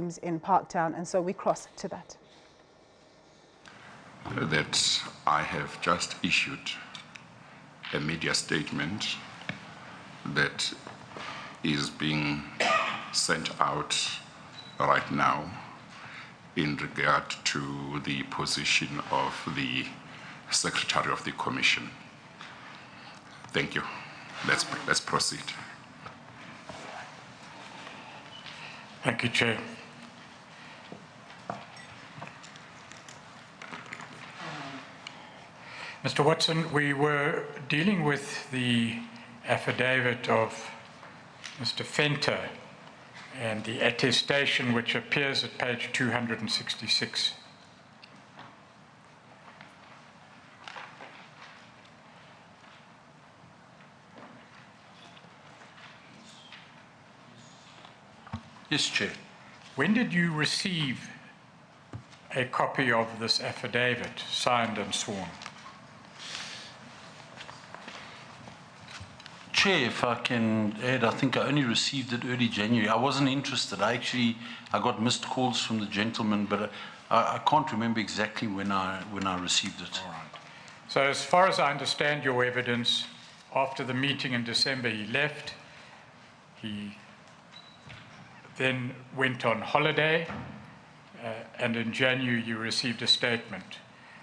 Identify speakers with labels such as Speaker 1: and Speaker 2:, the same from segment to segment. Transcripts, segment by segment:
Speaker 1: resumes in Parktown, and so we cross to that.
Speaker 2: That I have just issued a media statement that is being sent out right now in regard to the position of the Secretary of the Commission. Thank you. Let's proceed.
Speaker 3: Thank you, Chair. Mr. Watson, we were dealing with the affidavit of Mr. Fenton and the attestation which appears at page 266.
Speaker 4: Yes, Chair.
Speaker 3: When did you receive a copy of this affidavit, signed and sworn?
Speaker 4: Chair, if I can add, I think I only received it early January. I wasn't interested. I got missed calls from the gentleman, but I can't remember exactly when I received it.
Speaker 3: All right. So as far as I understand your evidence, after the meeting in December, he left. He then went on holiday, and in January you received a statement.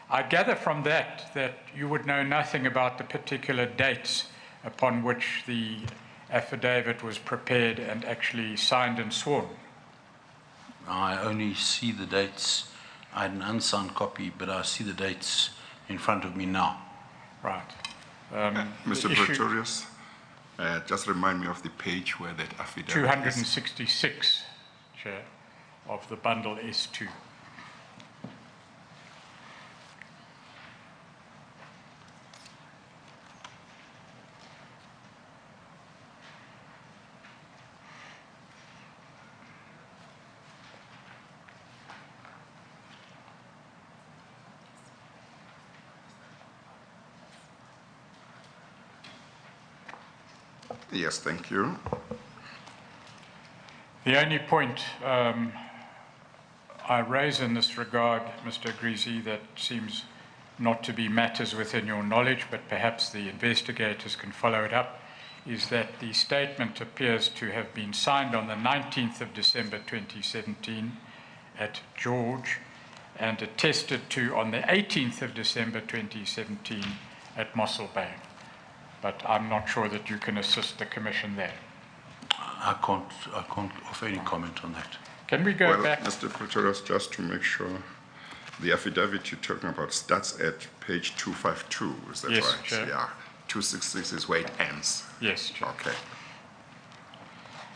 Speaker 3: I gather from that you would know nothing about the particular dates upon which the affidavit was prepared and actually signed and sworn.
Speaker 4: I only see the dates. I had an unsigned copy, but I see the dates in front of me now.
Speaker 3: Right.
Speaker 2: Mr. Pretorius, just remind me of the page where that affidavit
Speaker 3: 266, Chair, of the bundle S2.
Speaker 2: Yes, thank you.
Speaker 3: The only point I raise in this regard, Mr. Agrizzi, that seems not to be matters within your knowledge, but perhaps the investigators can follow it up, is that the statement appears to have been signed on the 19th of December 2017 at George and attested to on the 18th of December 2017 at Mossel Bay. But I'm not sure that you can assist the Commission there.
Speaker 4: I can't offer any comment on that.
Speaker 3: Can we go back?
Speaker 2: Mr. Pretorius, just to make sure, the affidavit you're talking about starts at page 252, is that
Speaker 3: yes,
Speaker 2: right?
Speaker 3: Chair.
Speaker 2: Yeah, 266 is where it ends.
Speaker 3: Yes, Chair.
Speaker 2: Okay.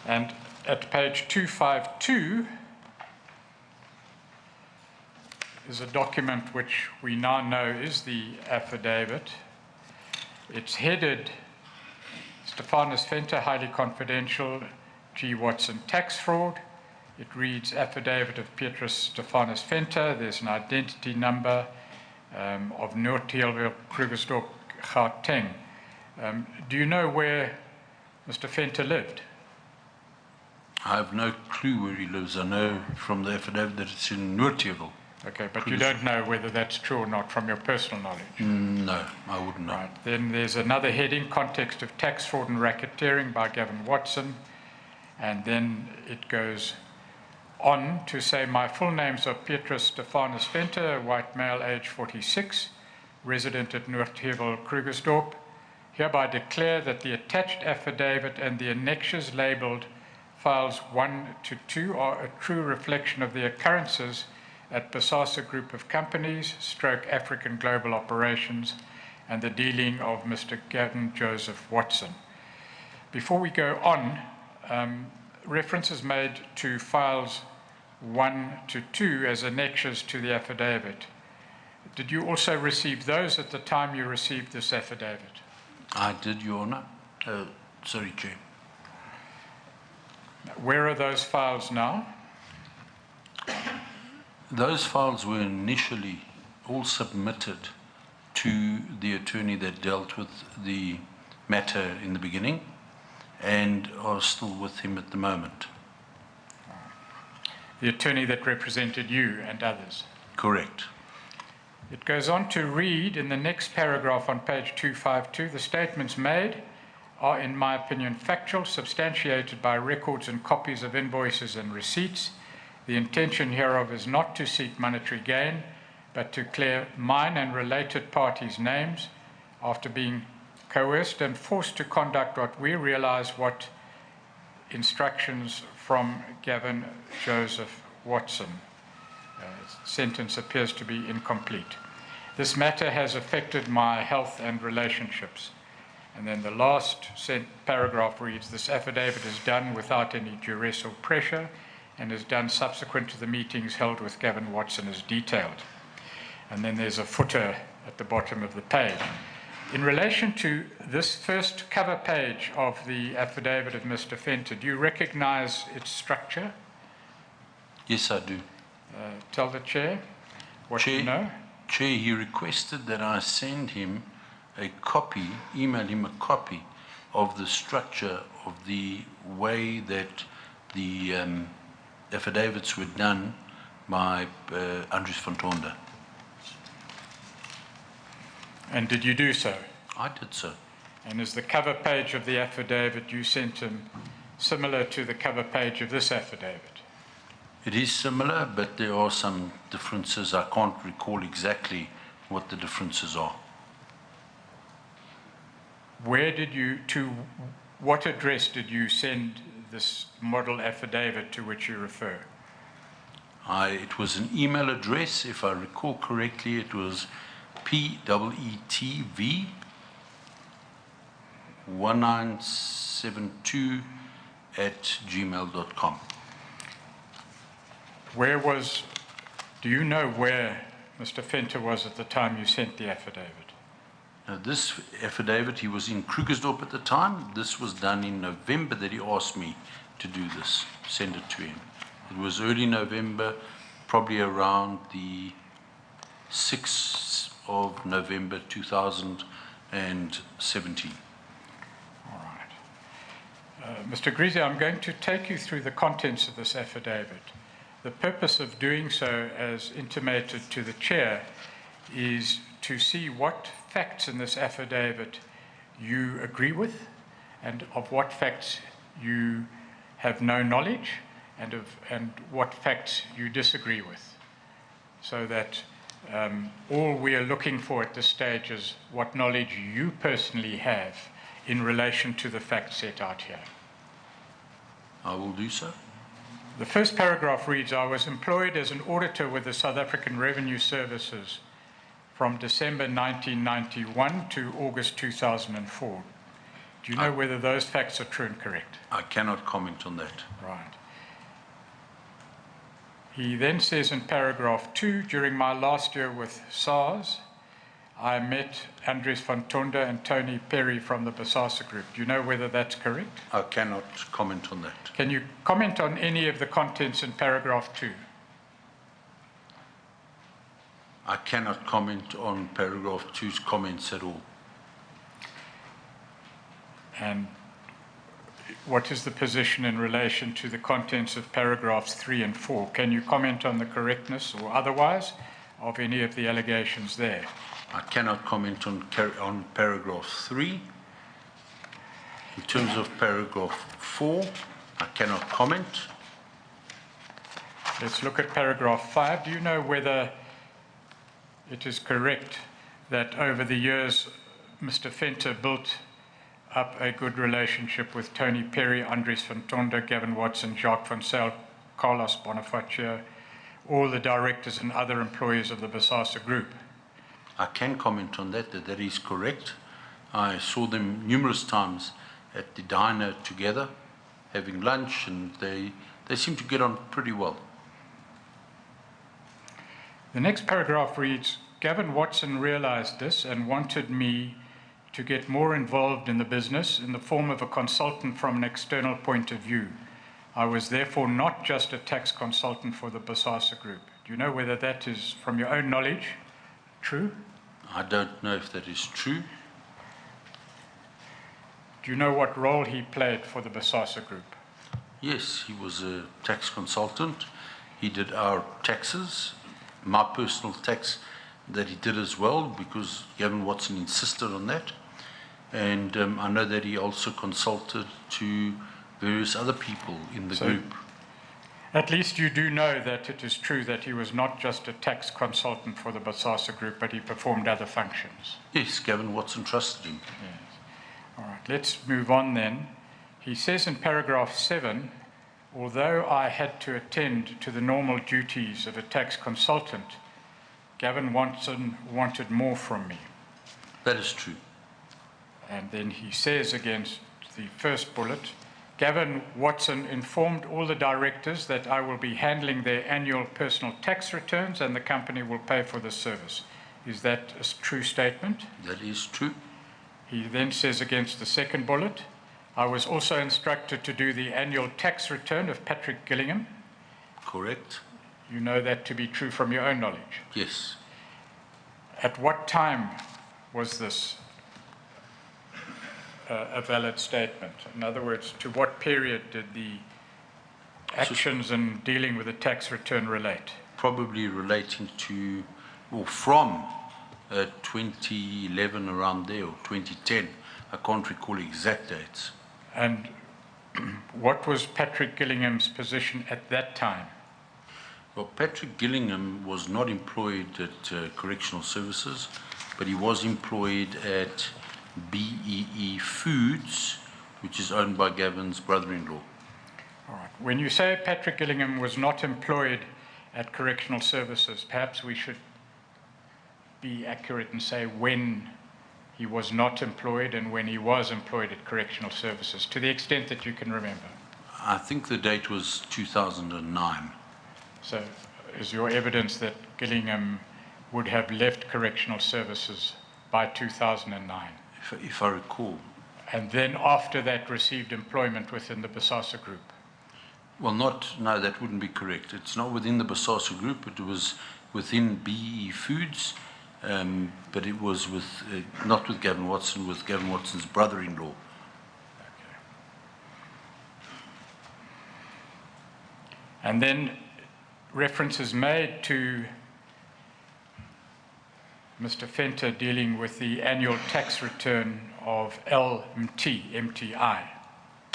Speaker 3: And at page 252 is a document which we now know is the affidavit. It's headed Stephanus Fenton, highly confidential, G. Watson, tax fraud. It reads Affidavit of Petrus Stephanus Fenton. There's an identity number of Noordheelwil, Krugersdorp, Gauteng. Do you know where Mr. Fenton lived?
Speaker 4: I have no clue where he lives. I know from the affidavit that it's in Noordheelwil.
Speaker 3: Okay, but you don't know whether that's true or not from your personal knowledge?
Speaker 4: No, I wouldn't know.
Speaker 3: Right. Then there's another heading, Context of Tax Fraud and Racketeering by Gavin Watson. And then it goes on to say, my full names are Petrus Stephanus Fenton, white male, age 46, resident at Noordheelwil, Krugersdorp. Hereby declare that the attached affidavit and the annexures labeled files 1 to 2 are a true reflection of the occurrences at Bosasa Group of Companies, stroke African Global Operations, and the dealing of Mr. Gavin Joseph Watson. Before we go on, reference is made to files 1 to 2 as annexures to the affidavit. Did you also receive those at the time you received this affidavit?
Speaker 4: I did, Your Honour. Sorry, Chair.
Speaker 3: Where are those files now?
Speaker 4: Those files were initially all submitted to the attorney that dealt with the matter in the beginning and are still with him at the moment.
Speaker 3: the attorney that represented you and others.
Speaker 4: Correct.
Speaker 3: It goes on to read in the next paragraph on page 252, the statements made are, in my opinion, factual, substantiated by records and copies of invoices and receipts. The intention hereof is not to seek monetary gain, but to clear mine and related parties' names after being coerced and forced to conduct what we realize what instructions from Gavin Joseph Watson. Sentence appears to be incomplete. This matter has affected my health and relationships. And then the last paragraph reads, this affidavit is done without any duress or pressure and is done subsequent to the meetings held with Gavin Watson as detailed. And then there's a footer at the bottom of the page. In relation to this first cover page of the affidavit of Mr. Fenton, do you recognize its structure?
Speaker 4: Yes, I do.
Speaker 3: Tell the Chair what you know.
Speaker 4: Chair, he requested that I send him a copy, email him a copy of the structure of the way that the affidavits were done by Andries van Tonder.
Speaker 3: And did you do so?
Speaker 4: I did so.
Speaker 3: And is the cover page of the affidavit you sent him similar to the cover page of this affidavit?
Speaker 4: It is similar, but there are some differences. I can't recall exactly what the differences are.
Speaker 3: Where did you, to what address did you send this model affidavit to which you refer?
Speaker 4: It was an email address, if I recall correctly. It was PETV1972@gmail.com.
Speaker 3: Where was, do you know where Mr. Fenton was at the time you sent the affidavit?
Speaker 4: Now, this affidavit, he was in Krugersdorp at the time. This was done in November that he asked me to do this, send it to him. It was early November, probably around the 6th of November 2017.
Speaker 3: All right. Mr. Agrizzi, I'm going to take you through the contents of this affidavit. The purpose of doing so, as intimated to the Chair, is to see what facts in this affidavit you agree with and of what facts you have no knowledge and what facts you disagree with, so that all we are looking for at this stage is what knowledge you personally have in relation to the facts set out here.
Speaker 4: I will do so.
Speaker 3: The first paragraph reads, I was employed as an auditor with the South African Revenue Services from December 1991 to August 2004. Do you know whether those facts are true and correct?
Speaker 4: I cannot comment on that.
Speaker 3: Right. He then says in paragraph 2, during my last year with SARS, I met Andries van Tonder and Tony Perry from the Bosasa Group. Do you know whether that's correct?
Speaker 4: I cannot comment on that.
Speaker 3: Can you comment on any of the contents in paragraph 2?
Speaker 4: I cannot comment on paragraph 2's comments at all.
Speaker 3: And what is the position in relation to the contents of paragraphs 3 and 4? Can you comment on the correctness or otherwise of any of the allegations there?
Speaker 4: I cannot comment on paragraph 3. In terms of paragraph 4, I cannot comment.
Speaker 3: Let's look at paragraph 5. Do you know whether it is correct that over the years Mr. Fenton built up a good relationship with Tony Perry, Andries van Tonder, Gavin Watson, Jacques van Zyl, Carlos Bonifacio, all the directors and other employees of the Bosasa Group?
Speaker 4: I can comment on that is correct. I saw them numerous times at the diner together, having lunch, and they seem to get on pretty well.
Speaker 3: The next paragraph reads, Gavin Watson realized this and wanted me to get more involved in the business in the form of a consultant from an external point of view. I was therefore not just a tax consultant for the Bosasa Group. Do you know whether that is, from your own knowledge, true?
Speaker 4: I don't know if that is true.
Speaker 3: Do you know what role he played for the Bosasa Group?
Speaker 4: Yes, he was a tax consultant. He did our taxes, my personal tax that he did as well, because Gavin Watson insisted on that. And I know that he also consulted to various other people in the group.
Speaker 3: At least you do know that it is true that he was not just a tax consultant for the Bosasa Group, but he performed other functions.
Speaker 4: Yes, Gavin Watson trusted him.
Speaker 3: Yes. All right, let's move on then. He says in paragraph 7, although I had to attend to the normal duties of a tax consultant, Gavin Watson wanted more from me.
Speaker 4: That is true.
Speaker 3: And then he says against the first bullet, Gavin Watson informed all the directors that I will be handling their annual personal tax returns and the company will pay for this service. Is that a true statement?
Speaker 4: That is true.
Speaker 3: He then says against the second bullet, I was also instructed to do the annual tax return of Patrick Gillingham.
Speaker 4: Correct.
Speaker 3: You know that to be true from your own knowledge.
Speaker 4: Yes.
Speaker 3: At what time was this a valid statement? In other words, to what period did the actions in dealing with the tax return relate?
Speaker 4: Probably relating to, or from 2011 around there, or 2010. I can't recall exact dates.
Speaker 3: And what was Patrick Gillingham's position at that time?
Speaker 4: Well, Patrick Gillingham was not employed at Correctional Services, but he was employed at BEE Foods, which is owned by Gavin's brother-in-law.
Speaker 3: All right. When you say Patrick Gillingham was not employed at Correctional Services, perhaps we should be accurate and say when he was not employed and when he was employed at Correctional Services, to the extent that you can remember.
Speaker 4: I think the date was 2009.
Speaker 3: So is your evidence that Gillingham would have left Correctional Services by 2009?
Speaker 4: If I recall.
Speaker 3: And then after that received employment within the Bosasa Group?
Speaker 4: Well, no, that wouldn't be correct. It's not within the Bosasa Group. It was within BEE Foods, but it was with, not with Gavin Watson, with Gavin Watson's brother-in-law.
Speaker 3: Okay. And then reference is made to Mr. Fenton dealing with the annual tax return of MTI.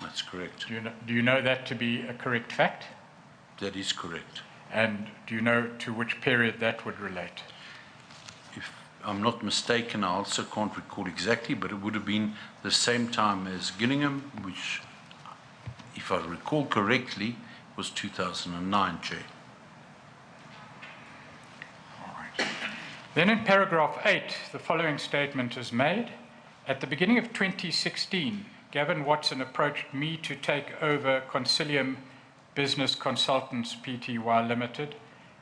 Speaker 4: That's correct.
Speaker 3: Do you know that to be a correct fact?
Speaker 4: That is correct.
Speaker 3: And do you know to which period that would relate?
Speaker 4: If I'm not mistaken, I also can't recall exactly, but it would have been the same time as Gillingham, which, if I recall correctly, was 2009, Chair.
Speaker 3: Then in paragraph 8, the following statement is made. At the beginning of 2016, Gavin Watson approached me to take over Concilium Business Consultants Pty Limited,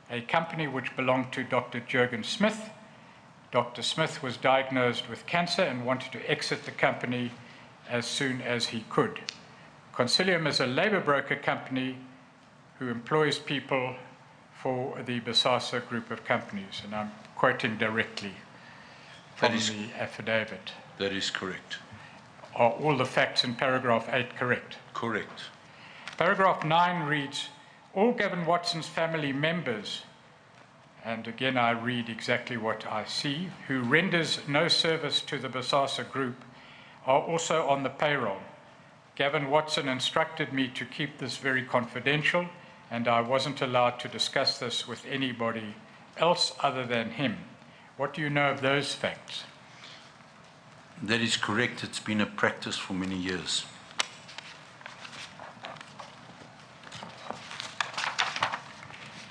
Speaker 3: a company which belonged to Dr. Jurgen Smith. Dr. Smith was diagnosed with cancer and wanted to exit the company as soon as he could. Concilium is a labor broker company who employs people for the Bosasa group of companies, and I'm quoting directly from the affidavit.
Speaker 4: That is correct.
Speaker 3: Are all the facts in paragraph 8 correct?
Speaker 4: Correct.
Speaker 3: Paragraph 9 reads, all Gavin Watson's family members, and again I read exactly what I see, who renders no service to the Bosasa group are also on the payroll. Gavin Watson instructed me to keep this very confidential, and I wasn't allowed to discuss this with anybody else other than him. What do you know of those facts?
Speaker 4: That is correct. It's been a practice for many years.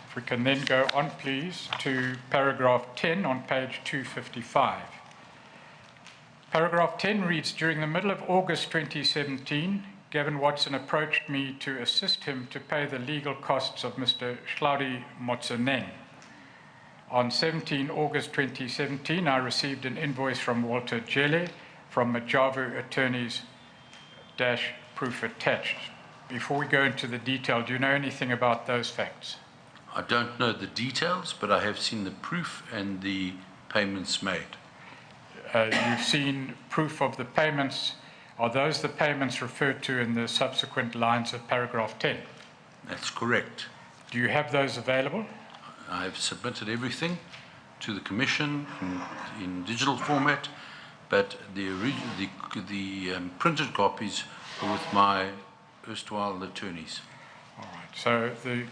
Speaker 3: If we can then go on, please, to paragraph 10 on page 255. Paragraph 10 reads, during the middle of August 2017, Gavin Watson approached me to assist him to pay the legal costs of Mr. Hlaudi Motsonen. On 17 August 2017, I received an invoice from Walter Jelle from Majavu Attorneys - proof attached. Before we go into the detail, do you know anything about those facts?
Speaker 4: I don't know the details, but I have seen the proof and the payments made.
Speaker 3: You've seen proof of the payments. Are those the payments referred to in the subsequent lines of paragraph 10?
Speaker 4: That's correct.
Speaker 3: Do you have those available?
Speaker 4: I've submitted everything to the Commission in digital format, but the printed copies are with my erstwhile attorneys.
Speaker 3: All right. So the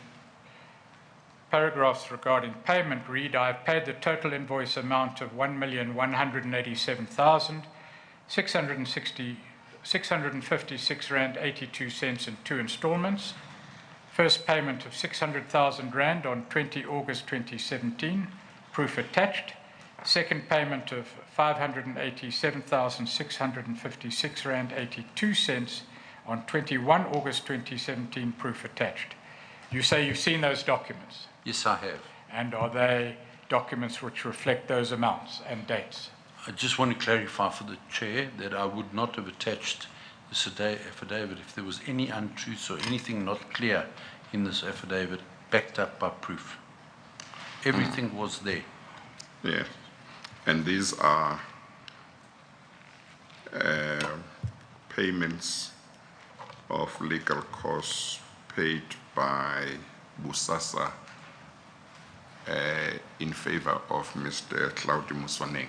Speaker 3: paragraphs regarding payment read, I have paid the total invoice amount of 1,187,656 rand 82 cents in 2 installments. First payment of 600,000 rand on 20 August 2017, proof attached. Second payment of 587,656 rand 82 cents on 21 August 2017, proof attached. You say you've seen those documents?
Speaker 4: Yes, I have.
Speaker 3: And are they documents which reflect those amounts and dates?
Speaker 4: I just want to clarify for the Chair that I would not have attached this affidavit if there was any untruths or anything not clear in this affidavit backed up by proof. Everything was there.
Speaker 2: Yeah. And these are payments of legal costs paid by Busasa in favor of Mr. Claudio Muswaneng.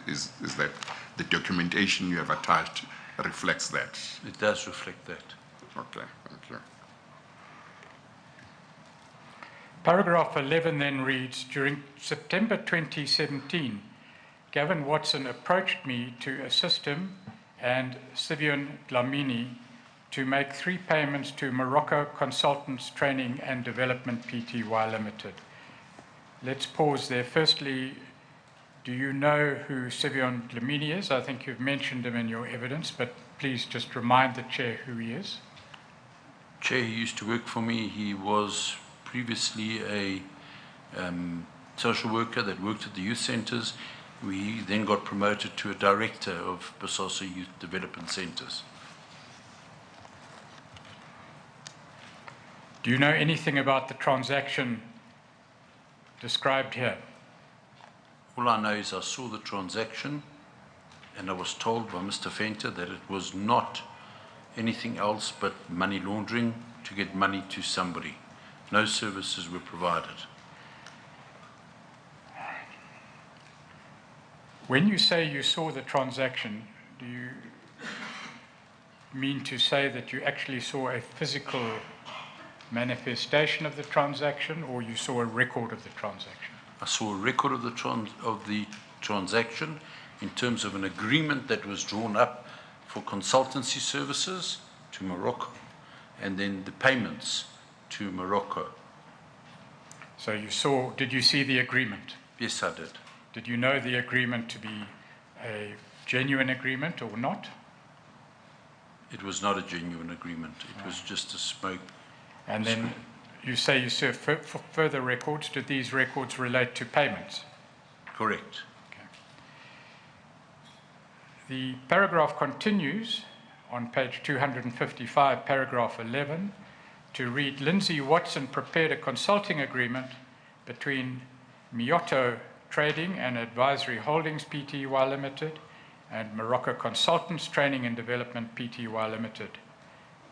Speaker 2: Is that the documentation you have attached reflects that?
Speaker 4: It does reflect that.
Speaker 2: Okay, thank you.
Speaker 3: Paragraph 11 then reads, during September 2017, Gavin Watson approached me to assist him and Sivion Dlamini to make 3 payments to Morocco Consultants Training and Development Pty Limited. Let's pause there. Firstly, do you know who Sivion Dlamini is? I think you've mentioned him in your evidence, but please just remind the Chair who he is.
Speaker 4: Chair, he used to work for me. He was previously a social worker that worked at the youth centres. We then got promoted to a director of Bososo Youth Development Centres.
Speaker 3: Do you know anything about the transaction described here?
Speaker 4: All I know is I saw the transaction and I was told by Mr. Fenton that it was not anything else but money laundering to get money to somebody. No services were provided.
Speaker 3: When you say you saw the transaction, do you mean to say that you actually saw a physical manifestation of the transaction, or you saw a record of the transaction?
Speaker 4: I saw a record of the transaction in terms of an agreement that was drawn up for consultancy services to Morocco, and then the payments to Morocco.
Speaker 3: So you saw, did you see the agreement?
Speaker 4: Yes, I did.
Speaker 3: Did you know the agreement to be a genuine agreement or not?
Speaker 4: It was not a genuine agreement. It was just a smoke.
Speaker 3: And then you say you served further records. Did these records relate to payments?
Speaker 4: Correct.
Speaker 3: Okay. The paragraph continues on page 255, paragraph 11, to read, Lindsay Watson prepared a consulting agreement between Miyotto Trading and Advisory Holdings Pty Limited and Morocco Consultants Training and Development Pty Limited.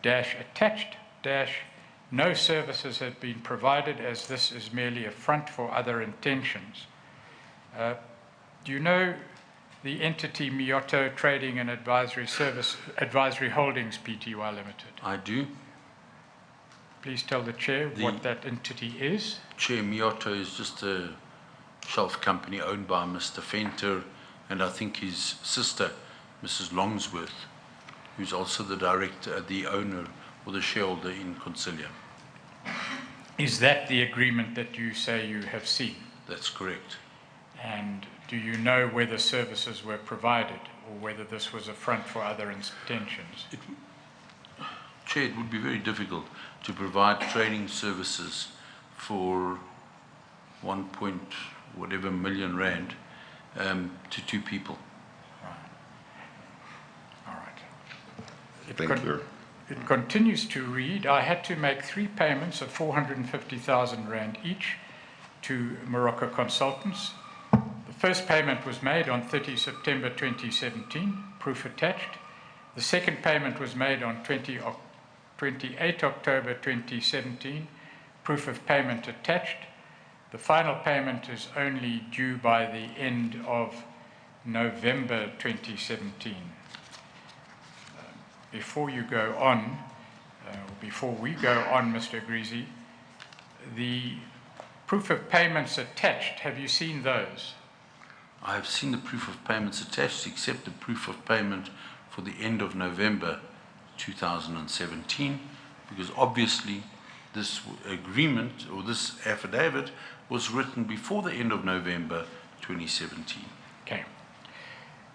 Speaker 3: Dash attached, dash, no services have been provided as this is merely a front for other intentions. Do you know the entity Miyotto Trading and Advisory Holdings Pty Limited?
Speaker 4: I do.
Speaker 3: Please tell the Chair what that entity is.
Speaker 4: Chair, Miyotto is just a shelf company owned by Mr. Fenton and I think his sister, Mrs. Longsworth, who's also the director, the owner or the shareholder in Concilia.
Speaker 3: Is that the agreement that you say you have seen?
Speaker 4: That's correct.
Speaker 3: And do you know whether services were provided or whether this was a front for other intentions?
Speaker 4: Chair, it would be very difficult to provide training services for 1 point whatever million rand to 2 people.
Speaker 3: All right.
Speaker 2: Thank you.
Speaker 3: It continues to read, I had to make 3 payments of 450,000 rand each to Morocco Consultants. The first payment was made on 30 September 2017, proof attached. The second payment was made on 28 October 2017, proof of payment attached. The final payment is only due by the end of November 2017. Before you go on, before we go on, Mr. Agrizzi, the proof of payments attached, have you seen those?
Speaker 4: I have seen the proof of payments attached, except the proof of payment for the end of November 2017, because obviously this agreement or this affidavit was written before the end of November 2017.
Speaker 3: Okay.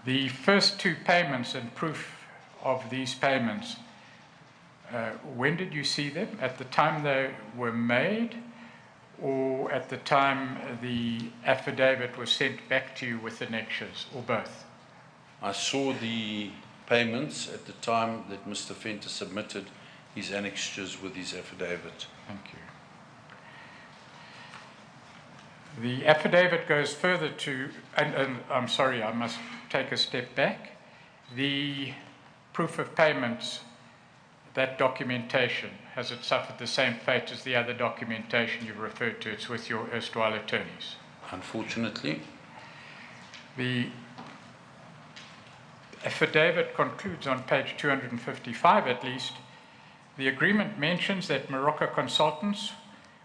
Speaker 3: The first two payments and proof of these payments, when did you see them? At the time they were made, or at the time the affidavit was sent back to you with annexures, or both?
Speaker 4: I saw the payments at the time that Mr. Fenton submitted his annexures with his affidavit.
Speaker 3: Thank you. The affidavit goes further to, and I'm sorry, I must take a step back. The proof of payments, that documentation, has it suffered the same fate as the other documentation you've referred to? It's with your erstwhile attorneys.
Speaker 4: Unfortunately,
Speaker 3: the affidavit concludes on page 255 at least. The agreement mentions that Morocco Consultants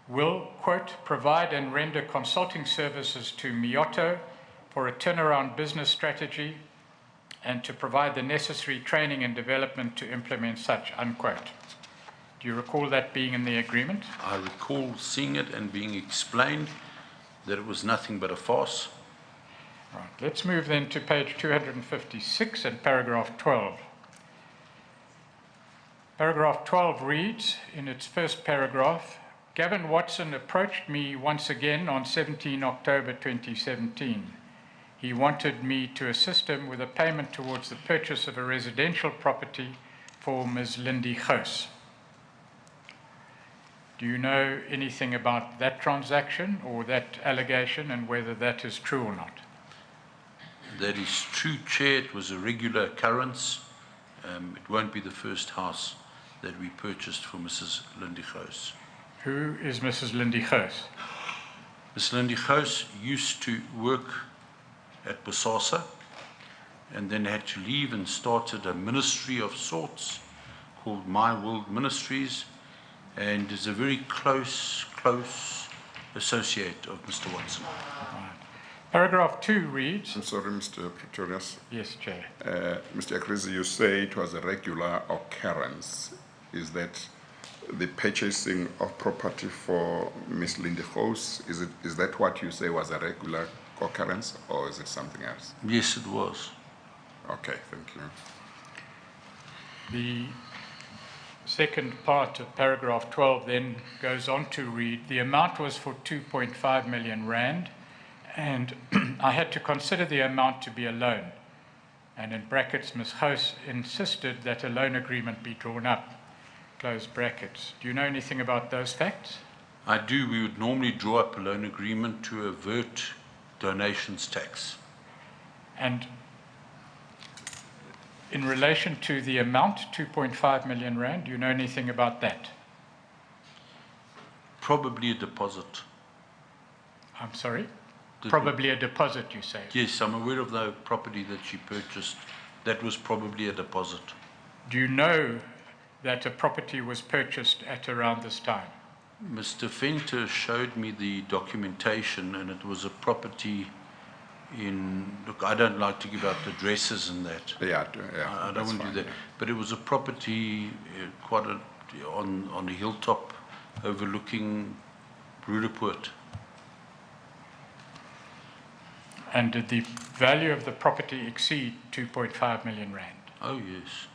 Speaker 3: will, quote, provide and render consulting services to Mioto for a turnaround business strategy and to provide the necessary training and development to implement such, unquote. Do you recall that being in the agreement?
Speaker 4: I recall seeing it and being explained that it was nothing but a farce.
Speaker 3: Right. Let's move then to page 256 and paragraph 12. Paragraph 12 reads, in its first paragraph, Gavin Watson approached me once again on 17 October 2017. He wanted me to assist him with a payment towards the purchase of a residential property for Ms. Lindy Gous. Do you know anything about that transaction or that allegation and whether that is true or not?
Speaker 4: That is true, Chair. It was a regular occurrence. It won't be the first house that we purchased for Mrs. Lindy Gous.
Speaker 3: Who is Mrs. Lindy Gous?
Speaker 4: Ms. Lindy Gous used to work at Bosasa and then had to leave and started a ministry of sorts called My World Ministries, and is a very close associate of Mr. Watson.
Speaker 3: Right. Paragraph 2 reads...
Speaker 2: I'm sorry, Mr. Pretorius.
Speaker 3: Yes, Chair.
Speaker 2: Mr. Agrizzi, you say it was a regular occurrence. Is that the purchasing of property for Ms. Lindy Gous? Is that what you say was a regular occurrence, or is it something else?
Speaker 4: Yes, it was.
Speaker 2: Okay, thank you.
Speaker 3: The second part of paragraph 12 then goes on to read, the amount was for 2.5 million rand, and I had to consider the amount to be a loan. And in brackets, Ms. Gous insisted that a loan agreement be drawn up, close brackets. Do you know anything about those facts?
Speaker 4: I do. We would normally draw up a loan agreement to avert donations tax.
Speaker 3: And in relation to the amount, 2.5 million rand, do you know anything about that?
Speaker 4: Probably a deposit.
Speaker 3: I'm sorry? Probably a deposit, you say?
Speaker 4: Yes, I'm aware of the property that she purchased. That was probably a deposit.
Speaker 3: Do you know that a property was purchased at around this time?
Speaker 4: Mr. Fenton showed me the documentation, and it was a property in, look, I don't like to give out addresses and that.
Speaker 2: Yeah,
Speaker 4: I don't want to do that. Yeah. But it was a property on a hilltop overlooking Rudaport.
Speaker 3: And did the value of the property exceed 2.5 million rand?
Speaker 4: Oh, yes.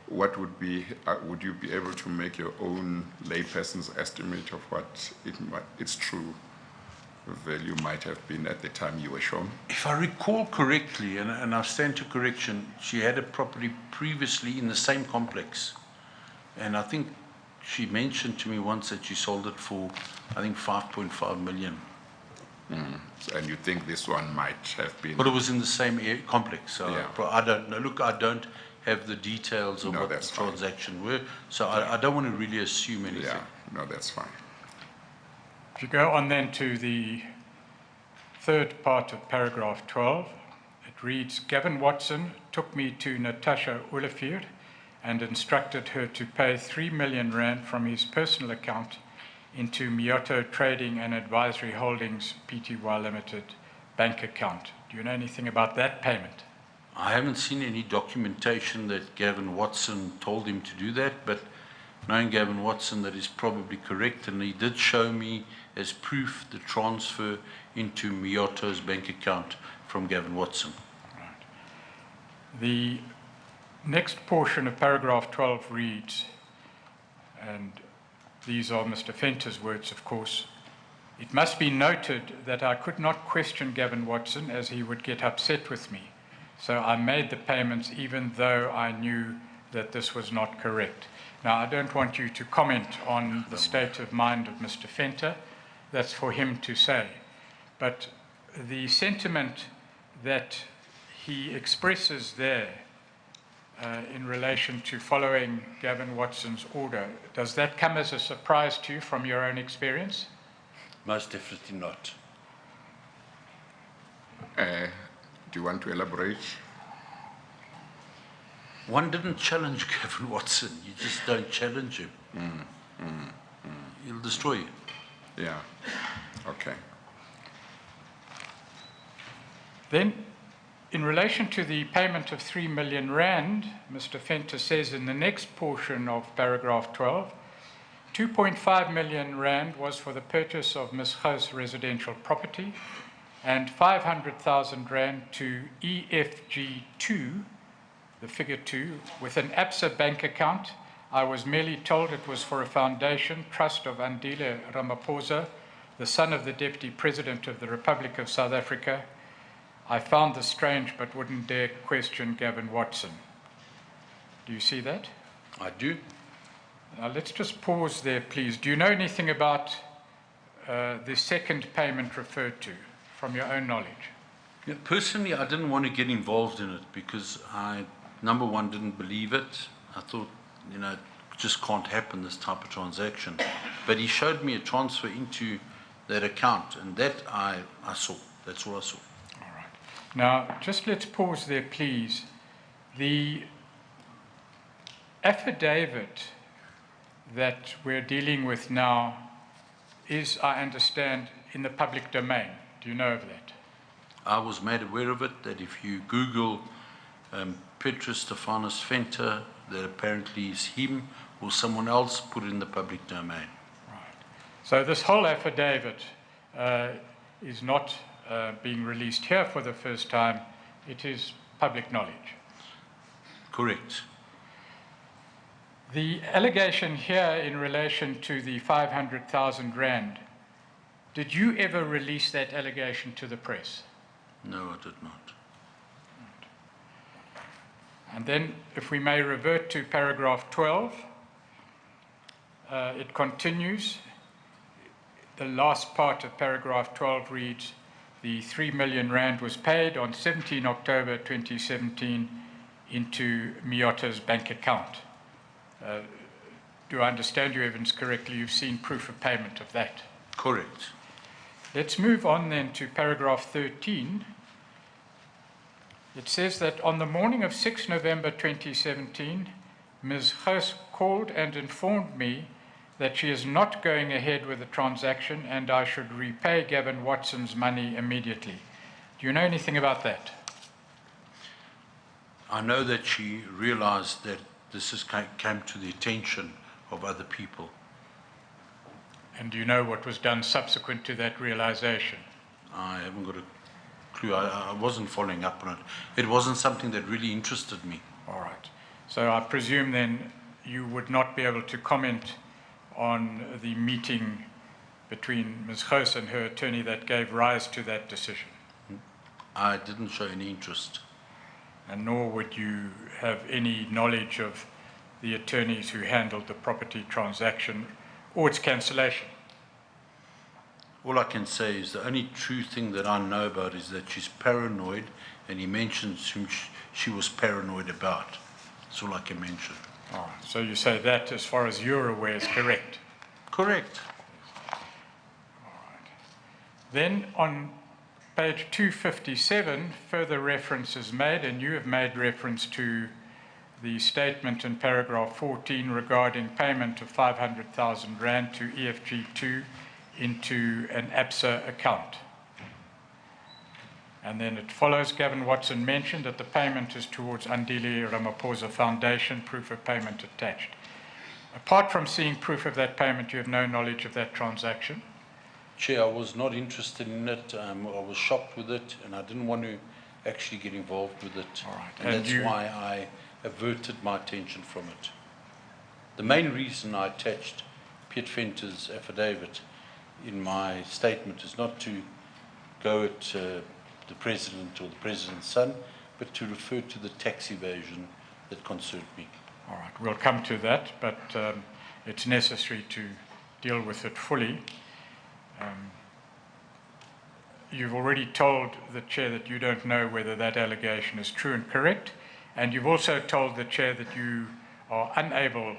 Speaker 2: What would be, would you be able to make your own layperson's estimate of what its true value might have been at the time you were shown?
Speaker 4: If I recall correctly, and I stand to correction, she had a property previously in the same complex. And I think she mentioned to me once that she sold it for, I think, 5.5 million.
Speaker 2: And you think this one might have been?
Speaker 4: But it was in the same complex. So
Speaker 2: yeah.
Speaker 4: I don't know. Look, I don't have the details of what the transaction were, so I don't want to really assume anything.
Speaker 2: Yeah, No, that's fine.
Speaker 3: If you go on then to the third part of paragraph 12, it reads, Gavin Watson took me to Natasha Olivier and instructed her to pay 3 million rand from his personal account into Mioto Trading and Advisory Holdings Pty Limited bank account. Do you know anything about that payment?
Speaker 4: I haven't seen any documentation that Gavin Watson told him to do that, but knowing Gavin Watson, that is probably correct, and he did show me as proof the transfer into Mioto's bank account from Gavin Watson.
Speaker 3: Right. The next portion of paragraph 12 reads, and these are Mr. Fenton's words, of course, it must be noted that I could not question Gavin Watson as he would get upset with me. So I made the payments even though I knew that this was not correct. Now, I don't want you to comment on the state of mind of Mr. Fenton. That's for him to say. But the sentiment that he expresses there in relation to following Gavin Watson's order, does that come as a surprise to you from your own experience?
Speaker 4: Most definitely not.
Speaker 2: Do you want to elaborate?
Speaker 4: One didn't challenge Gavin Watson. You just don't challenge him. He'll destroy you.
Speaker 2: Yeah. Okay.
Speaker 3: Then, in relation to the payment of 3 million rand, Mr. Fenton says in the next portion of paragraph 12, 2.5 million rand was for the purchase of Ms. Gou's residential property and 500,000 rand to EFG2, the figure 2, with an ABSA bank account. I was merely told it was for a foundation, trust of Andile Ramaphosa, the son of the Deputy President of the Republic of South Africa. I found this strange but wouldn't dare question Gavin Watson. Do you see that?
Speaker 4: I do.
Speaker 3: Now let's just pause there, please. Do you know anything about the second payment referred to from your own knowledge?
Speaker 4: Yeah, personally, I didn't want to get involved in it because I, number one, didn't believe it. I thought, you know, it just can't happen, this type of transaction. But he showed me a transfer into that account, and that I saw. That's all I saw.
Speaker 3: All right. Now, just let's pause there, please. The affidavit that we're dealing with now is, I understand, in the public domain. Do you know of that?
Speaker 4: I was made aware of it, that if you Google Petrus Stephanus Fenton, that apparently is him or someone else, put it in the public domain.
Speaker 3: Right. So this whole affidavit is not being released here for the first time. It is public knowledge.
Speaker 4: Correct.
Speaker 3: The allegation here in relation to the 500,000 rand, did you ever release that allegation to the press?
Speaker 4: No, I did not.
Speaker 3: And then, if we may revert to paragraph 12, it continues. The last part of paragraph 12 reads, the 3 million rand was paid on 17 October 2017 into Mioto's bank account. Do I understand your evidence correctly? You've seen proof of payment of that.
Speaker 4: Correct.
Speaker 3: Let's move on then to paragraph 13. It says that on the morning of 6 November 2017, Ms. Gous called and informed me that she is not going ahead with the transaction and I should repay Gavin Watson's money immediately. Do you know anything about that?
Speaker 4: I know that she realized that this came to the attention of other people.
Speaker 3: And do you know what was done subsequent to that realization?
Speaker 4: I haven't got a clue. I wasn't following up on it. It wasn't something that really interested me.
Speaker 3: All right. So I presume then you would not be able to comment on the meeting between Ms. Gous and her attorney that gave rise to that decision?
Speaker 4: I didn't show any interest.
Speaker 3: And nor would you have any knowledge of the attorneys who handled the property transaction or its cancellation?
Speaker 4: All I can say is the only true thing that I know about is that she's paranoid, and he mentions whom she was paranoid about. That's all I can mention.
Speaker 3: All right. So you say that, as far as you're aware, is correct?
Speaker 4: Correct.
Speaker 3: Then on page 257, further reference is made, and you have made reference to the statement in paragraph 14 regarding payment of 500,000 Rand to EFG2 into an ABSA account. And then it follows, Gavin Watson mentioned that the payment is towards Andile Ramaphosa Foundation, proof of payment attached. Apart from seeing proof of that payment, you have no knowledge of that transaction?
Speaker 4: Chair, I was not interested in it. I was shocked with it, and I didn't want to actually get involved with it.
Speaker 3: All right.
Speaker 4: And that's why I averted my attention from it. The main reason I attached Piet Venter's affidavit in my statement is not to go at the President or the President's son, but to refer to the tax evasion that concerned me.
Speaker 3: All right, we'll come to that, but it's necessary to deal with it fully. You've already told the Chair that you don't know whether that allegation is true and correct, and you've also told the Chair that you are unable,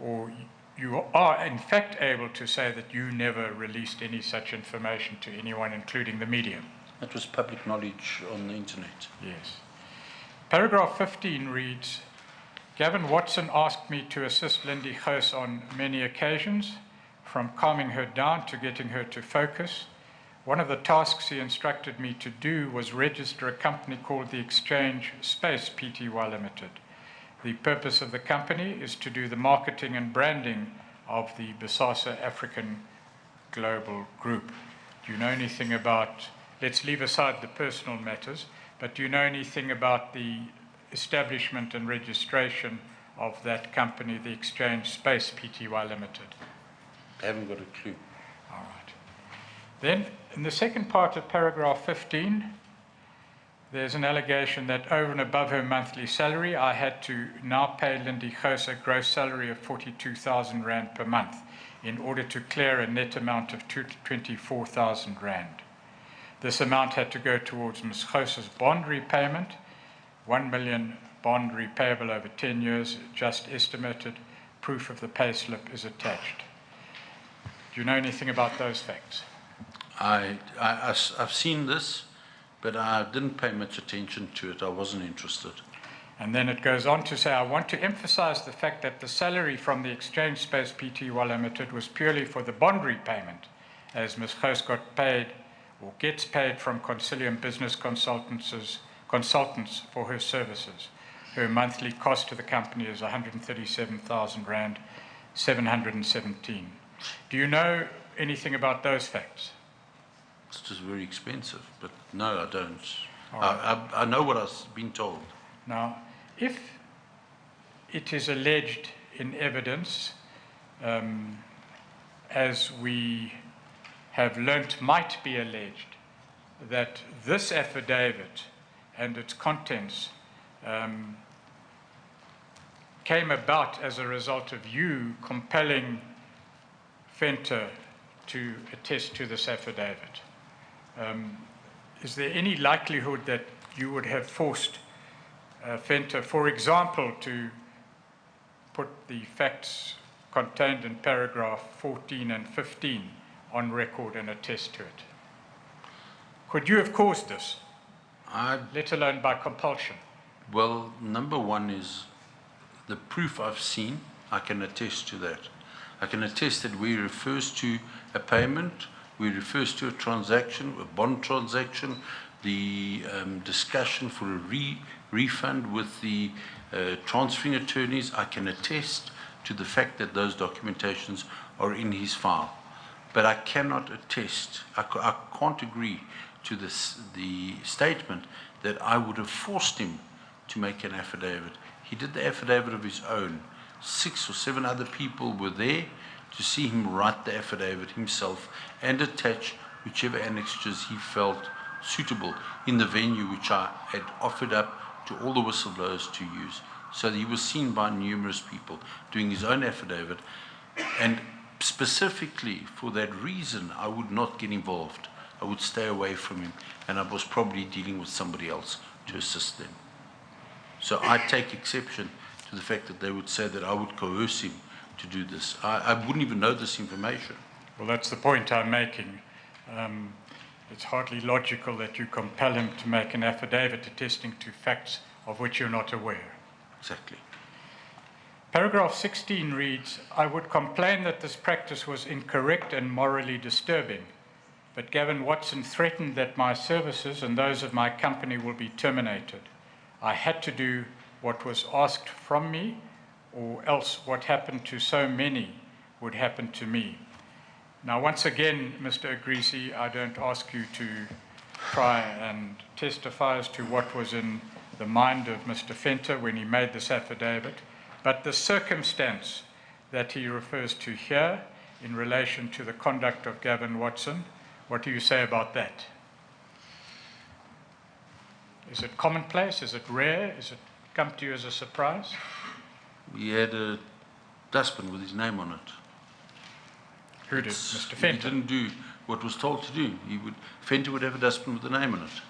Speaker 3: or you are in fact able to say that you never released any such information to anyone, including the media.
Speaker 4: That was public knowledge on the internet.
Speaker 3: Yes. Paragraph 15 reads, Gavin Watson asked me to assist Lindy Gous on many occasions, from calming her down to getting her to focus. One of the tasks he instructed me to do was register a company called the Exchange Space Pty Limited. The purpose of the company is to do the marketing and branding of the Bosasa African Global Group. Do you know anything about, let's leave aside the personal matters, but do you know anything about the establishment and registration of that company, the Exchange Space Pty Limited?
Speaker 4: I haven't got a clue.
Speaker 3: All right. Then, in the second part of paragraph 15, there's an allegation that over and above her monthly salary, I had to now pay Lindy Gous a gross salary of 42,000 Rand per month in order to clear a net amount of 24,000 Rand. This amount had to go towards Ms. Gous's bond repayment, 1 million bond repayable over 10 years, just estimated. Proof of the payslip is attached. Do you know anything about those facts?
Speaker 4: I've seen this, but I didn't pay much attention to it. I wasn't interested.
Speaker 3: And then it goes on to say, I want to emphasize the fact that the salary from the Exchange Space Pty Limited was purely for the bond repayment, as Ms. Gous got paid or gets paid from Concilium Business Consultants for her services. Her monthly cost to the company is 137,000 Rand, 717. Do you know anything about those facts?
Speaker 4: It's just very expensive, but no, I don't.
Speaker 3: Right.
Speaker 4: I know what I've been told.
Speaker 3: Now, if it is alleged in evidence, as we have learnt might be alleged, that this affidavit and its contents came about as a result of you compelling Fenton to attest to this affidavit. Is there any likelihood that you would have forced Fenton, for example, to put the facts contained in paragraph 14 and 15 on record and attest to it? Could you have caused this, let alone by compulsion?
Speaker 4: Well, number one is the proof I've seen. I can attest to that. I can attest that where it refers to a payment, where it refers to a transaction, a bond transaction, the discussion for a refund with the transferring attorneys, I can attest to the fact that those documentations are in his file. But I cannot attest, I can't agree to the statement that I would have forced him to make an affidavit. He did the affidavit of his own. 6 or 7 other people were there to see him write the affidavit himself and attach whichever annexures he felt suitable in the venue which I had offered up to all the whistleblowers to use. So he was seen by numerous people doing his own affidavit, and specifically for that reason I would not get involved. I would stay away from him, and I was probably dealing with somebody else to assist them. So I take exception to the fact that they would say that I would coerce him to do this. I wouldn't even know this information.
Speaker 3: Well, that's the point I'm making. It's hardly logical that you compel him to make an affidavit attesting to facts of which you're not aware.
Speaker 4: Exactly.
Speaker 3: Paragraph 16 reads, I would complain that this practice was incorrect and morally disturbing, but Gavin Watson threatened that my services and those of my company will be terminated. I had to do what was asked from me, or else what happened to so many would happen to me. Now, once again, Mr. Agrizzi, I don't ask you to try and testify as to what was in the mind of Mr. Fenton when he made this affidavit, but the circumstance that he refers to here in relation to the conduct of Gavin Watson, what do you say about that? Is it commonplace? Is it rare? Is it come to you as a surprise?
Speaker 4: He had a dustbin with his name on it.
Speaker 3: Who did? Mr. Fenton?
Speaker 4: He didn't do what was told to do. Fenton would have a dustbin with a name on it,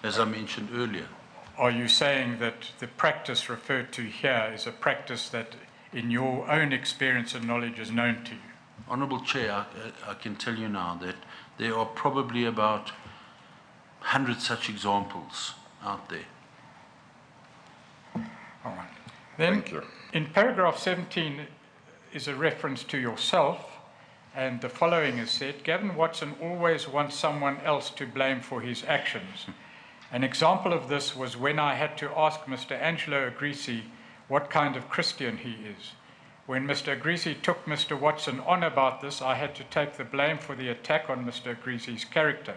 Speaker 4: as I mentioned earlier.
Speaker 3: Are you saying that the practice referred to here is a practice that, in your own experience and knowledge, is known to you?
Speaker 4: Honourable Chair, I can tell you now that there are probably about 100 such examples out there.
Speaker 3: All right. Then,
Speaker 2: Thank you.
Speaker 3: in paragraph 17 is a reference to yourself, and the following is said, Gavin Watson always wants someone else to blame for his actions. An example of this was when I had to ask Mr. Angelo Agrizzi what kind of Christian he is. When Mr. Agrizzi took Mr. Watson on about this, I had to take the blame for the attack on Mr. Agrizzi's character.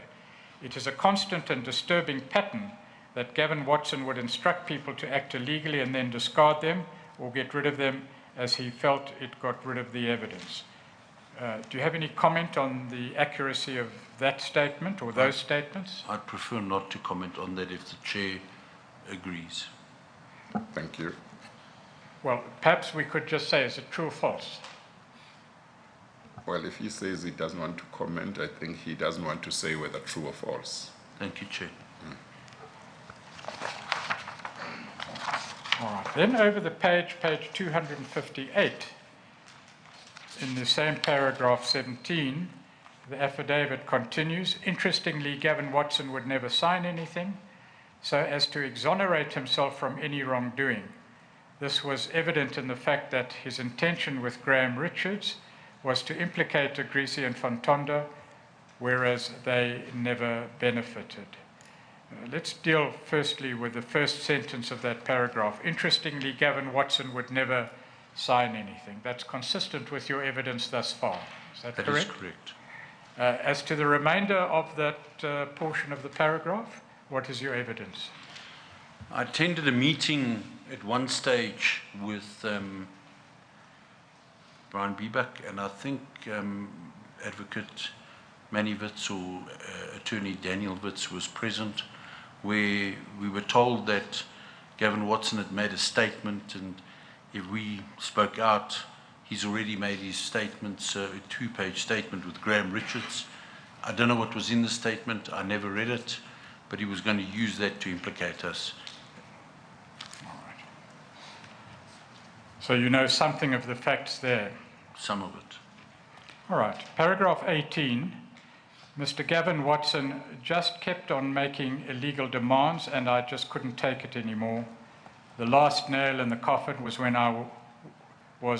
Speaker 3: It is a constant and disturbing pattern that Gavin Watson would instruct people to act illegally and then discard them or get rid of them as he felt it got rid of the evidence. Do you have any comment on the accuracy of that statement or those statements?
Speaker 4: I'd prefer not to comment on that if the Chair agrees.
Speaker 2: Thank you.
Speaker 3: Well, perhaps we could just say, is it true or false?
Speaker 2: Well, if he says he doesn't want to comment, I think he doesn't want to say whether true or false.
Speaker 4: Thank you, Chair.
Speaker 3: All right. Then over the page 258, in the same paragraph 17, the affidavit continues. Interestingly, Gavin Watson would never sign anything so as to exonerate himself from any wrongdoing. This was evident in the fact that his intention with Graham Richards was to implicate Agrizzi and Fenton, whereas they never benefited. Let's deal firstly with the first sentence of that paragraph. Interestingly, Gavin Watson would never sign anything. That's consistent with your evidence thus far. Is that correct?
Speaker 4: That is correct.
Speaker 3: As to the remainder of that portion of the paragraph, what is your evidence?
Speaker 4: I attended a meeting at one stage with Brian Biebuck, and I think Advocate Manny Witz or Attorney Daniel Witz was present, where we were told that Gavin Watson had made a statement, and if we spoke out, he's already made his statement, a two-page statement with Graham Richards. I don't know what was in the statement. I never read it, but he was going to use that to implicate us.
Speaker 3: All right. So you know something of the facts there.
Speaker 4: Some of it.
Speaker 3: All right. Paragraph 18. Mr. Gavin Watson just kept on making illegal demands, and I just couldn't take it anymore. The last nail in the coffin was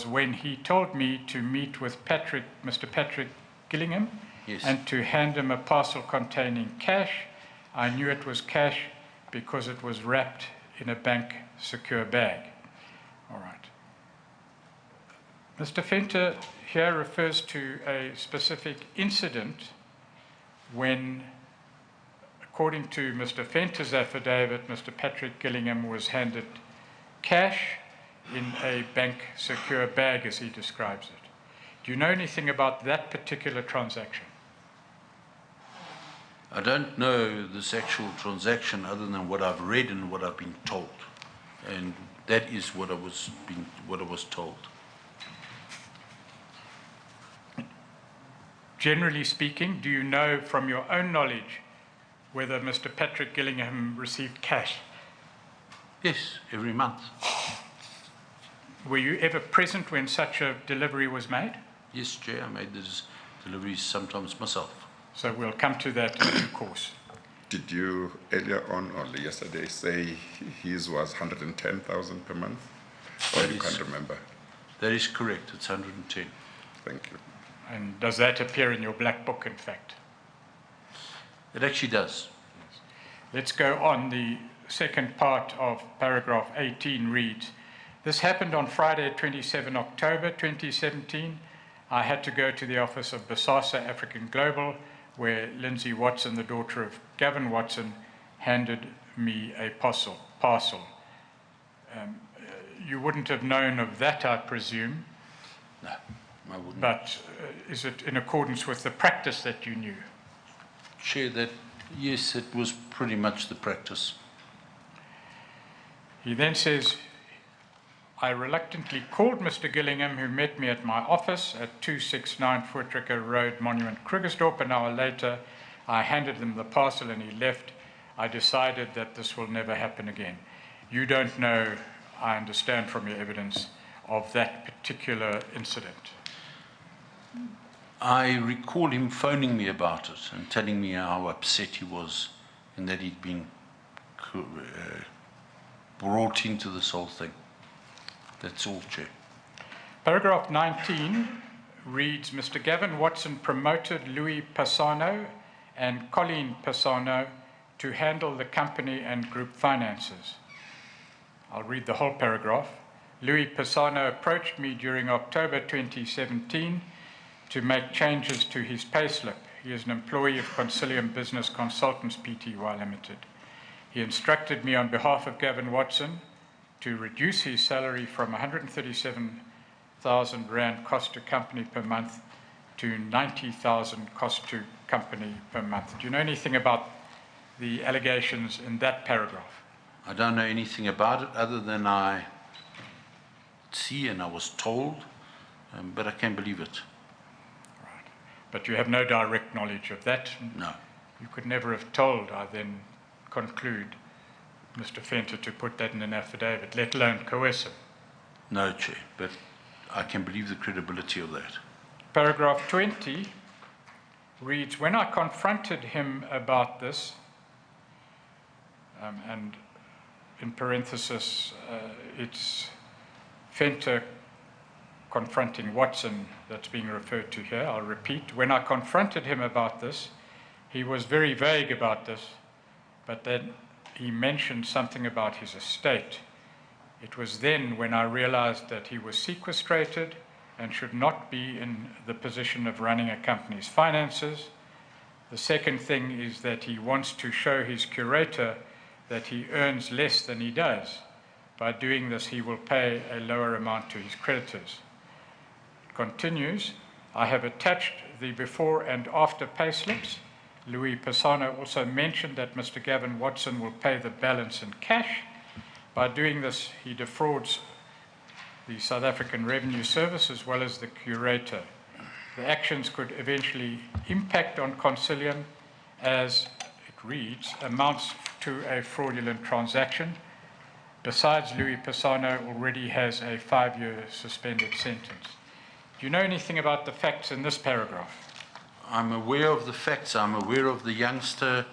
Speaker 3: when he told me to meet with Mr. Patrick Gillingham,
Speaker 4: Yes.
Speaker 3: and to hand him a parcel containing cash. I knew it was cash because it was wrapped in a bank secure bag. All right. Mr. Fenton here refers to a specific incident when, according to Mr. Fenton's affidavit, Mr. Patrick Gillingham was handed cash in a bank secure bag, as he describes it. Do you know anything about that particular transaction?
Speaker 4: I don't know this actual transaction other than what I've read and what I've been told, and that is what I was told.
Speaker 3: Generally speaking, do you know from your own knowledge whether Mr. Patrick Gillingham received cash?
Speaker 4: Yes, every month.
Speaker 3: Were you ever present when such a delivery was made?
Speaker 4: Yes, Chair, I made the deliveries sometimes myself.
Speaker 3: So we'll come to that in due course.
Speaker 2: Did you earlier on or yesterday say his was 110,000 per month? Or you can't remember?
Speaker 4: That is correct, it's 110.
Speaker 2: Thank you.
Speaker 3: And does that appear in your black book, in fact?
Speaker 4: It actually does.
Speaker 3: Let's go on. The second part of paragraph 18 reads, "This happened on Friday, 27 October 2017. I had to go to the office of Bosasa African Global, where Lindsay Watson, the daughter of Gavin Watson, handed me a parcel. You wouldn't have known of that, I presume,
Speaker 4: No, I wouldn't.
Speaker 3: but is it in accordance with the practice that you knew?"
Speaker 4: Chair, yes, it was pretty much the practice.
Speaker 3: He then says, "I reluctantly called Mr. Gillingham, who met me at my office at 269 Voortrekker Road, Monument, Krugersdorp. An hour later, I handed him the parcel and he left. I decided that this will never happen again." You don't know, I understand from your evidence, of that particular incident.
Speaker 4: I recall him phoning me about it and telling me how upset he was and that he'd been brought into this whole thing. That's all, Chair.
Speaker 3: Paragraph 19 reads, "Mr. Gavin Watson promoted Louis Passano and Colleen Passano to handle the company and group finances." I'll read the whole paragraph. "Louis Passano approached me during October 2017 to make changes to his payslip. He is an employee of Consilium Business Consultants Pty Limited. He instructed me on behalf of Gavin Watson to reduce his salary from 137,000 Rand cost to company per month to 90,000 cost to company per month." Do you know anything about the allegations in that paragraph?
Speaker 4: I don't know anything about it other than I see and I was told, but I can't believe it.
Speaker 3: Right. But you have no direct knowledge of that?
Speaker 4: No.
Speaker 3: You could never have told, I then conclude, Mr. Fenton, to put that in an affidavit, let alone coerce him.
Speaker 4: No, Chair, but I can believe the credibility of that.
Speaker 3: Paragraph 20 reads, "When I confronted him about this," and in parenthesis, it's Fenton confronting Watson that's being referred to here. I'll repeat. "When I confronted him about this, he was very vague about this, but then he mentioned something about his estate. It was then when I realized that he was sequestrated and should not be in the position of running a company's finances. The second thing is that he wants to show his curator that he earns less than he does. By doing this, he will pay a lower amount to his creditors." It continues, "I have attached the before and after payslips. Louis Passano also mentioned that Mr. Gavin Watson will pay the balance in cash. By doing this, he defrauds the South African Revenue Service as well as the curator. The actions could eventually impact on Consilium as, it reads, amounts to a fraudulent transaction. Besides, Louis Passano already has a 5-year suspended sentence." Do you know anything about the facts in this paragraph?
Speaker 4: I'm aware of the facts. I'm aware of the youngster.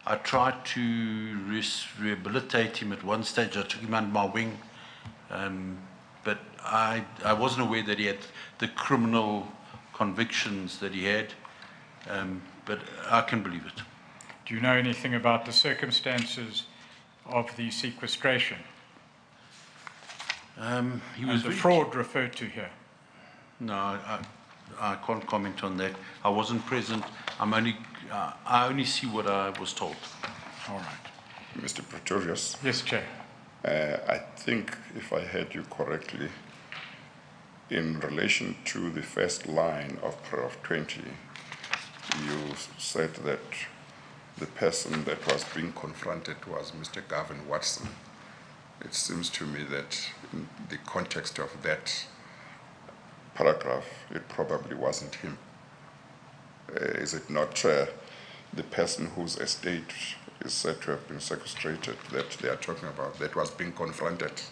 Speaker 4: I tried to rehabilitate him at one stage. I took him under my wing. But I wasn't aware that he had the criminal convictions that he had. But I can believe it.
Speaker 3: Do you know anything about the circumstances of the sequestration?
Speaker 4: He was
Speaker 3: the fraud referred to here?
Speaker 4: No, I can't comment on that. I wasn't present. I only see what I was told.
Speaker 3: All right.
Speaker 2: Mr. Pretorius,
Speaker 3: Yes, Chair.
Speaker 2: I think if I heard you correctly, in relation to the first line of paragraph 20, you said that the person that was being confronted was Mr. Gavin Watson. It seems to me that in the context of that paragraph, it probably wasn't him. Is it not the person whose estate is said to have been sequestrated that they are talking about, that was being confronted?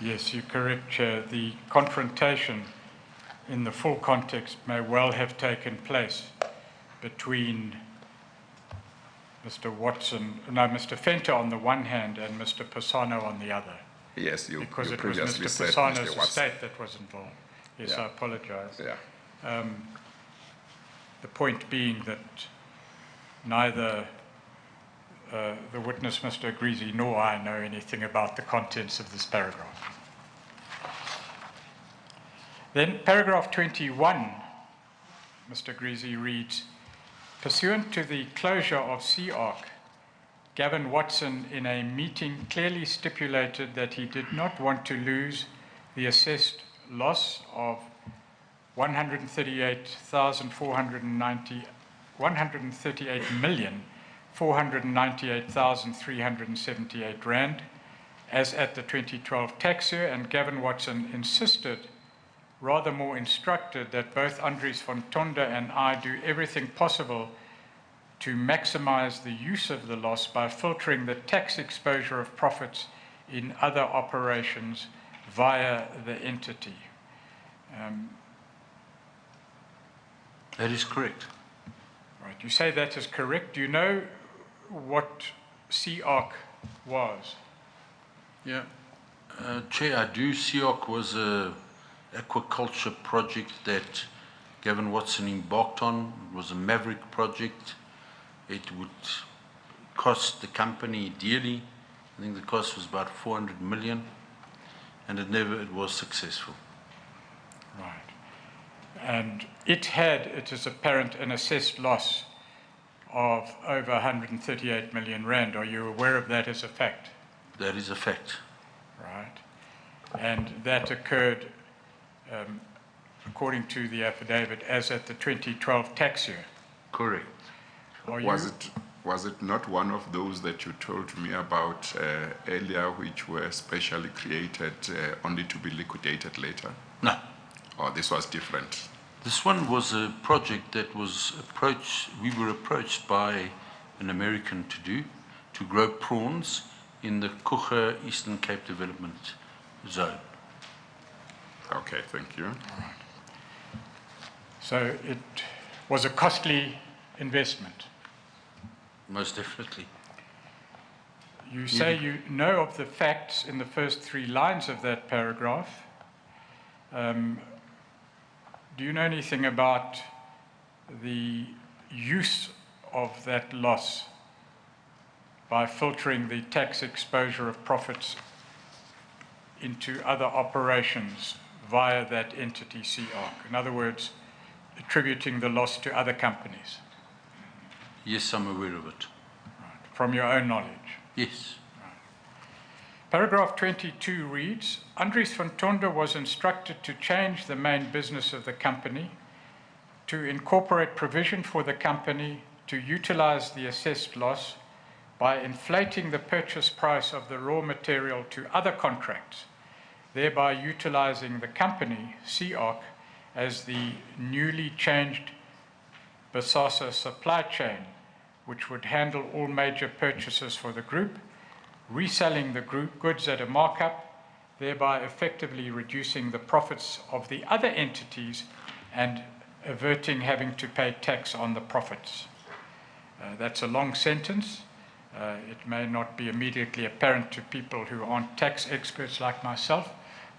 Speaker 3: Yes, you're correct, Chair. The confrontation in the full context may well have taken place between Mr. Fenton on the one hand and Mr. Pisano on the other.
Speaker 2: Yes, you
Speaker 3: Because it was
Speaker 2: previously
Speaker 3: Mr.
Speaker 2: said
Speaker 3: Pisano's
Speaker 2: Mr. Watson.
Speaker 3: estate that was involved. Yes,
Speaker 2: Yeah.
Speaker 3: I apologize.
Speaker 2: Yeah.
Speaker 3: The point being that neither the witness, Mr. Agrizzi, nor I know anything about the contents of this paragraph. Then paragraph 21, Mr. Agrizzi reads, pursuant to the closure of CARC, Gavin Watson in a meeting clearly stipulated that he did not want to lose the assessed loss of 138,498,378 rand as at the 2012 tax year, and Gavin Watson insisted, rather more instructed, that both Andries van Tonder and I do everything possible to maximize the use of the loss by filtering the tax exposure of profits in other operations via the entity.
Speaker 4: That is correct.
Speaker 3: Right, you say that is correct. Do you know what CARC was?
Speaker 4: Yeah. Chair, I do. CARC was a aquaculture project that Gavin Watson embarked on. It was a maverick project. It would cost the company dearly. I think the cost was about 400 million, and it was successful.
Speaker 3: Right. And it is apparent, an assessed loss of over 138 million rand. Are you aware of that as a fact?
Speaker 4: That is a fact.
Speaker 3: Right. And that occurred, according to the affidavit, as at the 2012 tax year.
Speaker 4: Correct.
Speaker 2: Was it not one of those that you told me about earlier, which were specially created only to be liquidated later?
Speaker 4: No.
Speaker 2: Or this was different?
Speaker 4: This one was a project that we were approached by an American to grow prawns in the Kruger Eastern Cape Development Zone.
Speaker 2: Okay, thank you.
Speaker 3: All right. So it was a costly investment.
Speaker 4: Most definitely.
Speaker 3: You say you know of the facts in the first 3 lines of that paragraph. Do you know anything about the use of that loss by filtering the tax exposure of profits into other operations via that entity CARC? In other words, attributing the loss to other companies.
Speaker 4: Yes, I'm aware of it.
Speaker 3: Right. From your own knowledge?
Speaker 4: Yes.
Speaker 3: Right. Paragraph 22 reads, Andries van Tonder was instructed to change the main business of the company, to incorporate provision for the company to utilize the assessed loss by inflating the purchase price of the raw material to other contracts, thereby utilizing the company, CARC, as the newly changed Bosasa supply chain, which would handle all major purchases for the group, reselling the group goods at a markup, thereby effectively reducing the profits of the other entities and averting having to pay tax on the profits. That's a long sentence. It may not be immediately apparent to people who aren't tax experts like myself,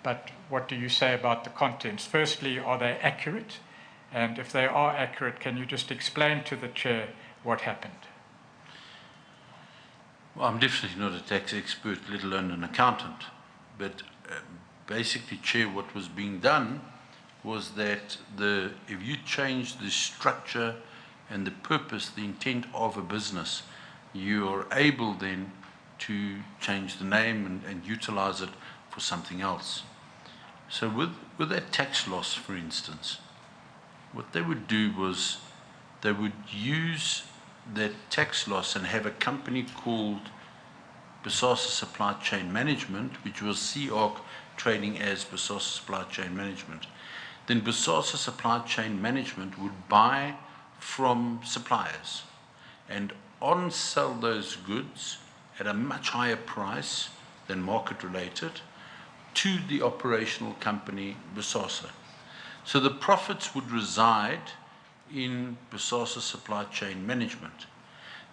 Speaker 3: but what do you say about the contents? Firstly, are they accurate? And if they are accurate, can you just explain to the Chair what happened?
Speaker 4: Well, I'm definitely not a tax expert, let alone an accountant. But basically, Chair, what was being done was that if you change the structure and the purpose, the intent of a business, you are able then to change the name and utilize it for something else. So with that tax loss, for instance, what they would do was they would use that tax loss and have a company called Bosasa Supply Chain Management, which was CARC trading as Bosasa Supply Chain Management. Then Bosasa Supply Chain Management would buy from suppliers and on-sell those goods at a much higher price than market-related to the operational company, Bosasa. So the profits would reside in Bosasa Supply Chain Management.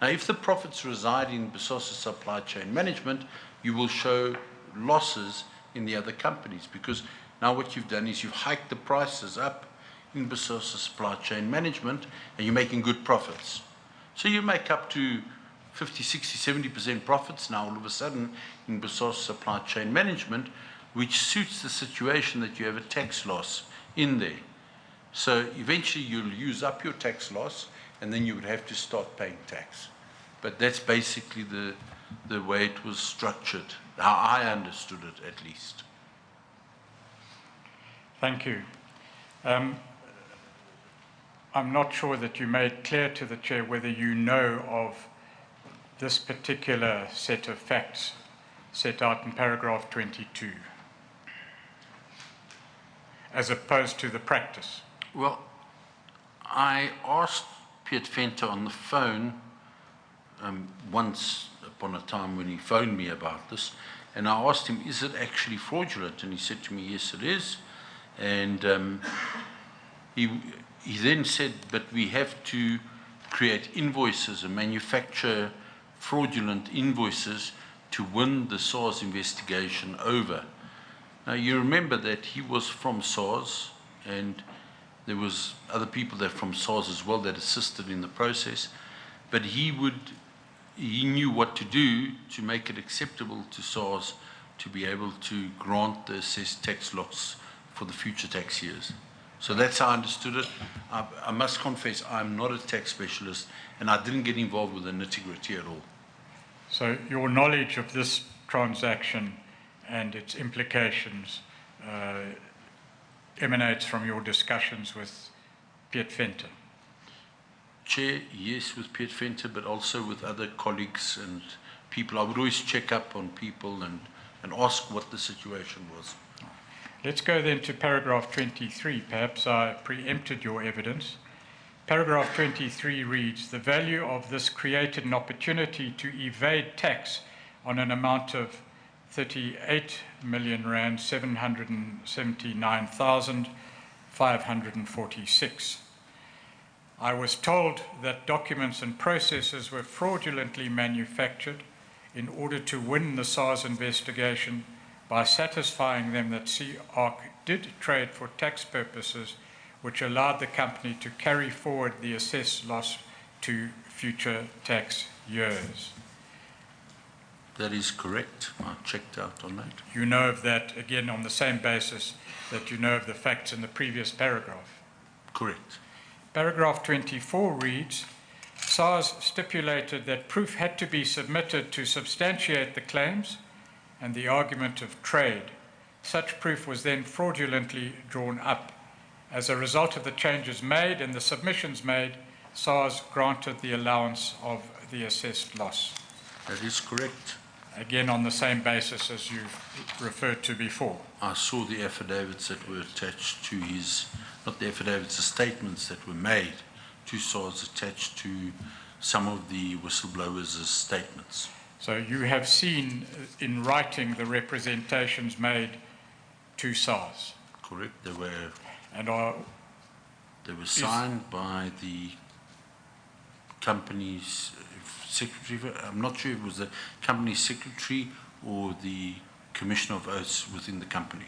Speaker 4: Now, if the profits reside in Bosasa Supply Chain Management, you will show losses in the other companies, because now what you've done is you've hiked the prices up in Bosasa Supply Chain Management and you're making good profits. So you make up to 50, 60, 70% profits now all of a sudden in Bosasa Supply Chain Management, which suits the situation that you have a tax loss in there. So eventually you'll use up your tax loss and then you would have to start paying tax. But that's basically the way it was structured, how I understood it at least.
Speaker 3: Thank you. I'm not sure that you made clear to the Chair whether you know of this particular set of facts set out in paragraph 22, as opposed to the practice.
Speaker 4: Well, I asked Piet Fenton on the phone once upon a time when he phoned me about this, and I asked him, is it actually fraudulent? And he said to me, yes, it is. And he then said, but we have to create invoices and manufacture fraudulent invoices to win the SARS investigation over. Now, you remember that he was from SARS, and there was other people that from SARS as well that assisted in the process, but he knew what to do to make it acceptable to SARS to be able to grant the assessed tax loss for the future tax years. So that's how I understood it. I must confess, I'm not a tax specialist, and I didn't get involved with the nitty-gritty at all.
Speaker 3: So your knowledge of this transaction and its implications emanates from your discussions with Piet Fenton?
Speaker 4: Chair, yes, with Piet Fenton, but also with other colleagues and people. I would always check up on people and ask what the situation was.
Speaker 3: Let's go then to paragraph 23. Perhaps I preempted your evidence. Paragraph 23 reads, the value of this created an opportunity to evade tax on an amount of 38 million rand, 779,546. I was told that documents and processes were fraudulently manufactured in order to win the SARS investigation by satisfying them that CARC did trade for tax purposes, which allowed the company to carry forward the assessed loss to future tax years.
Speaker 4: That is correct. I checked out on that.
Speaker 3: You know of that, again, on the same basis that you know of the facts in the previous paragraph?
Speaker 4: Correct.
Speaker 3: Paragraph 24 reads, SARS stipulated that proof had to be submitted to substantiate the claims and the argument of trade. Such proof was then fraudulently drawn up. As a result of the changes made and the submissions made, SARS granted the allowance of the assessed loss.
Speaker 4: That is correct.
Speaker 3: Again, on the same basis as you've referred to before.
Speaker 4: I saw the affidavits that were attached to his, not the affidavits, the statements that were made to SARS attached to some of the whistleblowers' statements.
Speaker 3: So you have seen in writing the representations made to SARS?
Speaker 4: Correct. They were signed by the company's secretary. I'm not sure if it was the company secretary or the commissioner of oaths within the company.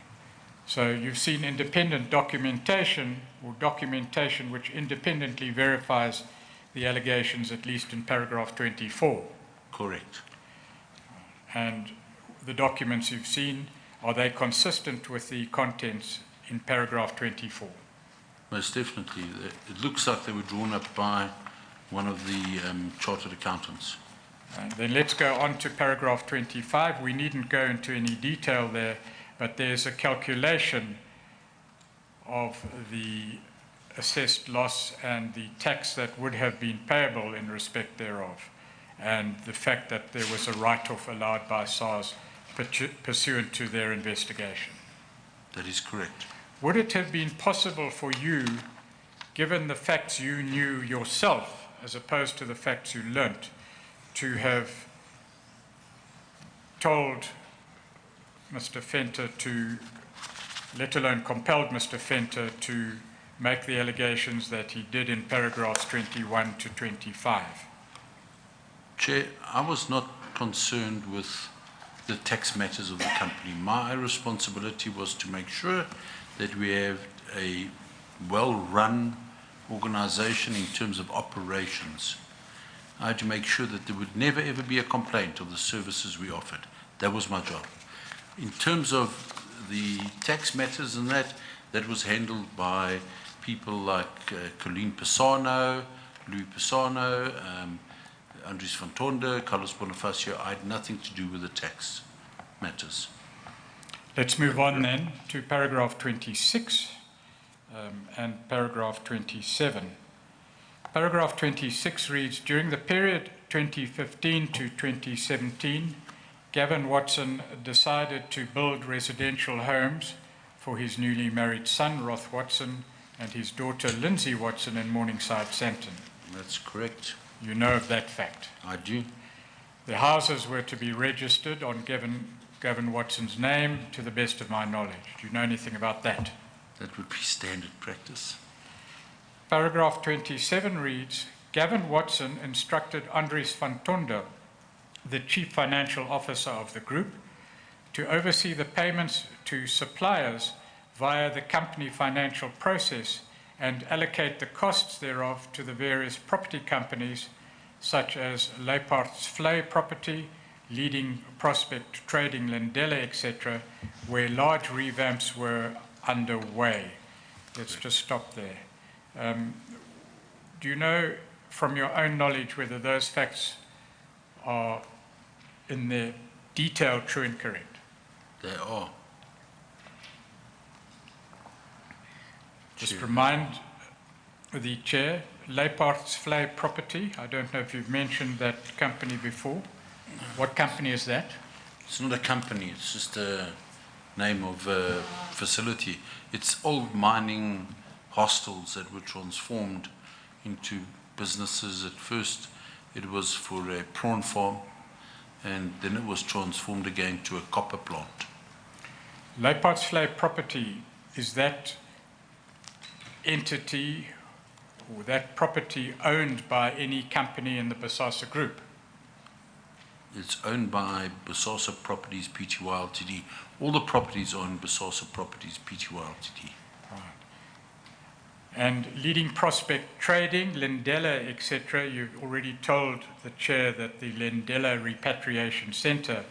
Speaker 3: So you've seen independent documentation, or documentation which independently verifies the allegations, at least in paragraph 24.
Speaker 4: Correct.
Speaker 3: And the documents you've seen, are they consistent with the contents in paragraph 24?
Speaker 4: Most definitely. It looks like they were drawn up by one of the chartered accountants.
Speaker 3: Then let's go on to paragraph 25. We needn't go into any detail there, but there's a calculation of the assessed loss and the tax that would have been payable in respect thereof, and the fact that there was a write-off allowed by SARS pursuant to their investigation.
Speaker 4: That is correct.
Speaker 3: Would it have been possible for you, given the facts you knew yourself, as opposed to the facts you learnt, to have told Mr. Fenton to, let alone compelled Mr. Fenton to make the allegations that he did in paragraphs 21 to 25?
Speaker 4: Chair, I was not concerned with the tax matters of the company. My responsibility was to make sure that we have a well-run organization in terms of operations. I had to make sure that there would never ever be a complaint of the services we offered. That was my job. In terms of the tax matters and that was handled by people like Colleen Pisano, Louis Pisano, Andries van Tonde, Carlos Bonifacio. I had nothing to do with the tax matters.
Speaker 3: Let's move on then to paragraph 26 and paragraph 27. Paragraph 26 reads, during the period 2015 to 2017, Gavin Watson decided to build residential homes for his newly married son, Roth Watson, and his daughter, Lindsay Watson, in Morningside, Fenton.
Speaker 4: That's correct.
Speaker 3: You know of that fact?
Speaker 4: I do.
Speaker 3: The houses were to be registered on Gavin Watson's name, to the best of my knowledge. Do you know anything about that?
Speaker 4: That would be standard practice.
Speaker 3: Paragraph 27 reads, Gavin Watson instructed Andries van Tonde, the Chief Financial Officer of the group, to oversee the payments to suppliers via the company financial process and allocate the costs thereof to the various property companies such as Leipart's Vlei Property, Leading Prospect Trading, Lindella, etc., where large revamps were underway. Let's just stop there. Do you know from your own knowledge whether those facts are in their detail true and correct?
Speaker 4: They are.
Speaker 3: Just remind the Chair, Leipart's Vlei Property, I don't know if you've mentioned that company before. What company is that?
Speaker 4: It's not a company, it's just a name of a facility. It's old mining hostels that were transformed into businesses. At first it was for a prawn farm, and then it was transformed again to a copper plant.
Speaker 3: Leipart's Vlei Property, is that entity or that property owned by any company in the Bosasa Group?
Speaker 4: It's owned by Bosasa Properties Pty Ltd. All the properties are in Bosasa Properties Pty Ltd.
Speaker 3: Right. And Leading Prospect Trading, Lindella, etc., you've already told the Chair that the Lindella Repatriation Centre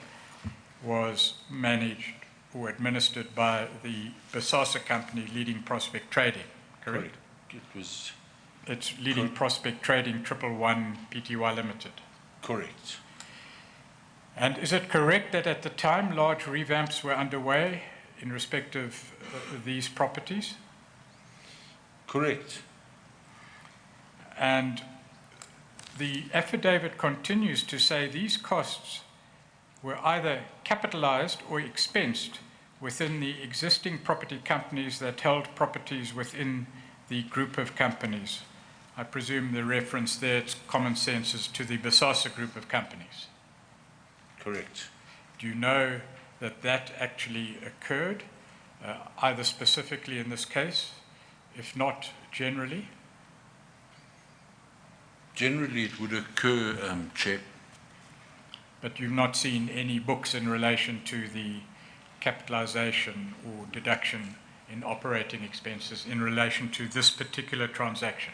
Speaker 3: was managed or administered by the Bosasa company, Leading Prospect Trading, correct? It's Leading Prospect Trading 111 Pty Limited.
Speaker 4: Correct.
Speaker 3: And is it correct that at the time large revamps were underway in respect of these properties?
Speaker 4: Correct.
Speaker 3: And the affidavit continues to say these costs were either capitalized or expensed within the existing property companies that held properties within the group of companies. I presume the reference there, it's common sense, is to the Bosasa group of companies.
Speaker 4: Correct.
Speaker 3: Do you know that that actually occurred, either specifically in this case, if not generally?
Speaker 4: Generally it would occur, Chair.
Speaker 3: But you've not seen any books in relation to the capitalization or deduction in operating expenses in relation to this particular transaction?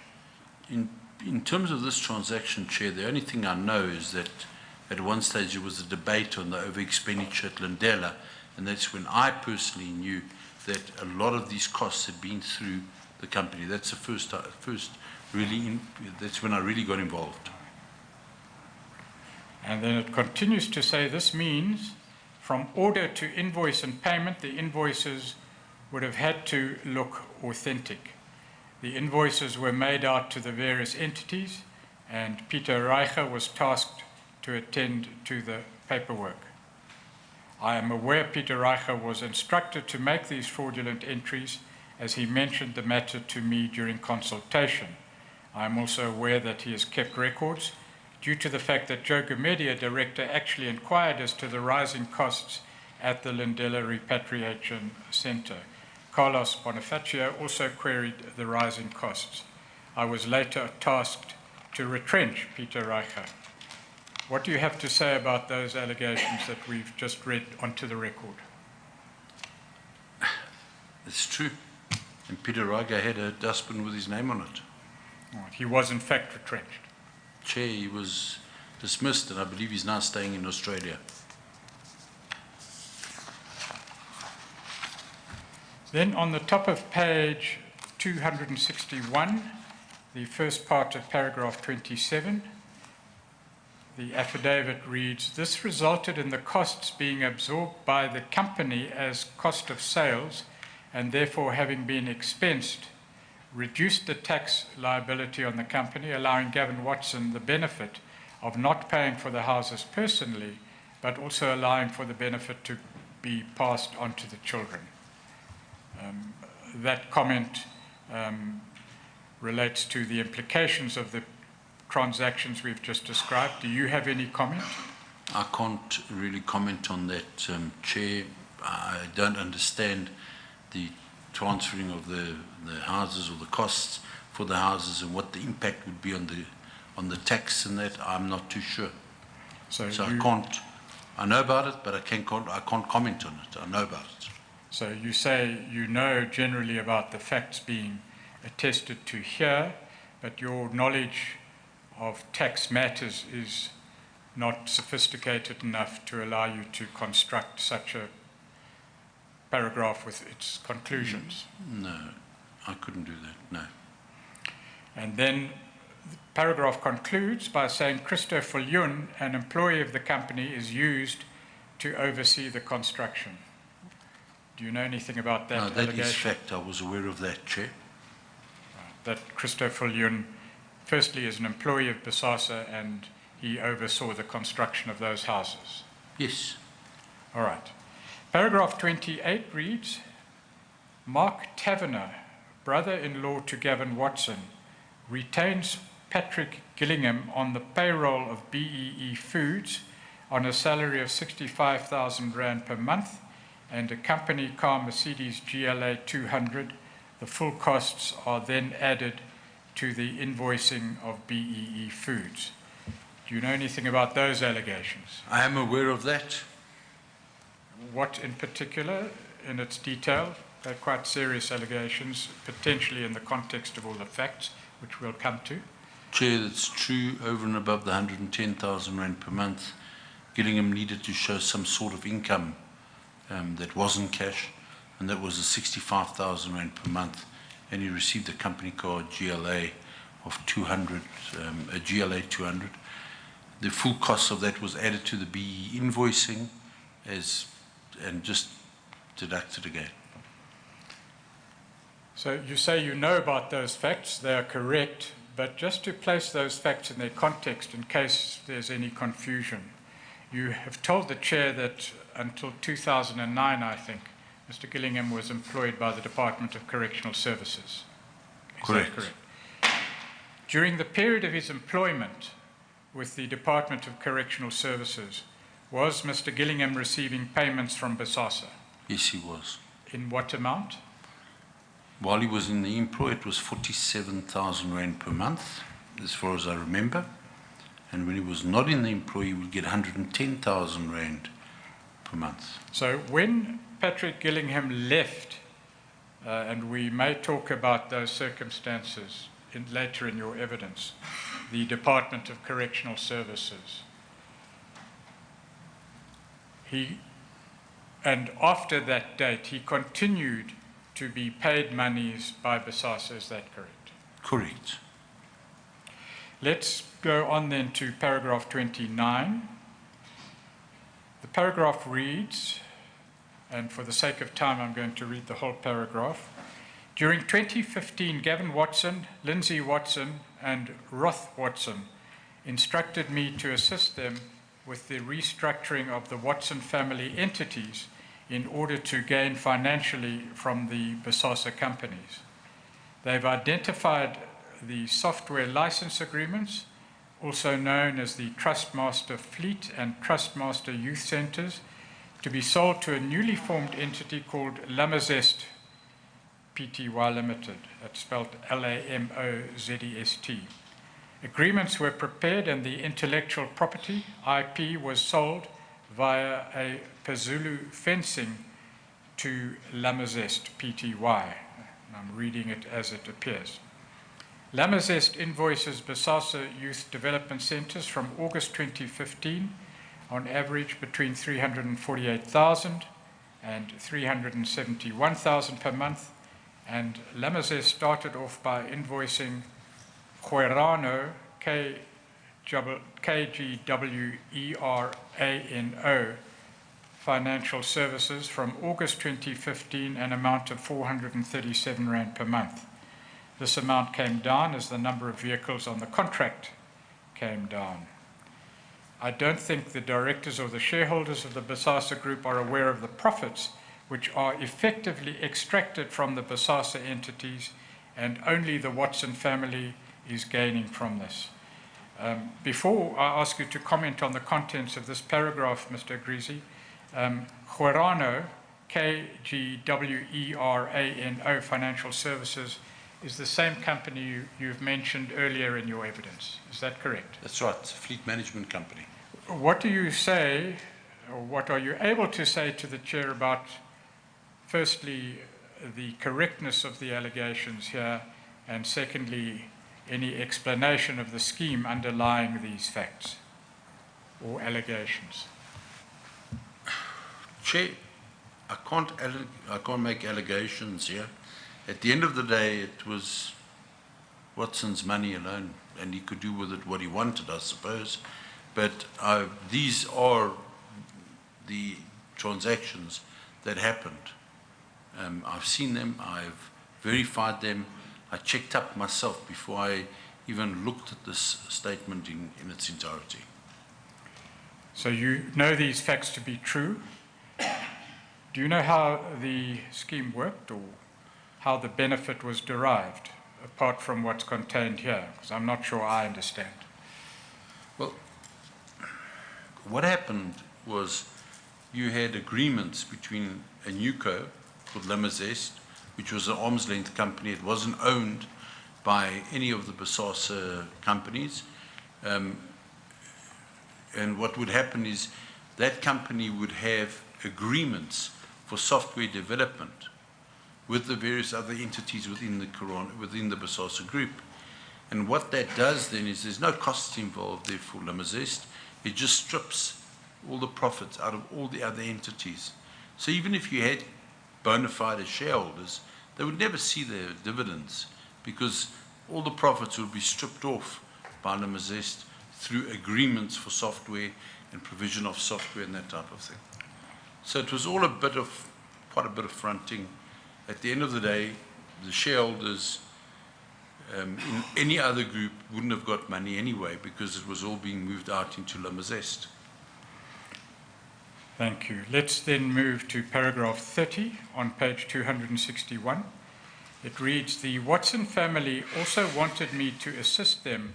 Speaker 4: In terms of this transaction, Chair, the only thing I know is that at one stage there was a debate on the over-expenditure at Lindella, and that's when I personally knew that a lot of these costs had been through the company. That's the first really, that's when I really got involved.
Speaker 3: And then it continues to say this means from order to invoice and payment, the invoices would have had to look authentic. The invoices were made out to the various entities, and Peter Reicher was tasked to attend to the paperwork. I am aware Peter Reicher was instructed to make these fraudulent entries, as he mentioned the matter to me during consultation. I am also aware that he has kept records due to the fact that Joe Gomedia, director, actually inquired as to the rising costs at the Lindela Repatriation Center. Carlos Bonifacio also queried the rising costs. I was later tasked to retrench Peter Reicher. What do you have to say about those allegations that we've just read onto the record?
Speaker 4: It's true. And Peter Reicher had a dustbin with his name on it.
Speaker 3: Right. He was in fact retrenched.
Speaker 4: Chair, he was dismissed, and I believe he's now staying in Australia.
Speaker 3: Then on the top of page 261, the first part of paragraph 27, the affidavit reads, "This resulted in the costs being absorbed by the company as cost of sales, and therefore having been expensed, reduced the tax liability on the company, allowing Gavin Watson the benefit of not paying for the houses personally, but also allowing for the benefit to be passed on to the children." That comment relates to the implications of the transactions we've just described. Do you have any comment?
Speaker 4: I can't really comment on that, Chair. I don't understand the transferring of the houses or the costs for the houses and what the impact would be on the tax and that. I'm not too sure. So I can't. I know about it, but I can't comment on it. I know about it.
Speaker 3: So you say you know generally about the facts being attested to here, but your knowledge of tax matters is not sophisticated enough to allow you to construct such a paragraph with its conclusions.
Speaker 4: No, I couldn't do that, no.
Speaker 3: And then the paragraph concludes by saying Christo Viljoen, an employee of the company, is used to oversee the construction. Do you know anything about that allegation?
Speaker 4: No, that is fact. I was aware of that, Chair.
Speaker 3: That Christo Viljoen, firstly, is an employee of Bosasa and he oversaw the construction of those houses.
Speaker 4: Yes.
Speaker 3: All right. Paragraph 28 reads, Mark Taverner, brother-in-law to Gavin Watson, retains Patrick Gillingham on the payroll of BEE Foods on a salary of 65,000 Rand per month and a company car Mercedes GLA 200. The full costs are then added to the invoicing of BEE Foods. Do you know anything about those allegations?
Speaker 4: I am aware of that.
Speaker 3: What in particular, in its detail? They're quite serious allegations, potentially in the context of all the facts, which we'll come to.
Speaker 4: Chair, that's true. Over and above the 110,000 Rand per month, Gillingham needed to show some sort of income that wasn't cash, and that was the 65,000 Rand per month, and he received a company car GLA of 200, a GLA 200. The full cost of that was added to the BE invoicing and just deducted again.
Speaker 3: So you say you know about those facts, they are correct, but just to place those facts in their context in case there's any confusion, you have told the Chair that until 2009, I think, Mr. Gillingham was employed by the Department of Correctional Services. Is that correct? During the period of his employment with the Department of Correctional Services, was Mr. Gillingham receiving payments from Bosasa?
Speaker 4: Yes, he was.
Speaker 3: In what amount?
Speaker 4: While he was in the employ, it was 47,000 Rand per month, as far as I remember. And when he was not in the employ, he would get 110,000 Rand per month.
Speaker 3: So when Patrick Gillingham left, and we may talk about those circumstances later in your evidence, the Department of Correctional Services, and after that date, he continued to be paid monies by Bosasa, is that correct?
Speaker 4: Correct.
Speaker 3: Let's go on then to paragraph 29. The paragraph reads, and for the sake of time, I'm going to read the whole paragraph. During 2015, Gavin Watson, Lindsay Watson, and Roth Watson instructed me to assist them with the restructuring of the Watson family entities in order to gain financially from the Bosasa companies. They've identified the software license agreements, also known as the Trustmaster Fleet and Trustmaster Youth Centres, to be sold to a newly formed entity called Lamazest Pty Limited. That's spelled Lamozest. Agreements were prepared and the intellectual property, IP, was sold via a Pezulu fencing to Lamazest Pty. I'm reading it as it appears. Lamazest invoices Bosasa Youth Development Centres from August 2015 on average between 348,000 and 371,000 per month, and Lamazest started off by invoicing Guerano, KGWERANO Financial Services from August 2015 an amount of 437 Rand per month. This amount came down as the number of vehicles on the contract came down. I don't think the directors or the shareholders of the Bosasa Group are aware of the profits which are effectively extracted from the Bosasa entities, and only the Watson family is gaining from this. Before I ask you to comment on the contents of this paragraph, Mr. Agrizzi, Guerano, KGWERANO Financial Services, is the same company you've mentioned earlier in your evidence. Is that correct?
Speaker 4: That's right, it's a fleet management company.
Speaker 3: What do you say, or what are you able to say to the Chair about, firstly, the correctness of the allegations here, and secondly, any explanation of the scheme underlying these facts or allegations?
Speaker 4: Chair, I can't make allegations here. At the end of the day, it was Watson's money alone, and he could do with it what he wanted, I suppose. But these are the transactions that happened. I've seen them, I've verified them, I checked up myself before I even looked at this statement in its entirety.
Speaker 3: So you know these facts to be true. Do you know how the scheme worked or how the benefit was derived, apart from what's contained here? Because I'm not sure I understand.
Speaker 4: Well, what happened was you had agreements between a NewCo called Lamazest, which was an arm's length company. It wasn't owned by any of the Bosasa companies. And what would happen is that company would have agreements for software development with the various other entities within the Bosasa group. And what that does then is there's no costs involved there for Lamazest. It just strips all the profits out of all the other entities. So even if you had bona fide shareholders, they would never see their dividends because all the profits would be stripped off by Lamazest through agreements for software and provision of software and that type of thing. So it was all quite a bit of fronting. At the end of the day, the shareholders in any other group wouldn't have got money anyway because it was all being moved out into Lamazest.
Speaker 3: Thank you. Let's then move to paragraph 30 on page 261. It reads, the Watson family also wanted me to assist them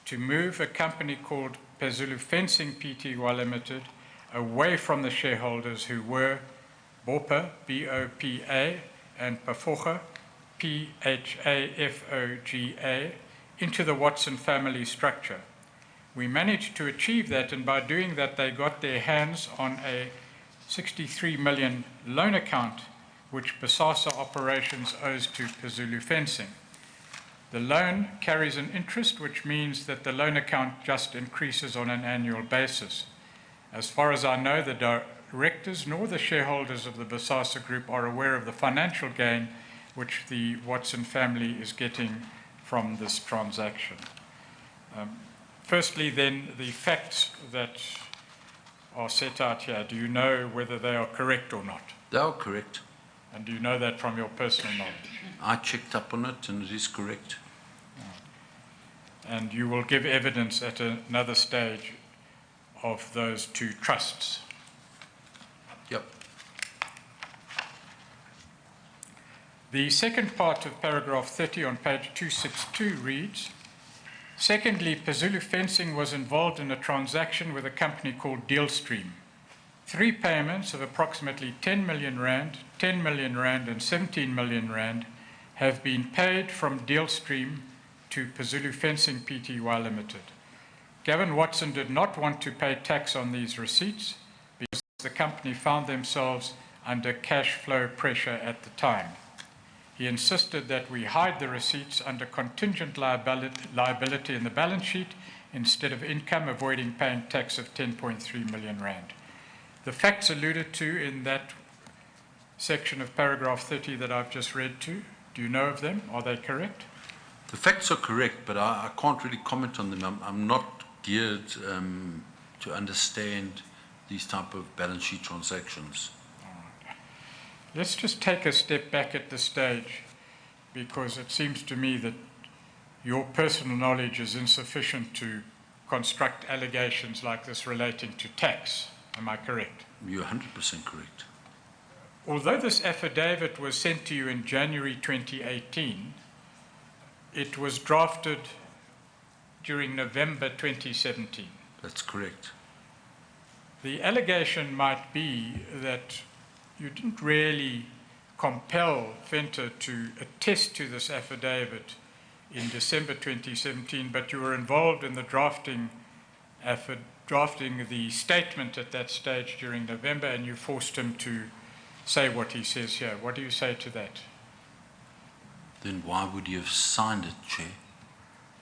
Speaker 3: to move a company called Pezulu Fencing Pty Limited away from the shareholders who were Bopa, B-O-P-A, and Pafoga, P-H-A-F-O-G-A, into the Watson family structure. We managed to achieve that, and by doing that, they got their hands on a 63 million loan account, which Bosasa Operations owes to Pezulu Fencing. The loan carries an interest, which means that the loan account just increases on an annual basis. As far as I know, the directors nor the shareholders of the Bosasa Group are aware of the financial gain which the Watson family is getting from this transaction. Firstly, then, the facts that are set out here, do you know whether they are correct or not?
Speaker 4: They are correct.
Speaker 3: And do you know that from your personal knowledge?
Speaker 4: I checked up on it and it is correct.
Speaker 3: And you will give evidence at another stage of those two trusts?
Speaker 4: Yep.
Speaker 3: The second part of paragraph 30 on page 262 reads, secondly, Pezulu Fencing was involved in a transaction with a company called Dealstream. 3 payments of approximately 10 million rand, 10 million rand and 17 million rand have been paid from Dealstream to Pazulu Fencing Pty Limited. Gavin Watson did not want to pay tax on these receipts because the company found themselves under cash flow pressure at the time. He insisted that we hide the receipts under contingent liability in the balance sheet instead of income, avoiding paying tax of 10.3 million rand. The facts alluded to in that section of paragraph 30 that I've just read to, do you know of them? Are they correct?
Speaker 4: The facts are correct, but I can't really comment on them. I'm not geared to understand these type of balance sheet transactions.
Speaker 3: Let's just take a step back at this stage, because it seems to me that your personal knowledge is insufficient to construct allegations like this relating to tax. Am I correct?
Speaker 4: You're 100% correct.
Speaker 3: Although this affidavit was sent to you in January 2018, it was drafted during November 2017.
Speaker 4: That's correct.
Speaker 3: The allegation might be that you didn't really compel Fenton to attest to this affidavit in December 2017, but you were involved in the drafting the statement at that stage during November, and you forced him to say what he says here. What do you say to that?
Speaker 4: Then why would he have signed it, Chair?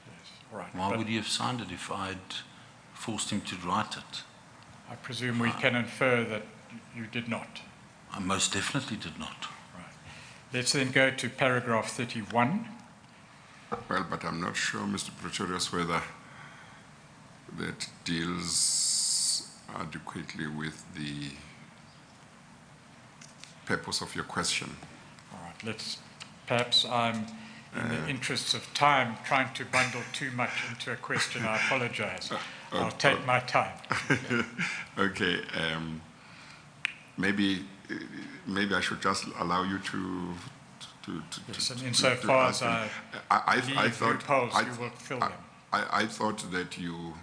Speaker 3: Yes, all right.
Speaker 4: Why would he have signed it if I'd forced him to write it?
Speaker 3: I presume we can infer that you did not.
Speaker 4: I most definitely did not.
Speaker 3: Right. Let's then go to paragraph 31.
Speaker 2: Well, but I'm not sure, Mr. Pretorius, whether that deals adequately with the purpose of your question.
Speaker 3: All right, perhaps I'm, in the interests of time, trying to bundle too much into a question. I apologize. I'll take my time.
Speaker 2: Okay, maybe I should just allow you to
Speaker 3: yes, and insofar as I thought loopholes, you will fill them.
Speaker 2: I thought that you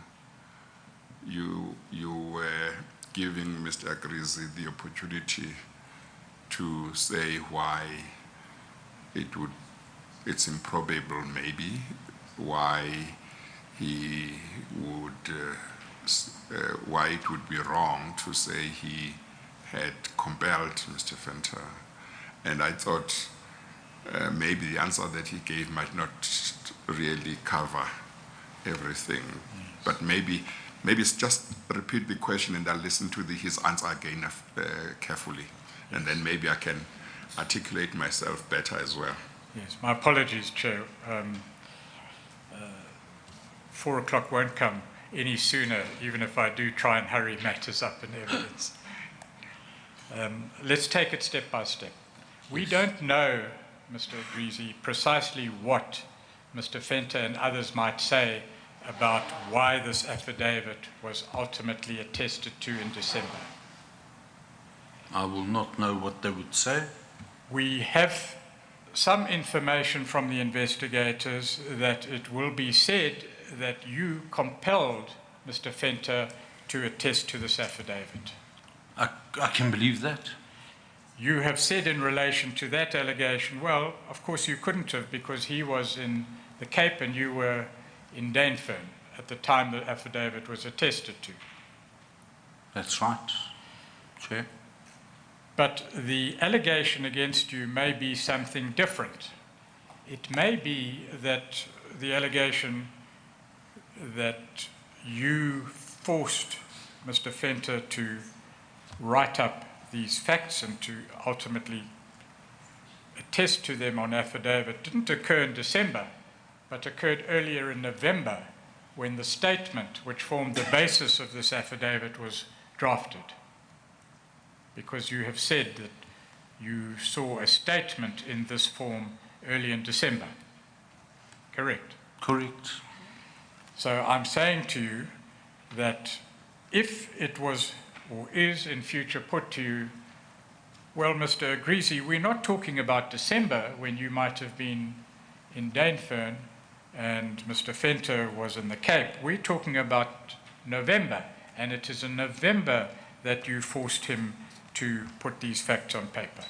Speaker 2: were giving Mr. Agrizzi the opportunity to say why it's improbable, maybe, why he would, why it would be wrong to say he had compelled Mr. Fenton. And I thought maybe the answer that he gave might not really cover everything, but maybe it's just repeat the question and I'll listen to his answer again carefully, and then maybe I can articulate myself better as well.
Speaker 3: Yes, my apologies, Chair. 4 o'clock won't come any sooner, even if I do try and hurry matters up in evidence. Let's take it step by step. We don't know, Mr. Agrizzi, precisely what Mr. Fenton and others might say about why this affidavit was ultimately attested to in December.
Speaker 4: I will not know what they would say.
Speaker 3: We have some information from the investigators that it will be said that you compelled Mr. Fenton to attest to this affidavit.
Speaker 4: I can believe that.
Speaker 3: You have said in relation to that allegation, well, of course you couldn't have, because he was in the Cape and you were in Dainfern at the time the affidavit was attested to.
Speaker 4: That's right, Chair.
Speaker 3: But the allegation against you may be something different. It may be that the allegation that you forced Mr. Fenton to write up these facts and to ultimately attest to them on affidavit didn't occur in December, but occurred earlier in November, when the statement which formed the basis of this affidavit was drafted. Because you have said that you saw a statement in this form early in December. Correct?
Speaker 4: Correct.
Speaker 3: So I'm saying to you that if it was or is in future put to you, well, Mr. Agrizzi, we're not talking about December when you might have been in Dainfern and Mr. Fenton was in the Cape. We're talking about November, and it is in November that you forced him to put these facts on paper.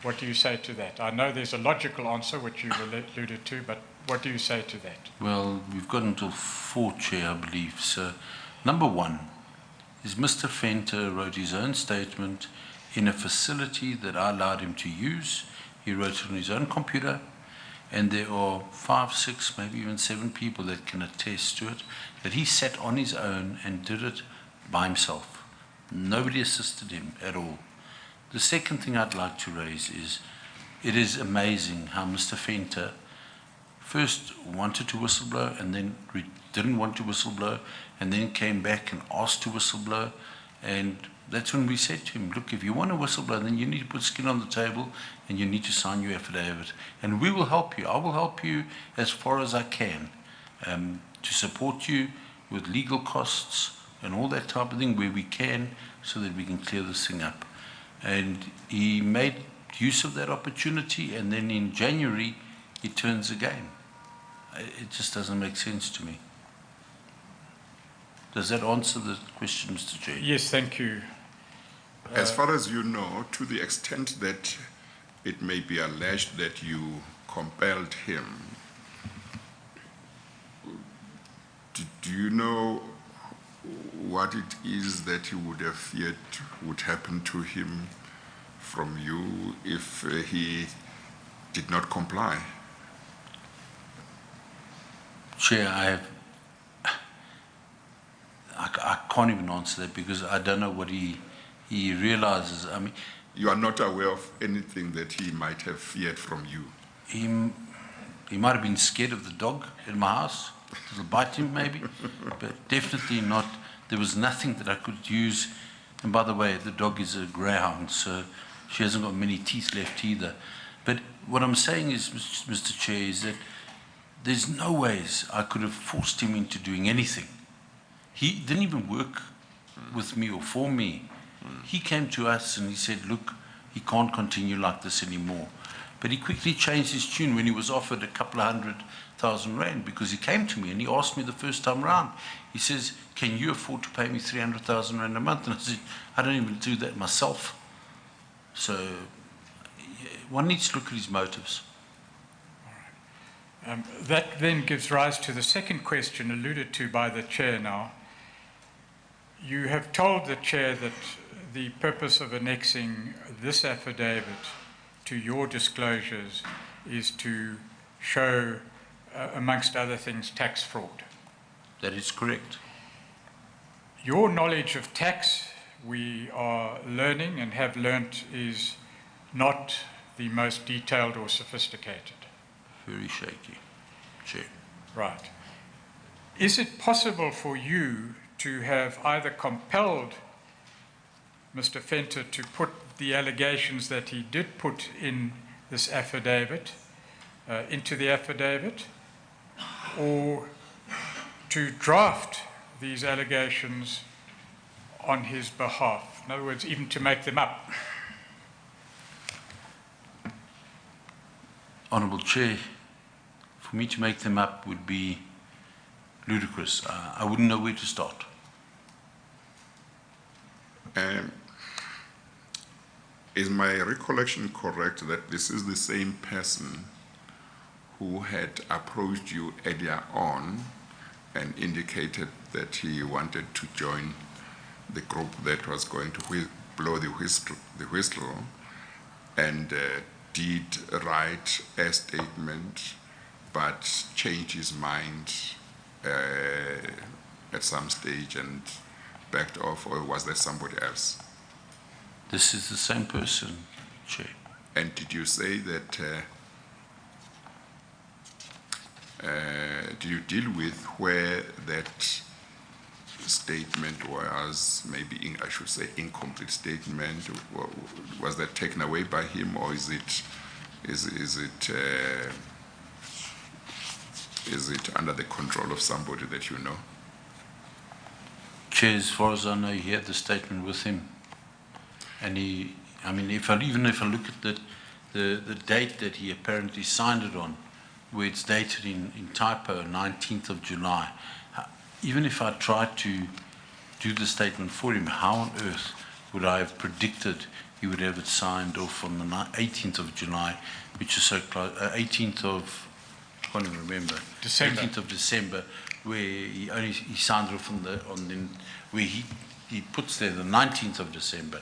Speaker 3: What do you say to that? I know there's a logical answer, which you've alluded to, but what do you say to that?
Speaker 4: Well, we've got until 4, Chair, I believe. So, number one is Mr. Fenton wrote his own statement in a facility that I allowed him to use. He wrote it on his own computer, and there are 5, 6, maybe even 7 people that can attest to it, that he sat on his own and did it by himself. Nobody assisted him at all. The second thing I'd like to raise is, it is amazing how Mr. Fenton first wanted to whistleblow and then didn't want to whistleblow and then came back and asked to whistleblow. And that's when we said to him, look, if you want to whistleblow, then you need to put skin on the table and you need to sign your affidavit. And we will help you. I will help you as far as I can to support you with legal costs and all that type of thing where we can, so that we can clear this thing up. And he made use of that opportunity, and then in January he turns again. It just doesn't make sense to me. Does that answer the question, Mr. Chair?
Speaker 3: Yes, thank you.
Speaker 2: As far as you know, to the extent that it may be alleged that you compelled him, do you know what it is that he would have feared would happen to him from you if he did not comply?
Speaker 4: Chair, I can't even answer that because I don't know what he realizes. I mean,
Speaker 2: you are not aware of anything that he might have feared from you?
Speaker 4: He might have been scared of the dog in my house. It'll bite him maybe, but definitely not. There was nothing that I could use. And by the way, the dog is a greyhound, so she hasn't got many teeth left either. But what I'm saying is, Mr. Chair, is that there's no ways I could have forced him into doing anything. He didn't even work with me or for me. He came to us and he said, look, he can't continue like this anymore. But he quickly changed his tune when he was offered a couple of 100,000 rand, because he came to me and he asked me the first time round. He says, can you afford to pay me 300,000 rand a month? And I said, I don't even do that myself. So one needs to look at his motives.
Speaker 3: That then gives rise to the second question alluded to by the Chair now. You have told the Chair that the purpose of annexing this affidavit to your disclosures is to show, amongst other things, tax fraud.
Speaker 4: That is correct.
Speaker 3: Your knowledge of tax, we are learning and have learnt, is not the most detailed or sophisticated.
Speaker 4: Very shaky, Chair.
Speaker 3: Right. Is it possible for you to have either compelled Mr. Fenton to put the allegations that he did put in this affidavit into the affidavit, or to draft these allegations on his behalf? In other words, even to make them up.
Speaker 4: Honourable Chair, for me to make them up would be ludicrous. I wouldn't know where to start.
Speaker 2: Is my recollection correct that this is the same person who had approached you earlier on and indicated that he wanted to join the group that was going to blow the whistle, and did write a statement but changed his mind at some stage and backed off, or was there somebody else?
Speaker 4: This is the same person, Chair.
Speaker 2: And did you say that, did you deal with where that statement was, maybe I should say incomplete statement? Was that taken away by him, or is it under the control of somebody that you know?
Speaker 4: Chair, as far as I know, he had the statement with him. And even if I look at the date that he apparently signed it on, where it's dated in typo, 19th of July, even if I tried to do the statement for him, how on earth would I have predicted he would have it signed off on the 18th of July, which is so close, 18th of, I can't even remember,
Speaker 3: December.
Speaker 4: 18th of December, where he signed it off where he puts there the 19th of December.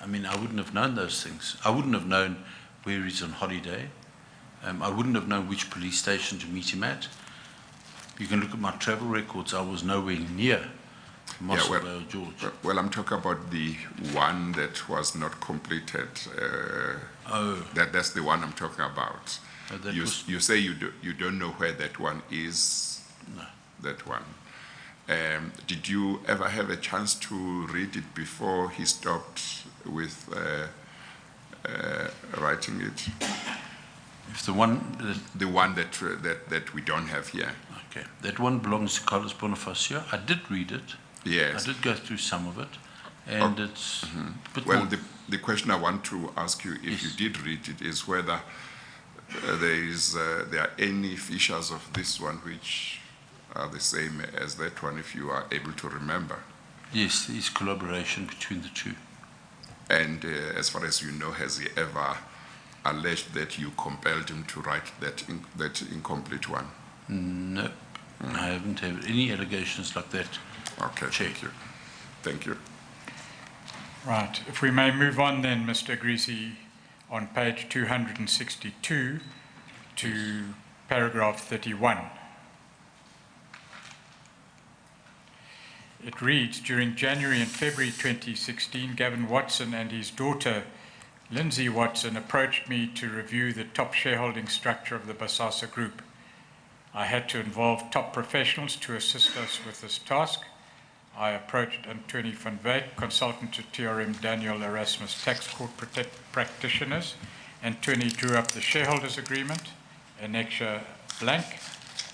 Speaker 4: I mean, I wouldn't have known those things. I wouldn't have known where he's on holiday. I wouldn't have known which police station to meet him at. You can look at my travel records. I was nowhere near Mossel George.
Speaker 2: Well, I'm talking about the one that was not completed. That's the one I'm talking about. You say you don't know where that one is.
Speaker 4: No.
Speaker 2: That one. Did you ever have a chance to read it before he stopped with writing it?
Speaker 4: If the one
Speaker 2: that we don't have here.
Speaker 4: Okay, that one belongs to Carlos Bonifacio. I did read it.
Speaker 2: Yes.
Speaker 4: I did go through some of it, and it's.
Speaker 2: Well, the question I want to ask you, if you did read it, is whether there are any features of this one which are the same as that one, if you are able to remember.
Speaker 4: Yes, there is collaboration between the two.
Speaker 2: And as far as you know, has he ever alleged that you compelled him to write that incomplete one?
Speaker 4: No, I haven't had any allegations like that.
Speaker 2: Okay, thank you. Thank you.
Speaker 3: Right. If we may move on then, Mr. Agrizzi, on page 262 to paragraph 31. It reads, during January and February 2016, Gavin Watson and his daughter, Lindsay Watson, approached me to review the top shareholding structure of the Bosasa Group. I had to involve top professionals to assist us with this task. I approached Attorney van Wyk, consultant to TRM Daniel Erasmus Tax Court practitioners, and Attorney drew up the shareholders agreement, annexure blank.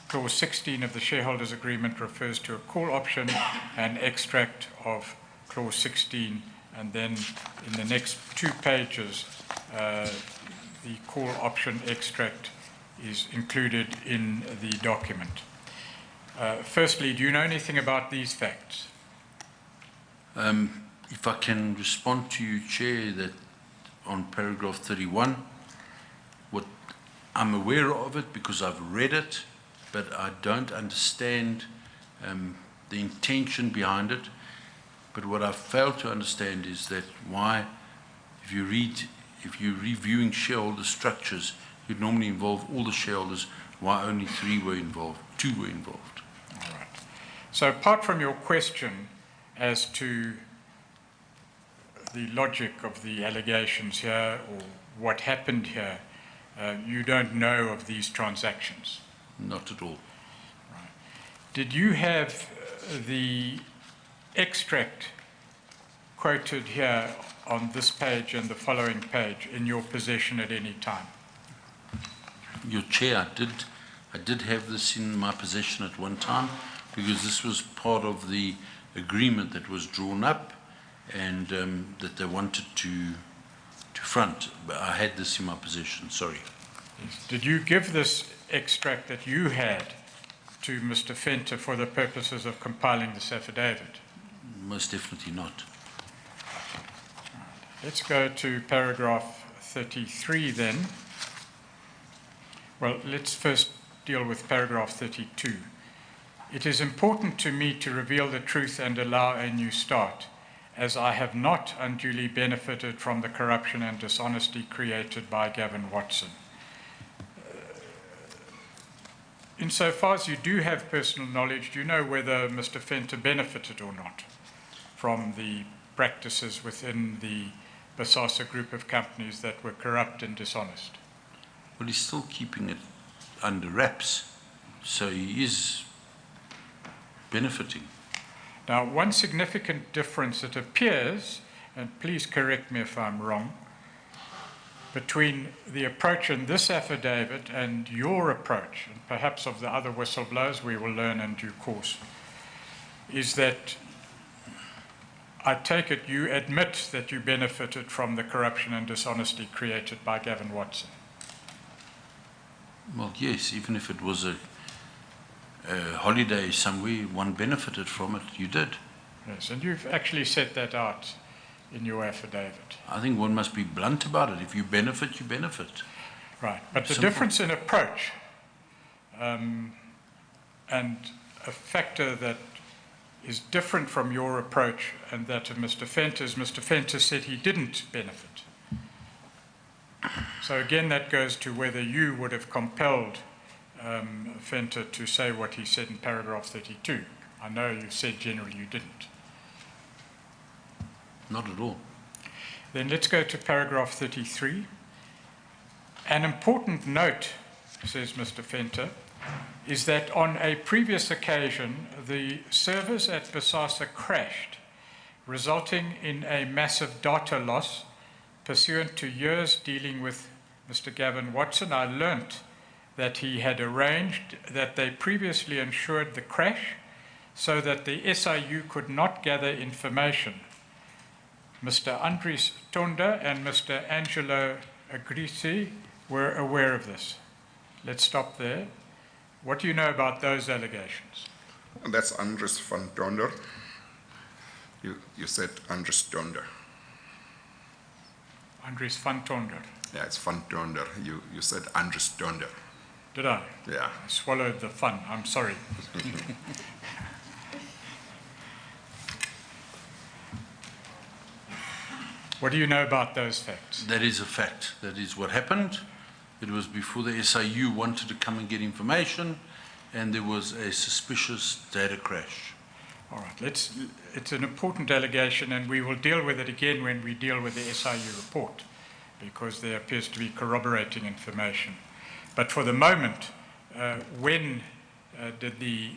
Speaker 3: Clause 16 of the shareholders agreement refers to a call option, an extract of clause 16, and then in the next 2 pages, the call option extract is included in the document. Firstly, do you know anything about these facts?
Speaker 4: If I can respond to you, Chair, that on paragraph 31, what I'm aware of it because I've read it, but I don't understand the intention behind it. But what I fail to understand is that why, if you're reviewing shareholder structures, you'd normally involve all the shareholders, why only 2 were involved?
Speaker 3: All right. So apart from your question as to the logic of the allegations here or what happened here, you don't know of these transactions?
Speaker 4: Not at all.
Speaker 3: Right. Did you have the extract quoted here on this page and the following page in your possession at any time?
Speaker 4: Your Chair, I did have this in my possession at one time because this was part of the agreement that was drawn up and that they wanted to front. But I had this in my possession, sorry.
Speaker 3: Yes. Did you give this extract that you had to Mr. Fenton for the purposes of compiling this affidavit?
Speaker 4: Most definitely not.
Speaker 3: Let's go to paragraph 33 then. Well, let's first deal with paragraph 32. It is important to me to reveal the truth and allow a new start, as I have not unduly benefited from the corruption and dishonesty created by Gavin Watson. Insofar as you do have personal knowledge, do you know whether Mr. Fenton benefited or not from the practices within the Bosasa group of companies that were corrupt and dishonest?
Speaker 4: Well, he's still keeping it under wraps, so he is benefiting.
Speaker 3: Now, one significant difference, it appears, and please correct me if I'm wrong, between the approach in this affidavit and your approach, and perhaps of the other whistleblowers we will learn in due course, is that I take it you admit that you benefited from the corruption and dishonesty created by Gavin Watson.
Speaker 4: Well, yes, even if it was a holiday somewhere, one benefited from it, you did.
Speaker 3: Yes, and you've actually set that out in your affidavit.
Speaker 4: I think one must be blunt about it. If you benefit, you benefit.
Speaker 3: Right, but the
Speaker 4: Simple.
Speaker 3: difference in approach and a factor that is different from your approach and that of Mr. Fenton is Mr. Fenton said he didn't benefit. So again, that goes to whether you would have compelled Fenton to say what he said in paragraph 32. I know you said generally you didn't.
Speaker 4: Not at all.
Speaker 3: Then let's go to paragraph 33. An important note, says Mr. Fenton, is that on a previous occasion, the servers at Bosasa crashed, resulting in a massive data loss. Pursuant to years dealing with Mr. Gavin Watson, I learnt that he had arranged that they previously ensured the crash so that the SIU could not gather information. Mr. Andries Tonda and Mr. Angelo Agrizzi were aware of this. Let's stop there. What do you know about those allegations?
Speaker 2: That's Andries van Tonder. You said Andries Tonder.
Speaker 3: Andries van Tonder.
Speaker 2: Yeah, it's van Tonder. You said Andries Tonder.
Speaker 3: Did I?
Speaker 2: Yeah.
Speaker 3: I swallowed the fun. I'm sorry. What do you know about those facts?
Speaker 4: That is a fact. That is what happened. It was before the SIU wanted to come and get information, and there was a suspicious data crash.
Speaker 3: All right, it's an important allegation, and we will deal with it again when we deal with the SIU report, because there appears to be corroborating information. But for the moment, when did the,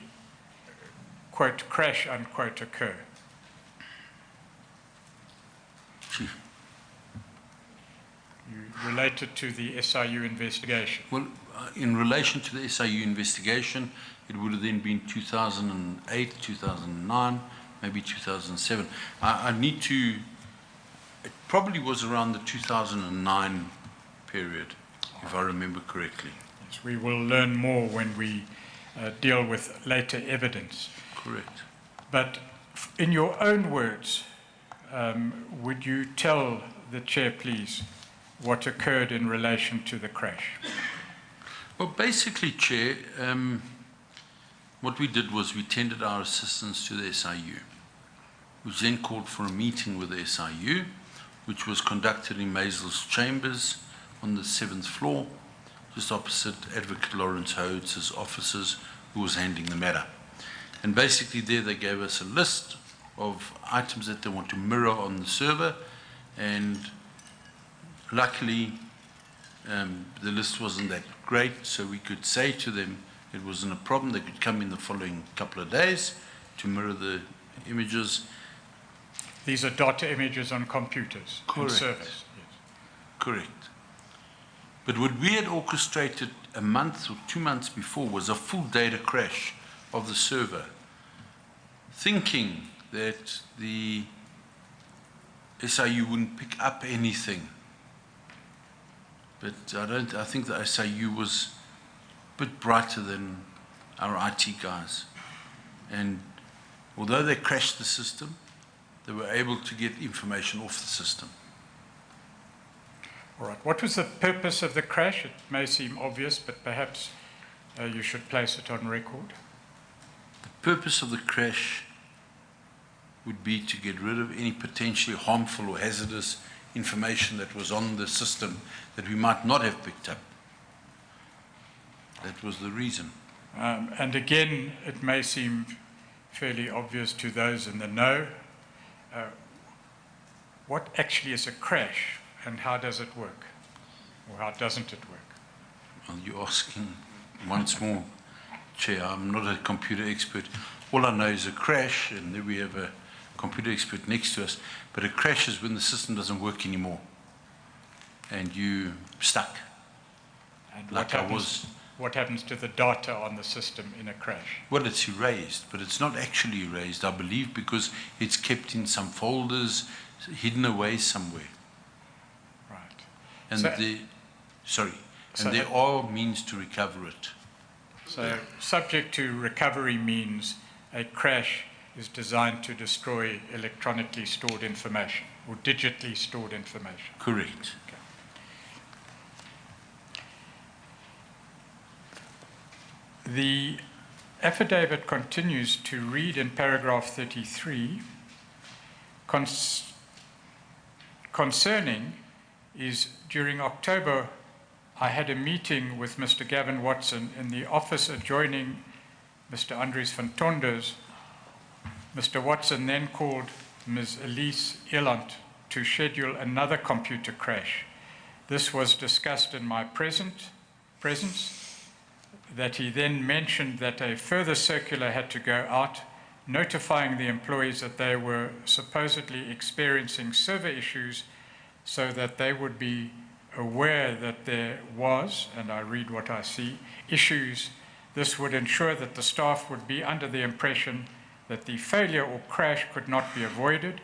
Speaker 3: quote, crash, unquote, occur? You related to the SIU investigation.
Speaker 4: Well, in relation to the SIU investigation, it would have then been 2008, 2009, maybe 2007. I need to, it probably was around the 2009 period, if I remember correctly.
Speaker 3: Yes, we will learn more when we deal with later evidence.
Speaker 4: Correct.
Speaker 3: But in your own words, would you tell the Chair, please, what occurred in relation to the crash?
Speaker 4: Well, basically, Chair, what we did was we tendered our assistance to the SIU, which then called for a meeting with the SIU, which was conducted in Maisel's chambers on the 7th floor, just opposite Advocate Lawrence Hodes' offices, who was handling the matter. And basically there they gave us a list of items that they want to mirror on the server, and luckily the list wasn't that great, so we could say to them it wasn't a problem. They could come in the following couple of days to mirror the images.
Speaker 3: These are data images on computers and servers. Yes.
Speaker 4: Correct. But what we had orchestrated a month or 2 months before was a full data crash of the server, thinking that the SIU wouldn't pick up anything. But I think the SIU was a bit brighter than our IT guys. And although they crashed the system, they were able to get information off the system.
Speaker 3: All right. What was the purpose of the crash? It may seem obvious, but perhaps you should place it on record.
Speaker 4: The purpose of the crash would be to get rid of any potentially harmful or hazardous information that was on the system that we might not have picked up. That was the reason.
Speaker 3: And again, it may seem fairly obvious to those in the know. What actually is a crash, and how does it work? Or how doesn't it work?
Speaker 4: Well, you're asking once more, Chair, I'm not a computer expert. All I know is a crash, and then we have a computer expert next to us, but a crash is when the system doesn't work anymore and you stuck.
Speaker 3: And
Speaker 4: like I was.
Speaker 3: What happens to the data on the system in a crash?
Speaker 4: Well, it's erased, but it's not actually erased, I believe, because it's kept in some folders, hidden away somewhere.
Speaker 3: Right.
Speaker 4: And there are means to recover it.
Speaker 3: So subject to recovery means a crash is designed to destroy electronically stored information or digitally stored information.
Speaker 4: Correct.
Speaker 3: The affidavit continues to read in paragraph 33, concerning is during October, I had a meeting with Mr. Gavin Watson in the office adjoining Mr. Andries van Tonder's. Mr. Watson then called Ms. Elise Eland to schedule another computer crash. This was discussed in my presence, that he then mentioned that a further circular had to go out, notifying the employees that they were supposedly experiencing server issues so that they would be aware that there was, and I read what I see, issues. This would ensure that the staff would be under the impression that the failure or crash could not be avoided.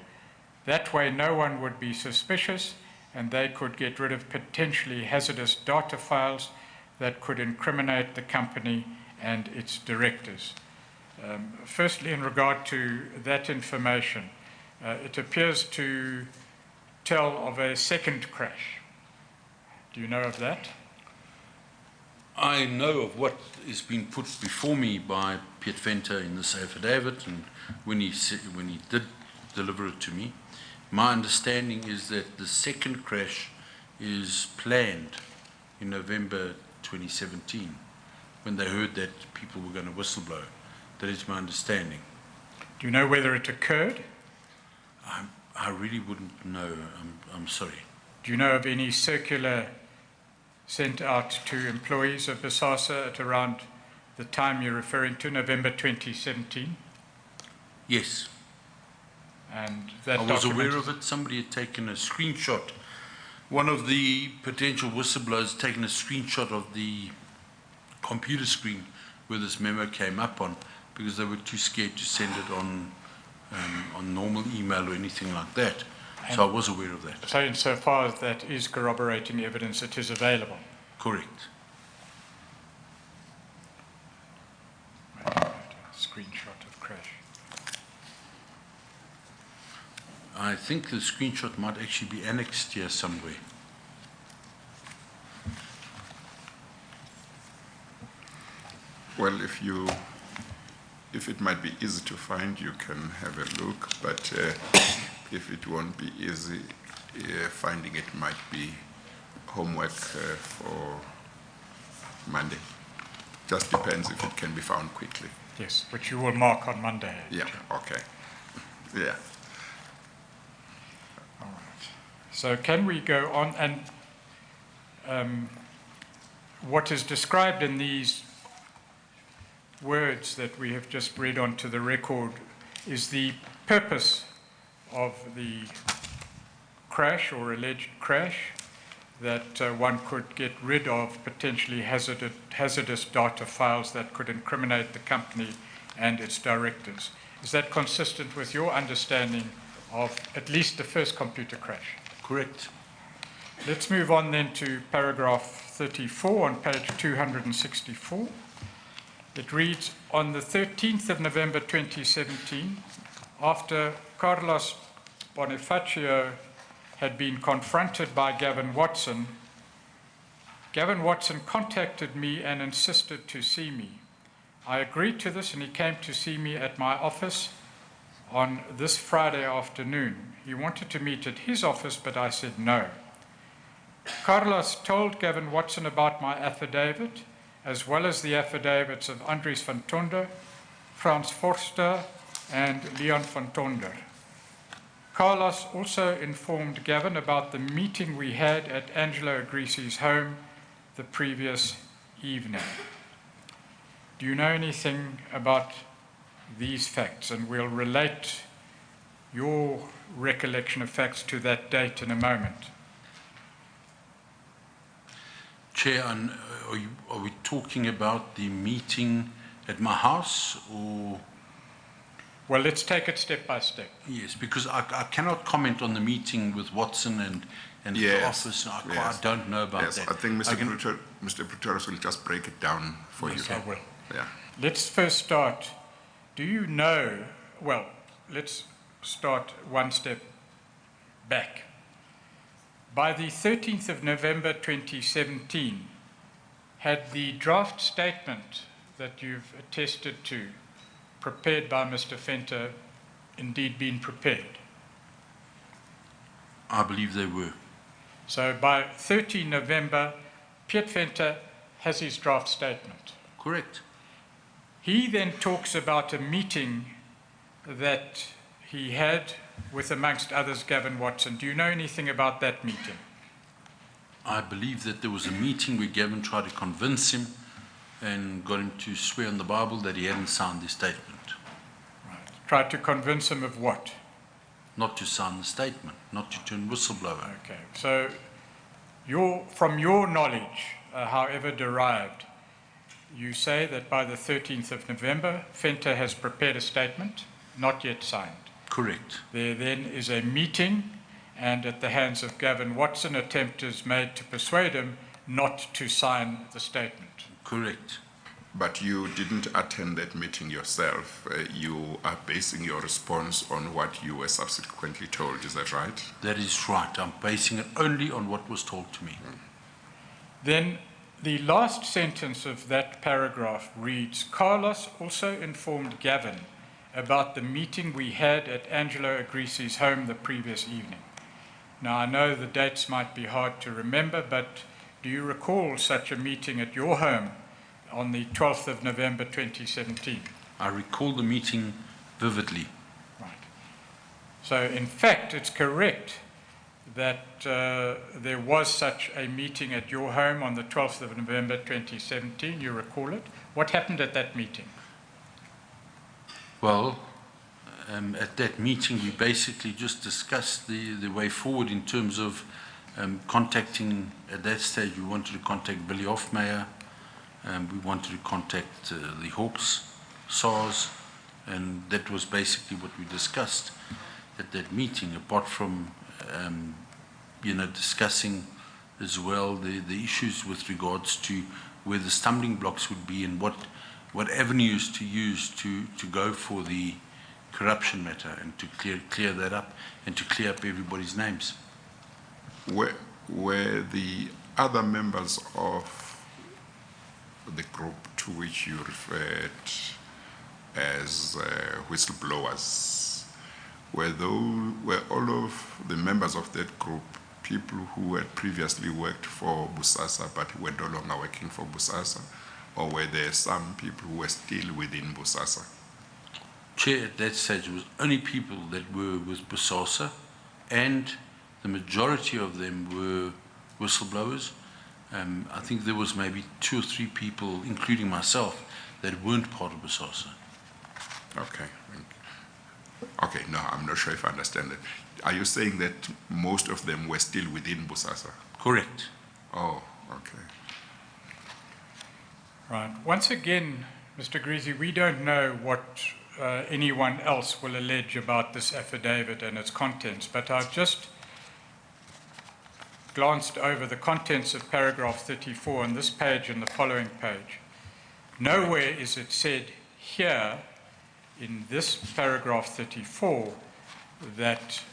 Speaker 3: That way no one would be suspicious and they could get rid of potentially hazardous data files that could incriminate the company and its directors. Firstly, in regard to that information, it appears to tell of a second crash. Do you know of that?
Speaker 4: I know of what is being put before me by Piet Venter in this affidavit, and when he did deliver it to me, my understanding is that the second crash is planned in November 2017, when they heard that people were going to whistleblow. That is my understanding.
Speaker 3: Do you know whether it occurred?
Speaker 4: I really wouldn't know. I'm sorry.
Speaker 3: Do you know of any circular sent out to employees of BISASA at around the time you're referring to, November 2017?
Speaker 4: Yes.
Speaker 3: And that
Speaker 4: I was aware of it. Somebody had taken a screenshot. One of the potential whistleblowers had taken a screenshot of the computer screen where this memo came up on, because they were too scared to send it on normal email or anything like that. So I was aware of that.
Speaker 3: So insofar as that is corroborating evidence, it is available?
Speaker 4: Correct.
Speaker 3: Screenshot of crash.
Speaker 4: I think the screenshot might actually be annexed here somewhere.
Speaker 2: Well, if it might be easy to find, you can have a look, but if it won't be easy, finding it might be homework for Monday. Just depends if it can be found quickly.
Speaker 3: Yes, which you will mark on Monday.
Speaker 2: Yeah, okay. Yeah.
Speaker 3: All right. So can we go on, and what is described in these words that we have just read onto the record is the purpose of the crash or alleged crash, that one could get rid of potentially hazardous data files that could incriminate the company and its directors. Is that consistent with your understanding of at least the first computer crash?
Speaker 4: Correct.
Speaker 3: Let's move on then to paragraph 34 on page 264. It reads, on the 13th of November 2017, after Carlos Bonifacio had been confronted by Gavin Watson contacted me and insisted to see me. I agreed to this and he came to see me at my office on this Friday afternoon. He wanted to meet at his office, but I said no. Carlos told Gavin Watson about my affidavit, as well as the affidavits of Andries van Tonder, Frans Forster, and Leon van Tonder. Carlos also informed Gavin about the meeting we had at Angelo Agrizzi's home the previous evening. Do you know anything about these facts? And we'll relate your recollection of facts to that date in a moment.
Speaker 4: Chair, are we talking about the meeting at my house, or?
Speaker 3: Well, let's take it step by step.
Speaker 4: Yes, because I cannot comment on the meeting with Watson and
Speaker 2: Yes,
Speaker 4: the office. I
Speaker 2: yes.
Speaker 4: don't know about
Speaker 2: Yes,
Speaker 4: that.
Speaker 2: I think Mr. Pretorius will just break it down for
Speaker 3: Yes,
Speaker 2: you.
Speaker 3: I will.
Speaker 2: Yeah.
Speaker 3: Let's first start. Do you know well, let's start one step back. By the 13th of November 2017, had the draft statement that you've attested to, prepared by Mr. Fenton, indeed been prepared?
Speaker 4: I believe they were.
Speaker 3: So by 13 November, Piet Fenton has his draft statement.
Speaker 4: Correct.
Speaker 3: He then talks about a meeting that he had with, amongst others, Gavin Watson. Do you know anything about that meeting?
Speaker 4: I believe that there was a meeting where Gavin tried to convince him and got him to swear on the Bible that he hadn't signed the statement.
Speaker 3: Right. Tried to convince him of what?
Speaker 4: Not to sign the statement, not to turn whistleblower.
Speaker 3: Okay, so from your knowledge, however derived, you say that by the 13th of November, Fenton has prepared a statement, not yet signed.
Speaker 4: Correct.
Speaker 3: There then is a meeting, and at the hands of Gavin Watson, attempt is made to persuade him not to sign the statement.
Speaker 4: Correct.
Speaker 2: But you didn't attend that meeting yourself. You are basing your response on what you were subsequently told. Is that right?
Speaker 4: That is right. I'm basing it only on what was told to me.
Speaker 3: Then the last sentence of that paragraph reads, Carlos also informed Gavin about the meeting we had at Angelo Agrizzi's home the previous evening. Now, I know the dates might be hard to remember, but do you recall such a meeting at your home on the 12th of November 2017?
Speaker 4: I recall the meeting vividly.
Speaker 3: Right. So, in fact, it's correct that there was such a meeting at your home on the 12th of November 2017. You recall it. What happened at that meeting?
Speaker 4: Well, at that meeting, we basically just discussed the way forward in terms of contacting, at that stage, we wanted to contact Billy Hofmeyer, we wanted to contact the Hawks, SARS, and that was basically what we discussed at that meeting, apart from, discussing as well the issues with regards to where the stumbling blocks would be and what avenues to use to go for the corruption matter and to clear that up and to clear up everybody's names.
Speaker 2: Were the other members of the group to which you referred as whistleblowers, were all of the members of that group people who had previously worked for Bosasa but were no longer working for Bosasa, or were there some people who were still within Bosasa?
Speaker 4: Chair, at that stage, it was only people that were with Bosasa, and the majority of them were whistleblowers. I think there was maybe 2 or 3 people, including myself, that weren't part of Bosasa.
Speaker 2: Okay. Okay, no, I'm not sure if I understand it. Are you saying that most of them were still within Bosasa?
Speaker 4: Correct.
Speaker 2: Oh, okay.
Speaker 3: Right. Once again, Mr. Agrizzi, we don't know what anyone else will allege about this affidavit and its contents, but I've just glanced over the contents of paragraph 34 on this page and the following page. Nowhere is it said here in this paragraph 34 that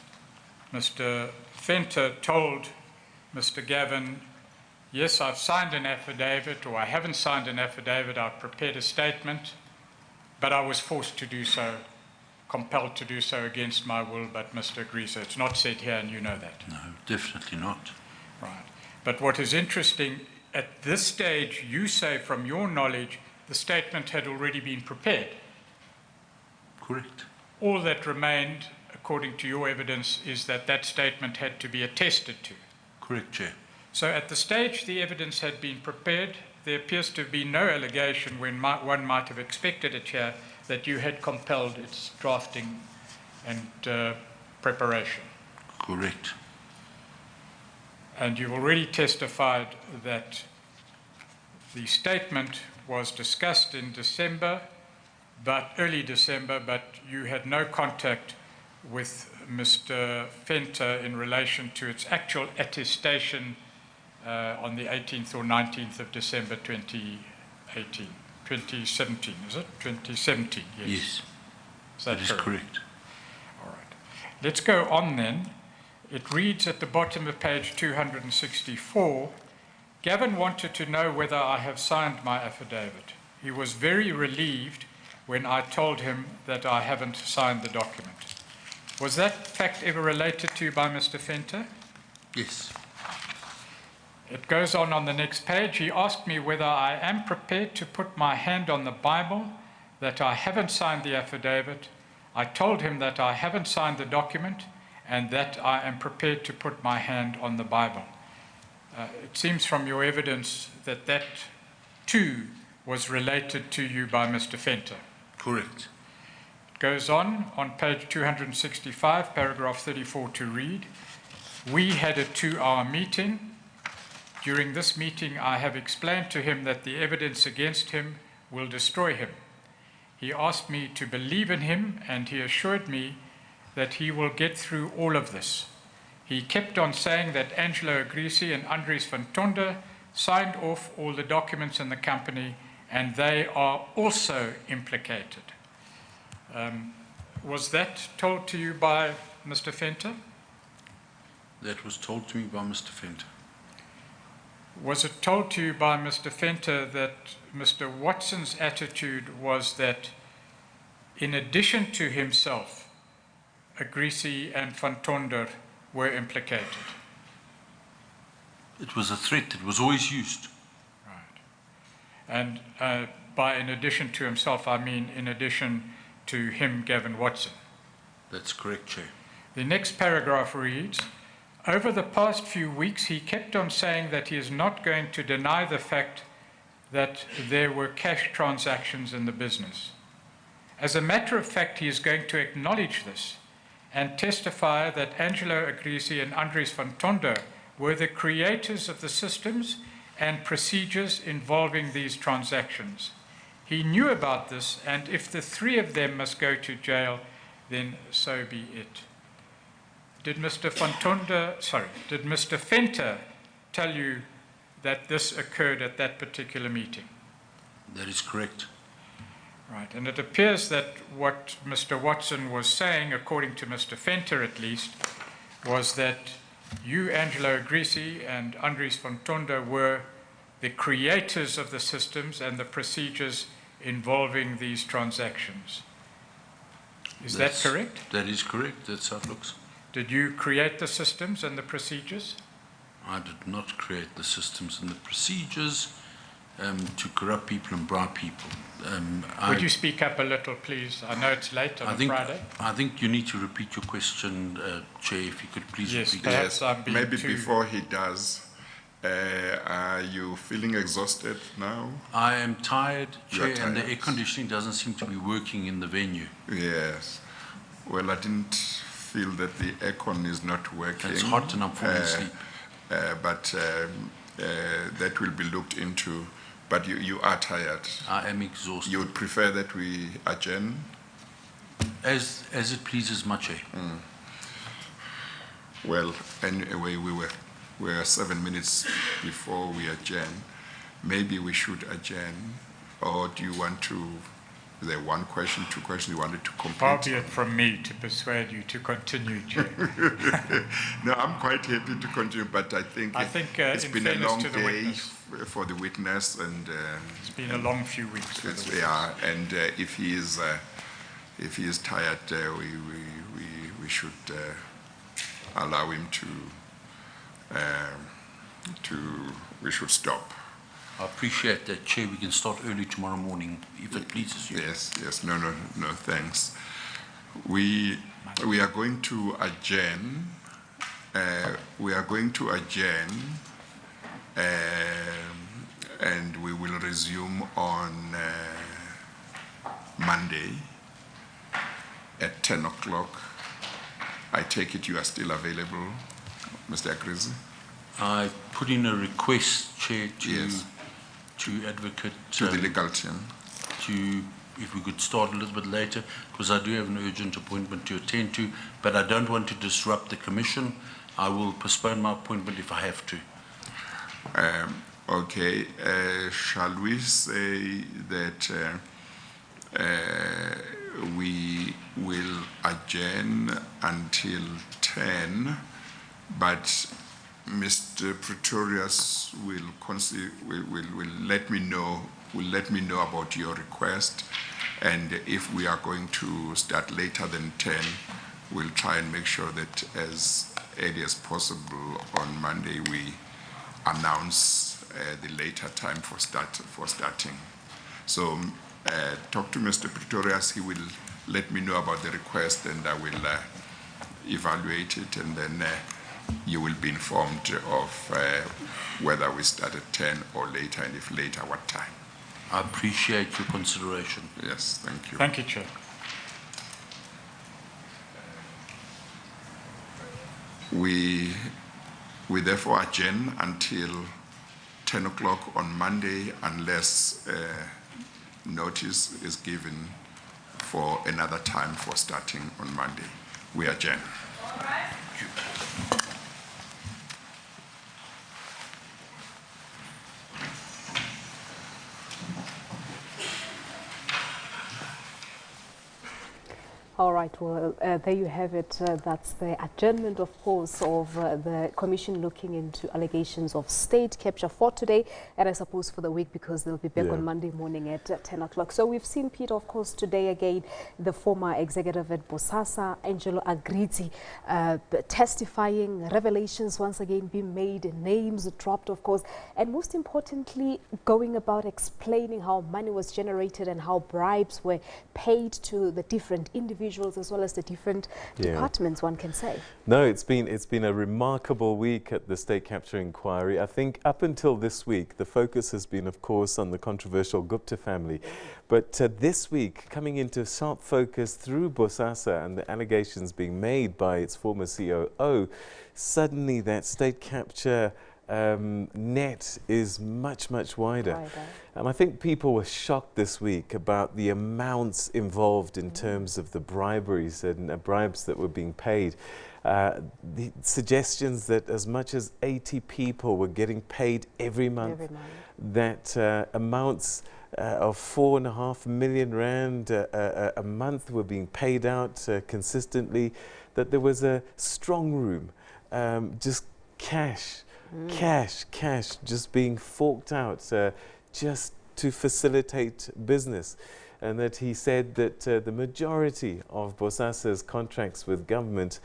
Speaker 3: Mr. Fenton told Mr. Gavin, yes, I've signed an affidavit, or I haven't signed an affidavit, I've prepared a statement, but I was forced to do so, compelled to do so against my will, but Mr. Agrizzi, it's not said here, and you know that.
Speaker 4: No, definitely not.
Speaker 3: Right. But what is interesting, at this stage, you say from your knowledge, the statement had already been prepared.
Speaker 4: Correct.
Speaker 3: All that remained, according to your evidence, is that that statement had to be attested to.
Speaker 4: Correct, Chair.
Speaker 3: So at the stage the evidence had been prepared, there appears to have been no allegation when one might have expected it here that you had compelled its drafting and preparation.
Speaker 4: Correct.
Speaker 3: And you've already testified that the statement was discussed in December, early December, but you had no contact with Mr. Fenton in relation to its actual attestation on the 18th or 19th of December 2017, is it? 2017, yes.
Speaker 4: Yes.
Speaker 3: Is that
Speaker 4: That is correct.
Speaker 3: All right. Let's go on then. It reads at the bottom of page 264, Gavin wanted to know whether I have signed my affidavit. He was very relieved when I told him that I haven't signed the document. Was that fact ever related to you by Mr. Fenton?
Speaker 4: Yes.
Speaker 3: It goes on the next page. He asked me whether I am prepared to put my hand on the Bible, that I haven't signed the affidavit. I told him that I haven't signed the document and that I am prepared to put my hand on the Bible. It seems from your evidence that that too was related to you by Mr. Fenton.
Speaker 4: Correct.
Speaker 3: It goes on page 265, paragraph 34 to read. We had a 2-hour meeting. During this meeting, I have explained to him that the evidence against him will destroy him. He asked me to believe in him, and he assured me that he will get through all of this. He kept on saying that Angelo Agrizzi and Andries van Tonder signed off all the documents in the company, and they are also implicated. Was that told to you by Mr. Fenton?
Speaker 4: That was told to me by Mr. Fenton.
Speaker 3: Was it told to you by Mr. Fenton that Mr. Watson's attitude was that in addition to himself, Agrizzi and Van Tonder were implicated?
Speaker 4: It was a threat that was always used.
Speaker 3: Right. And by in addition to himself, I mean in addition to him, Gavin Watson.
Speaker 4: That's correct, Chair.
Speaker 3: The next paragraph reads, over the past few weeks, he kept on saying that he is not going to deny the fact that there were cash transactions in the business. As a matter of fact, he is going to acknowledge this and testify that Angelo Agrizzi and Andries van Tonder were the creators of the systems and procedures involving these transactions. He knew about this, and if the three of them must go to jail, then so be it. Did Mr. Fenton tell you that this occurred at that particular meeting?
Speaker 4: That is correct.
Speaker 3: Right, and it appears that what Mr. Watson was saying, according to Mr. Fenton at least, was that you, Angelo Agrizzi, and Andries van Tonder were the creators of the systems and the procedures involving these transactions. Is that correct?
Speaker 4: That is correct. That's how it looks.
Speaker 3: Did you create the systems and the procedures?
Speaker 4: I did not create the systems and the procedures to corrupt people and bribe people.
Speaker 3: Would you speak up a little, please? I know it's late on a Friday.
Speaker 4: I think you need to repeat your question, Chair, if you could please repeat.
Speaker 3: Perhaps I'm being
Speaker 2: Maybe before he does, are you feeling exhausted now?
Speaker 4: I am tired, Chair, and the
Speaker 2: tired.
Speaker 4: air conditioning doesn't seem to be working in the venue.
Speaker 2: Yes. Well, I didn't feel that the aircon is not working.
Speaker 4: It's hot and I'm falling asleep.
Speaker 2: But that will be looked into. But you are tired.
Speaker 4: I am exhausted.
Speaker 2: You would prefer that we adjourn?
Speaker 4: As it pleases my Chair.
Speaker 2: Well, anyway, we are 7 minutes before we adjourn. Maybe we should adjourn, or do you want to? Is there one question, two questions you wanted to complete?
Speaker 3: Far be it from me to persuade you to continue, Chair.
Speaker 2: No, I'm quite happy to continue, but I think it's
Speaker 3: in
Speaker 2: been a
Speaker 3: fairness
Speaker 2: long
Speaker 3: to the
Speaker 2: day
Speaker 3: witness,
Speaker 2: for the witness, and
Speaker 3: it's been a long few weeks. For the witness.
Speaker 2: yeah, and if he is tired, we should allow him we should stop.
Speaker 4: I appreciate that, Chair. We can start early tomorrow morning, if it pleases you.
Speaker 2: Yes. No, thanks. We are going to adjourn. And we will resume on Monday at 10 o'clock. I take it you are still available, Mr. Agrizzi?
Speaker 4: I put in a request, Chair, to Advocate...
Speaker 2: To the legal team.
Speaker 4: If we could start a little bit later, because I do have an urgent appointment to attend to, but I don't want to disrupt the Commission. I will postpone my appointment if I have to.
Speaker 2: Okay. Shall we say that we will adjourn until 10, but Mr. Pretorius will let me know about your request, and if we are going to start later than 10, we'll try and make sure that as early as possible on Monday we announce the later time for starting. So talk to Mr. Pretorius. He will let me know about the request, and I will evaluate it, and then you will be informed of whether we start at 10 or later, and if later, what time.
Speaker 4: I appreciate your consideration.
Speaker 2: Yes, thank you.
Speaker 3: Thank you, Chair.
Speaker 2: We therefore adjourn until 10 o'clock on Monday, unless notice is given for another time for starting on Monday. We adjourn.
Speaker 5: All right, well, there you have it. That's the adjournment, of course, of the commission looking into allegations of state capture for today, and I suppose for the week, because they'll be back on Monday morning at 10 o'clock. So we've seen, Peter, of course, today again, the former executive at Bosasa, Angelo Agrizzi, testifying, revelations once again being made, names dropped, of course, and most importantly, going about explaining how money was generated and how bribes were paid to the different individuals as well as the different departments, one can say.
Speaker 6: No, it's been a remarkable week at the state capture inquiry. I think up until this week, the focus has been, of course, on the controversial Gupta family. But this week, coming into sharp focus through Bosasa and the allegations being made by its former COO, suddenly that state capture net is much wider. And I think people were shocked this week about the amounts involved in terms of the briberies and bribes that were being paid. The suggestions that as much as 80 people were getting paid every month. That amounts of 4.5 million rand a month were being paid out consistently, that there was a strong room, just cash just being forked out just to facilitate business. And that he said that the majority of Bosasa's contracts with government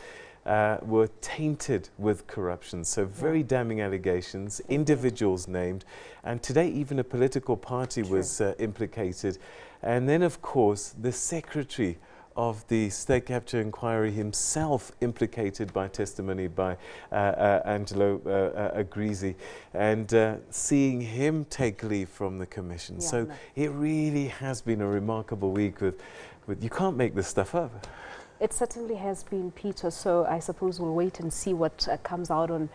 Speaker 6: were tainted with corruption. So very damning allegations, individuals named, and today even a political party was implicated. And then, of course, the secretary of the state capture inquiry himself implicated by testimony by Angelo Agrizzi, and seeing him take leave from the commission. It really has been a remarkable week with you can't make this stuff up.
Speaker 5: It certainly has been, Peter, so I suppose we'll wait and see what comes out on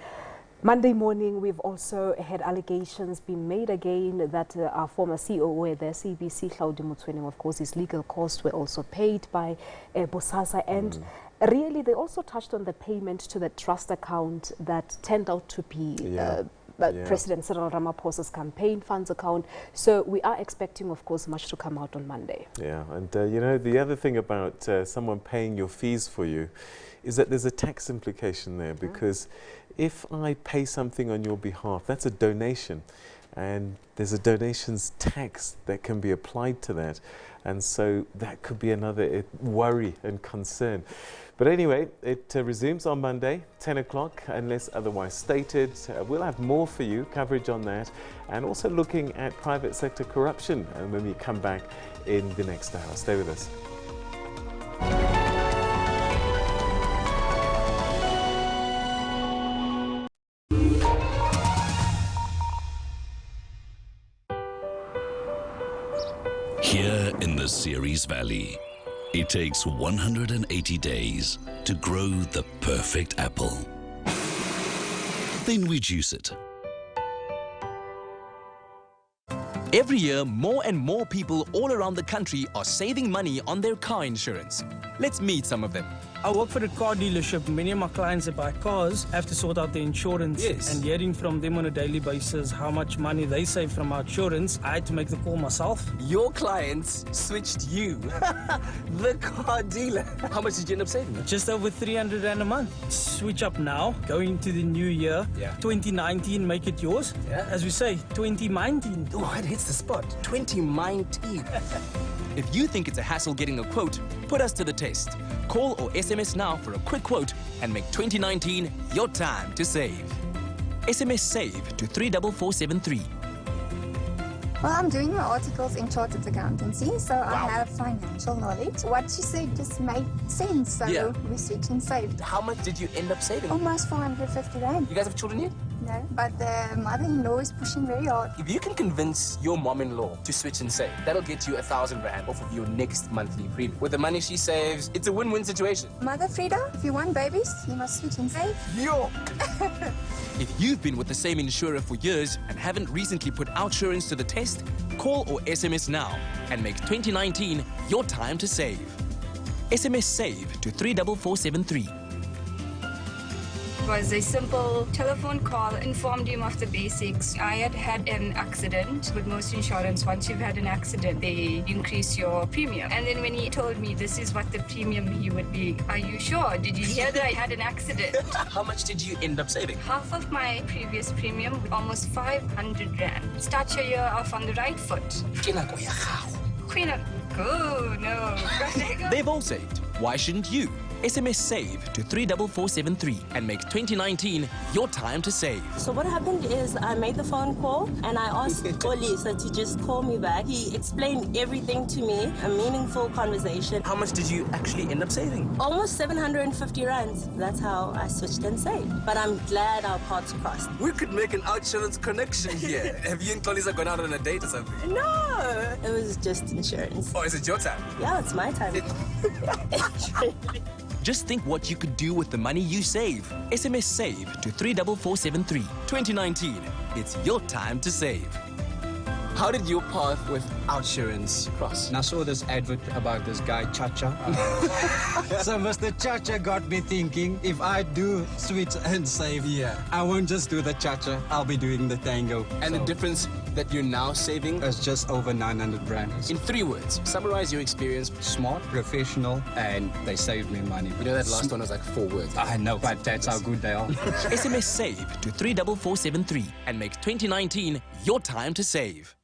Speaker 5: Monday morning. We've also had allegations being made again that our former COO at the SABC, Claudio Mutwening, of course, his legal costs were also paid by Bosasa. And really, they also touched on the payment to the trust account that turned out to be President Cyril Ramaphosa's campaign funds account. So we are expecting, of course, much to come out on Monday. Yeah, and you know, the other thing about someone paying your fees for you is that there's a tax implication there, because if I pay something on your behalf, that's a donation, and there's a donations tax that can be applied to that, and so that could be another worry and concern. But anyway, it resumes on Monday, 10 o'clock, unless otherwise stated. We'll have more for you, coverage on that, and also looking at private sector corruption, and when we come back in the next hour. Stay with us.
Speaker 7: Here in the Ceres Valley, it takes 180 days to grow the perfect apple. Then we juice it.
Speaker 8: Every year, more and more people all around the country are saving money on their car insurance. Let's meet some of them.
Speaker 9: I work for a car dealership. Many of my clients that buy cars have to sort out their insurance.
Speaker 8: Yes.
Speaker 9: And hearing from them on a daily basis how much money they save from our insurance, I had to make the call myself.
Speaker 8: Your clients switched you, the car dealer. How much did you end up saving?
Speaker 9: Just over 300 rand a month. Switch up now, going into the new year.
Speaker 8: Yeah.
Speaker 9: 2019, make it yours.
Speaker 8: Yeah.
Speaker 9: As we say, 2019.
Speaker 8: Oh, it hits the spot. 2019.
Speaker 10: If you think it's a hassle getting a quote, put us to the test. Call or SMS now for a quick quote and make 2019 your time to save. SMS SAVE to 34473.
Speaker 11: Well, I'm doing my articles in chartered accountancy, so I have financial knowledge. What she said just made sense, so we switched and saved.
Speaker 8: How much did you end up saving?
Speaker 11: Almost 450 rand.
Speaker 8: You guys have children yet?
Speaker 11: No, but the mother-in-law is pushing very hard.
Speaker 8: If you can convince your mom-in-law to switch and save, that'll get you 1,000 rand off of your next monthly premium. With the money she saves, it's a win-win situation.
Speaker 11: Mother Frida, if you want babies, you must switch and save.
Speaker 8: Yo!
Speaker 10: If you've been with the same insurer for years and haven't recently put OutSurance to the test, call or SMS now and make 2019 your time to save. SMS SAVE to 34473.
Speaker 12: It was a simple telephone call, informed him of the basics. I had had an accident. With most insurance, once you've had an accident, they increase your premium. And then when he told me this is what the premium he would be, are you sure? Did you hear that I had an accident?
Speaker 8: How much did you end up saving?
Speaker 12: Half of my previous premium, almost 500 rand. Start your year off on the right foot. Queen of... Oh, no.
Speaker 10: They've all saved. Why shouldn't you? SMS SAVE to 34473 and make 2019 your time to save.
Speaker 13: So what happened is I made the phone call and I asked Olisa to just call me back. He explained everything to me, a meaningful conversation.
Speaker 8: How much did you actually end up saving?
Speaker 13: Almost 750 rands. That's how I switched and saved. But I'm glad our paths crossed.
Speaker 8: We could make an OutSurance connection here. Have you and Kolisa gone out on a date or something?
Speaker 13: No, it was just insurance.
Speaker 8: Oh, is it your time?
Speaker 13: Yeah, it's my time.
Speaker 10: Just think what you could do with the money you save. SMS SAVE to 34473. 2019, it's your time to save.
Speaker 8: How did your path with OutSurance cross?
Speaker 14: And I saw this advert about this guy, Chacha. So Mr. Chacha got me thinking, if I do switch and save, I won't just do the Chacha, I'll be doing the Tango.
Speaker 8: And the difference that you're now saving?
Speaker 14: It's just over 900 rand.
Speaker 8: In 3 words, summarize your experience.
Speaker 14: Smart, professional, and they saved me money.
Speaker 8: You know that last one was like 4 words.
Speaker 14: I know, but that's how good they are.
Speaker 10: SMS SAVE to 34473 and make 2019 your time to save.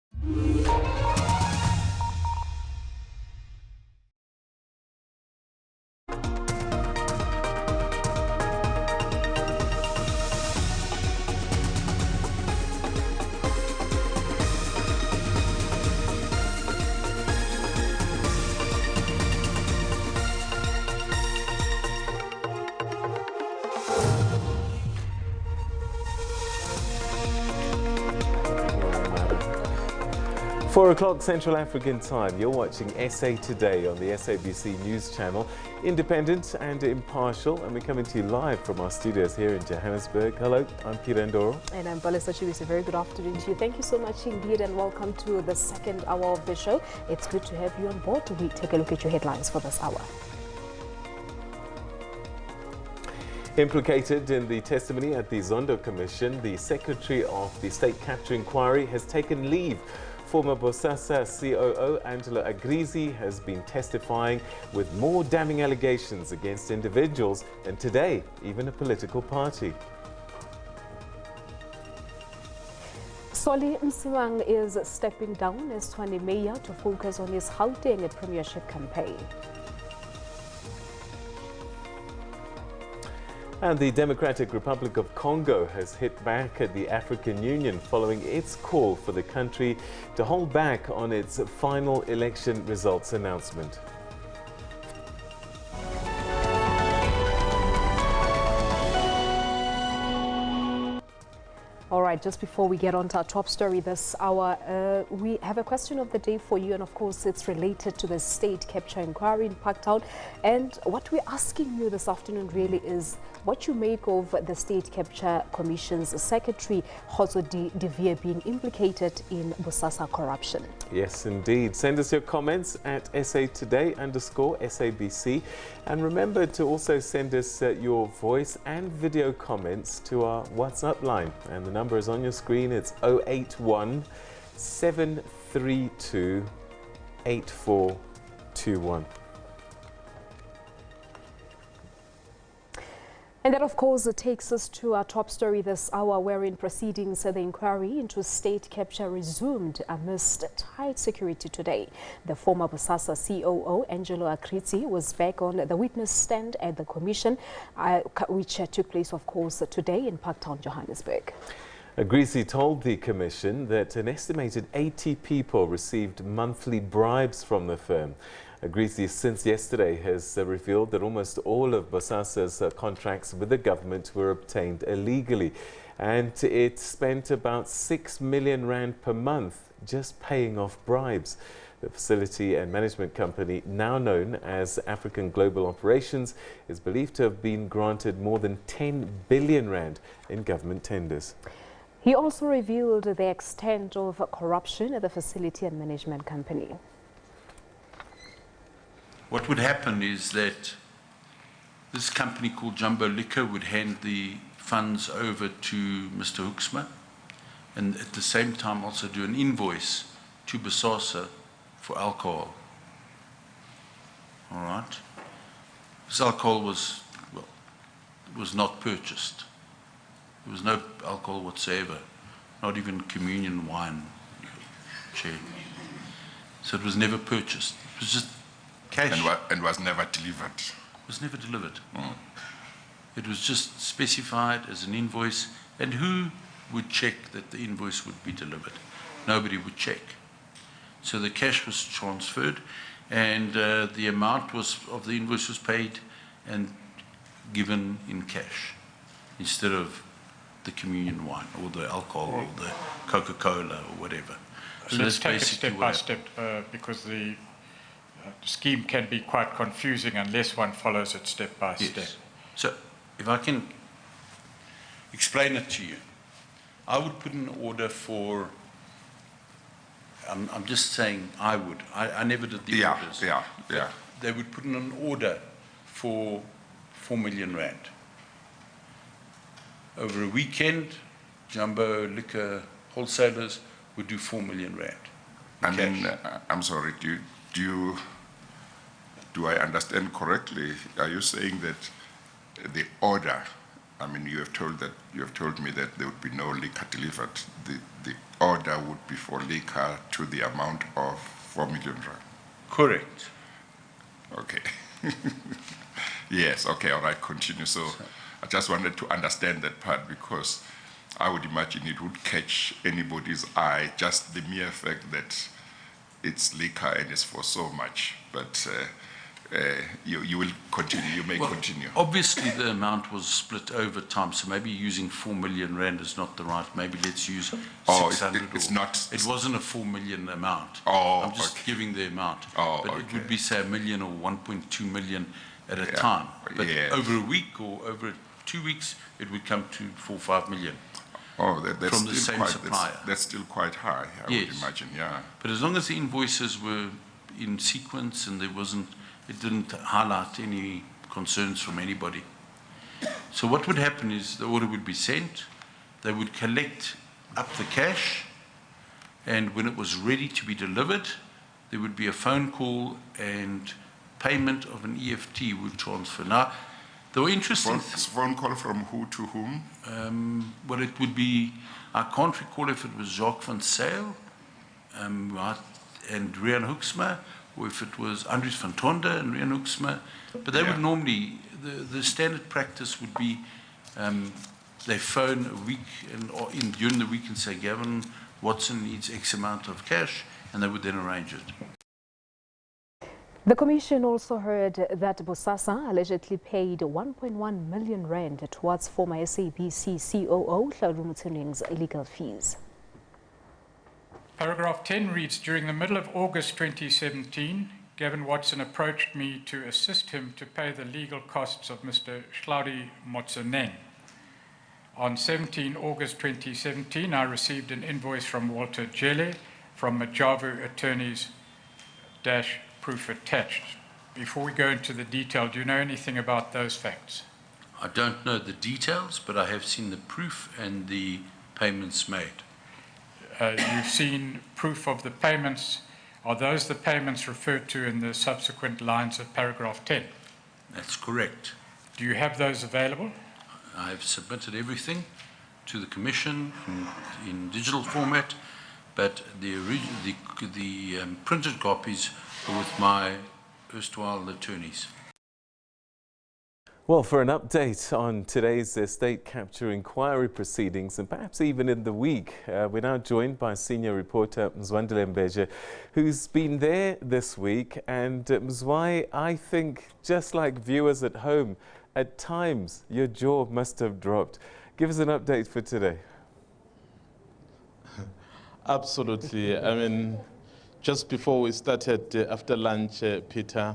Speaker 6: Four o'clock Central African time. You're watching SA Today on the SABC News Channel. Independent and impartial, and we're coming to you live from our studios here in Johannesburg. Hello, I'm Peter Ndoro.
Speaker 5: And I'm Balesa Chibisi. A very good afternoon to you. Thank you so much indeed, and welcome to the second hour of the show. It's good to have you on board. We take a look at your headlines for this hour.
Speaker 6: Implicated in the testimony at the Zondo Commission, the Secretary of the State Capture Inquiry has taken leave. Former Bosasa COO Angelo Agrizzi has been testifying with more damning allegations against individuals and today even a political party.
Speaker 5: Solly Msimang is stepping down as Tshwane Mayor to focus on his Gauteng premiership campaign.
Speaker 6: And the Democratic Republic of Congo has hit back at the African Union following its call for the country to hold back on its final election results announcement.
Speaker 5: All right, just before we get on to our top story this hour, we have a question of the day for you, and of course it's related to the state capture inquiry in Parktown. And what we're asking you this afternoon really is what you make of the State Capture Commission's Secretary, Hozo De Vere, being implicated in Bosasa corruption.
Speaker 6: Yes, indeed. Send us your comments at SA_SABC. And remember to also send us your voice and video comments to our WhatsApp line. And the number is on your screen. It's 081 732 8421.
Speaker 5: And that, of course, takes us to our top story this hour, wherein proceedings the inquiry into state capture resumed amidst tight security today. The former Bosasa COO, Angelo Agrizzi, was back on the witness stand at the commission, which took place, of course, today in Parktown, Johannesburg.
Speaker 6: Agrizzi told the commission that an estimated 80 people received monthly bribes from the firm. Agrizzi since yesterday has revealed that almost all of Bosasa's contracts with the government were obtained illegally, and it spent about 6 million rand per month just paying off bribes. The facility and management company, now known as African Global Operations, is believed to have been granted more than 10 billion rand in government tenders.
Speaker 5: He also revealed the extent of corruption at the facility and management company.
Speaker 4: What would happen is that this company called Jumbo Liquor would hand the funds over to Mr. Hoeksma, and at the same time also do an invoice to Bosasa for alcohol. All right? This alcohol was, well, was not purchased. There was no alcohol whatsoever, not even communion wine. So it was never purchased. It was just cash.
Speaker 2: And was never delivered.
Speaker 4: Was never delivered. It was just specified as an invoice, and who would check that the invoice would be delivered? Nobody would check. So the cash was transferred, and the amount of the invoice was paid and given in cash instead of the communion wine or the alcohol or the Coca-Cola or whatever.
Speaker 3: So let's take it step by step because the scheme can be quite confusing unless one follows it step by step.
Speaker 4: So if I can explain it to you, I would put an order for, I'm just saying I would. I never did the orders. They would put in an order for 4 million rand. Over a weekend, Jumbo Liquor wholesalers would do 4 million rand.
Speaker 2: And then, I'm sorry, do I understand correctly? Are you saying that the order, I mean, you have told me that there would be no liquor delivered. The order would be for liquor to the amount of 4 million rand.
Speaker 4: Correct.
Speaker 2: Okay. Yes. Okay. All right. Continue. So I just wanted to understand that part because I would imagine it would catch anybody's eye, just the mere fact that it's liquor and it's for so much. But you will continue, you may continue.
Speaker 4: Obviously the amount was split over time, so maybe using 4 million rand is not the right, maybe let's use 600 it wasn't a 4 million amount. I'm just giving the amount. But it would be say 1 million or 1.2 million at a time. But over a week or over 2 weeks, it would come to 4 or 5 million.
Speaker 2: Oh, that's
Speaker 4: from the same supplier.
Speaker 2: That's still quite high, I would imagine, yeah.
Speaker 4: But as long as the invoices were in sequence and it didn't highlight any concerns from anybody. So what would happen is the order would be sent, they would collect up the cash, and when it was ready to be delivered, there would be a phone call and payment of an EFT would transfer. Now, there were interesting...
Speaker 2: Phone call from who to whom?
Speaker 4: Well, it would be, I can't recall if it was Jacques van Zyl and Rian Hoeksma, or if it was Andries van Tonde and Rian Hoeksma. But they would normally, the standard practice would be they phone a week during the week and say, Gavin Watson needs X amount of cash, and they would then arrange it.
Speaker 5: The Commission also heard that Bosasa allegedly paid 1.1 million rand towards former SABC COO Hlaudi Motsoeneng's legal fees.
Speaker 3: Paragraph 10 reads, during the middle of August 2017, Gavin Watson approached me to assist him to pay the legal costs of Mr. Hlaudi Motsoeneng. On 17 August 2017, I received an invoice from Walter Jele from Majavu Attorneys proof attached. Before we go into the detail, do you know anything about those facts?
Speaker 4: I don't know the details, but I have seen the proof and the payments made.
Speaker 3: You've seen proof of the payments. Are those the payments referred to in the subsequent lines of paragraph 10?
Speaker 4: That's correct.
Speaker 3: Do you have those available?
Speaker 4: I have submitted everything to the Commission in digital format, but the printed copies are with my erstwhile attorneys.
Speaker 6: Well, for an update on today's state capture inquiry proceedings, and perhaps even in the week, we're now joined by senior reporter Mzwandile Mbeje, who's been there this week. And Mzwai, I think, just like viewers at home, at times your jaw must have dropped. Give us an update for today.
Speaker 15: Absolutely. I mean, just before we started after lunch, Peter,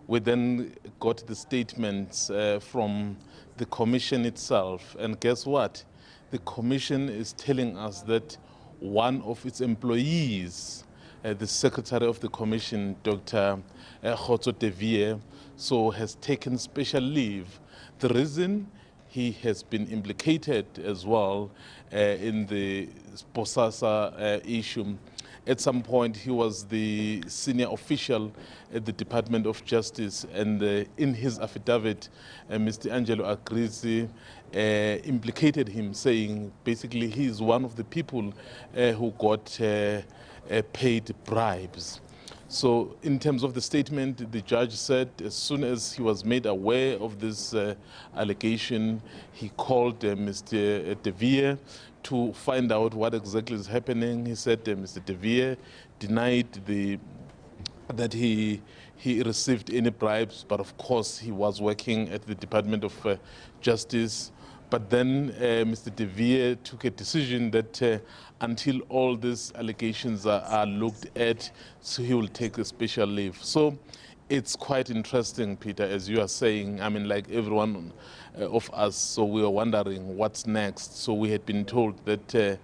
Speaker 15: we then got the statements from the Commission itself. And guess what? The Commission is telling us that one of its employees, the Secretary of the Commission, Dr. Khotso Devie, so has taken special leave. The reason he has been implicated as well in the Bosasa issue. At some point, he was the senior official at the Department of Justice, and in his affidavit, Mr. Angelo Agrizzi implicated him, saying basically he is one of the people who got paid bribes. So in terms of the statement, the judge said as soon as he was made aware of this allegation, he called Mr. Devie to find out what exactly is happening. He said Mr. Devie denied that he received any bribes, but of course he was working at the Department of Justice. But then Mr. Devie took a decision that until all these allegations are looked at, so he will take a special leave. So it's quite interesting, Peter, as you are saying. I mean, like everyone of us, so we were wondering what's next. So we had been told that the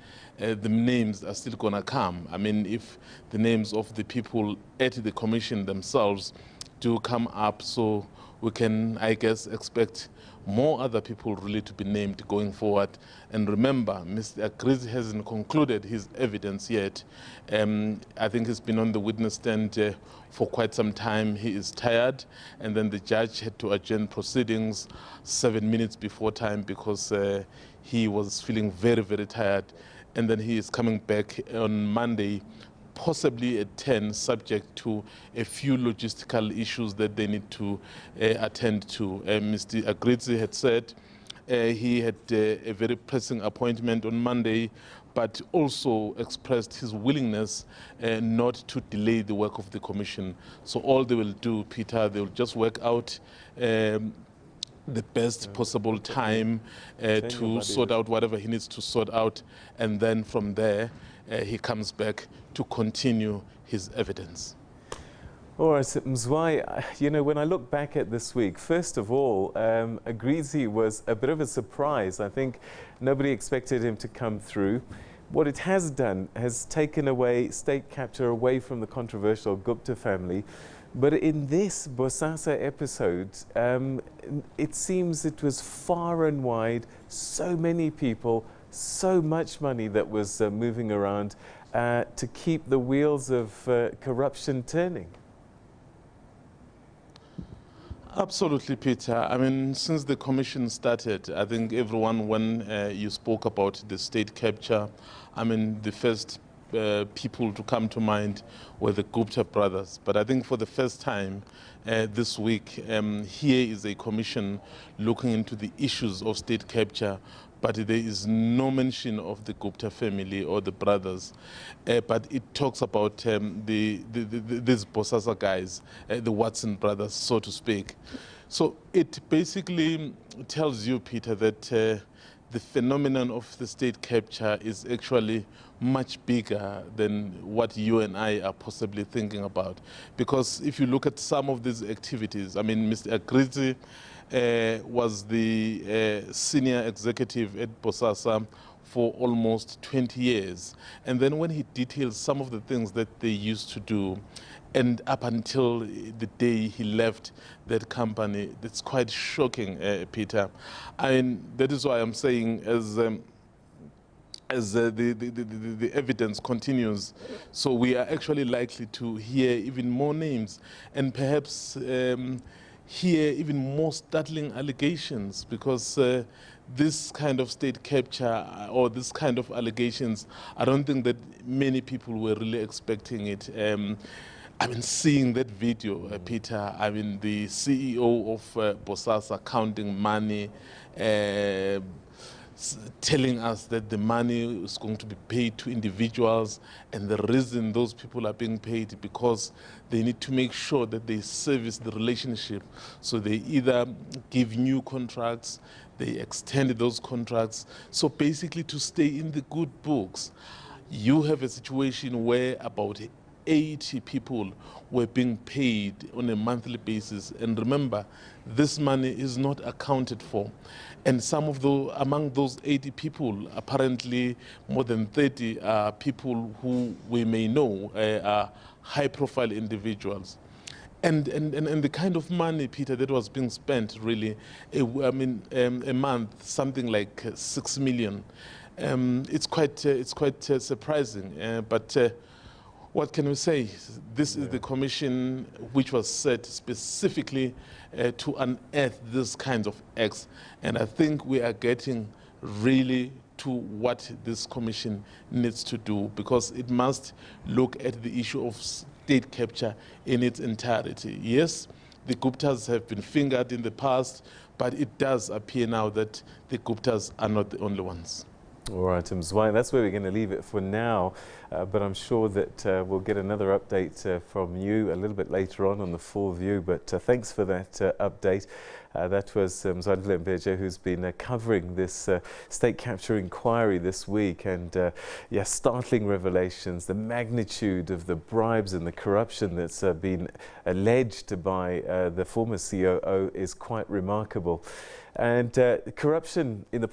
Speaker 15: names are still going to come. I mean, if the names of the people at the Commission themselves do come up, so we can, I guess, expect more other people really to be named going forward. And remember, Mr. Agrizzi hasn't concluded his evidence yet. I think he's been on the witness stand for quite some time. He is tired, and then the judge had to adjourn proceedings 7 minutes before time because he was feeling very, very tired. And then he is coming back on Monday, possibly at 10, subject to a few logistical issues that they need to attend to. Mr. Agrizzi had said he had a very pressing appointment on Monday, but also expressed his willingness not to delay the work of the Commission. So all they will do, Peter, they will just work out the best possible time to sort out whatever he needs to sort out, and then from there he comes back to continue his evidence.
Speaker 6: All right, Mzwai, you know, when I look back at this week, first of all, Agrizzi was a bit of a surprise. I think nobody expected him to come through. What it has done has taken away state capture away from the controversial Gupta family. But in this Bosasa episode, it seems it was far and wide, so many people, so much money that was moving around to keep the wheels of corruption turning.
Speaker 15: Absolutely, Peter. I mean, since the Commission started, I think everyone, when you spoke about the state capture, I mean, the first people to come to mind were the Gupta brothers. But I think for the first time this week, here is a commission looking into the issues of state capture, but there is no mention of the Gupta family or the brothers. But it talks about these Bosasa guys, the Watson brothers, so to speak. So it basically tells you, Peter, that the phenomenon of the state capture is actually much bigger than what you and I are possibly thinking about. Because if you look at some of these activities, I mean, Mr. Agrizzi was the senior executive at Bosasa for almost 20 years. And then when he details some of the things that they used to do, and up until the day he left that company, that's quite shocking, Peter. And that is why I'm saying, as the evidence continues, so we are actually likely to hear even more names, and perhaps hear even more startling allegations, because this kind of state capture or this kind of allegations, I don't think that many people were really expecting it. I mean, seeing that video, Peter, I mean, the CEO of Bosasa counting money, telling us that the money is going to be paid to individuals, and the reason those people are being paid because they need to make sure that they service the relationship. So they either give new contracts, they extend those contracts. So basically to stay in the good books, you have a situation where about 80 people were being paid on a monthly basis. And remember, this money is not accounted for. And some of among those 80 people, apparently more than 30 are people who we may know are high-profile individuals. And the kind of money, Peter, that was being spent, really, a month, something like 6 million. It's quite surprising, but what can we say? This is the commission which was set specifically to unearth these kinds of acts. And I think we are getting really to what this commission needs to do, because it must look at the issue of state capture in its entirety. Yes, the Guptas have been fingered in the past, but it does appear now that the Guptas are not the only ones.
Speaker 6: All right, Mzwai, that's where we're going to leave it for now, but I'm sure that we'll get another update from you a little bit later on the full view, but thanks for that update. That was Mzwai, who's been covering this state capture inquiry this week, and yeah, startling revelations. The magnitude of the bribes and the corruption that's been alleged by the former COO is quite remarkable. And corruption in the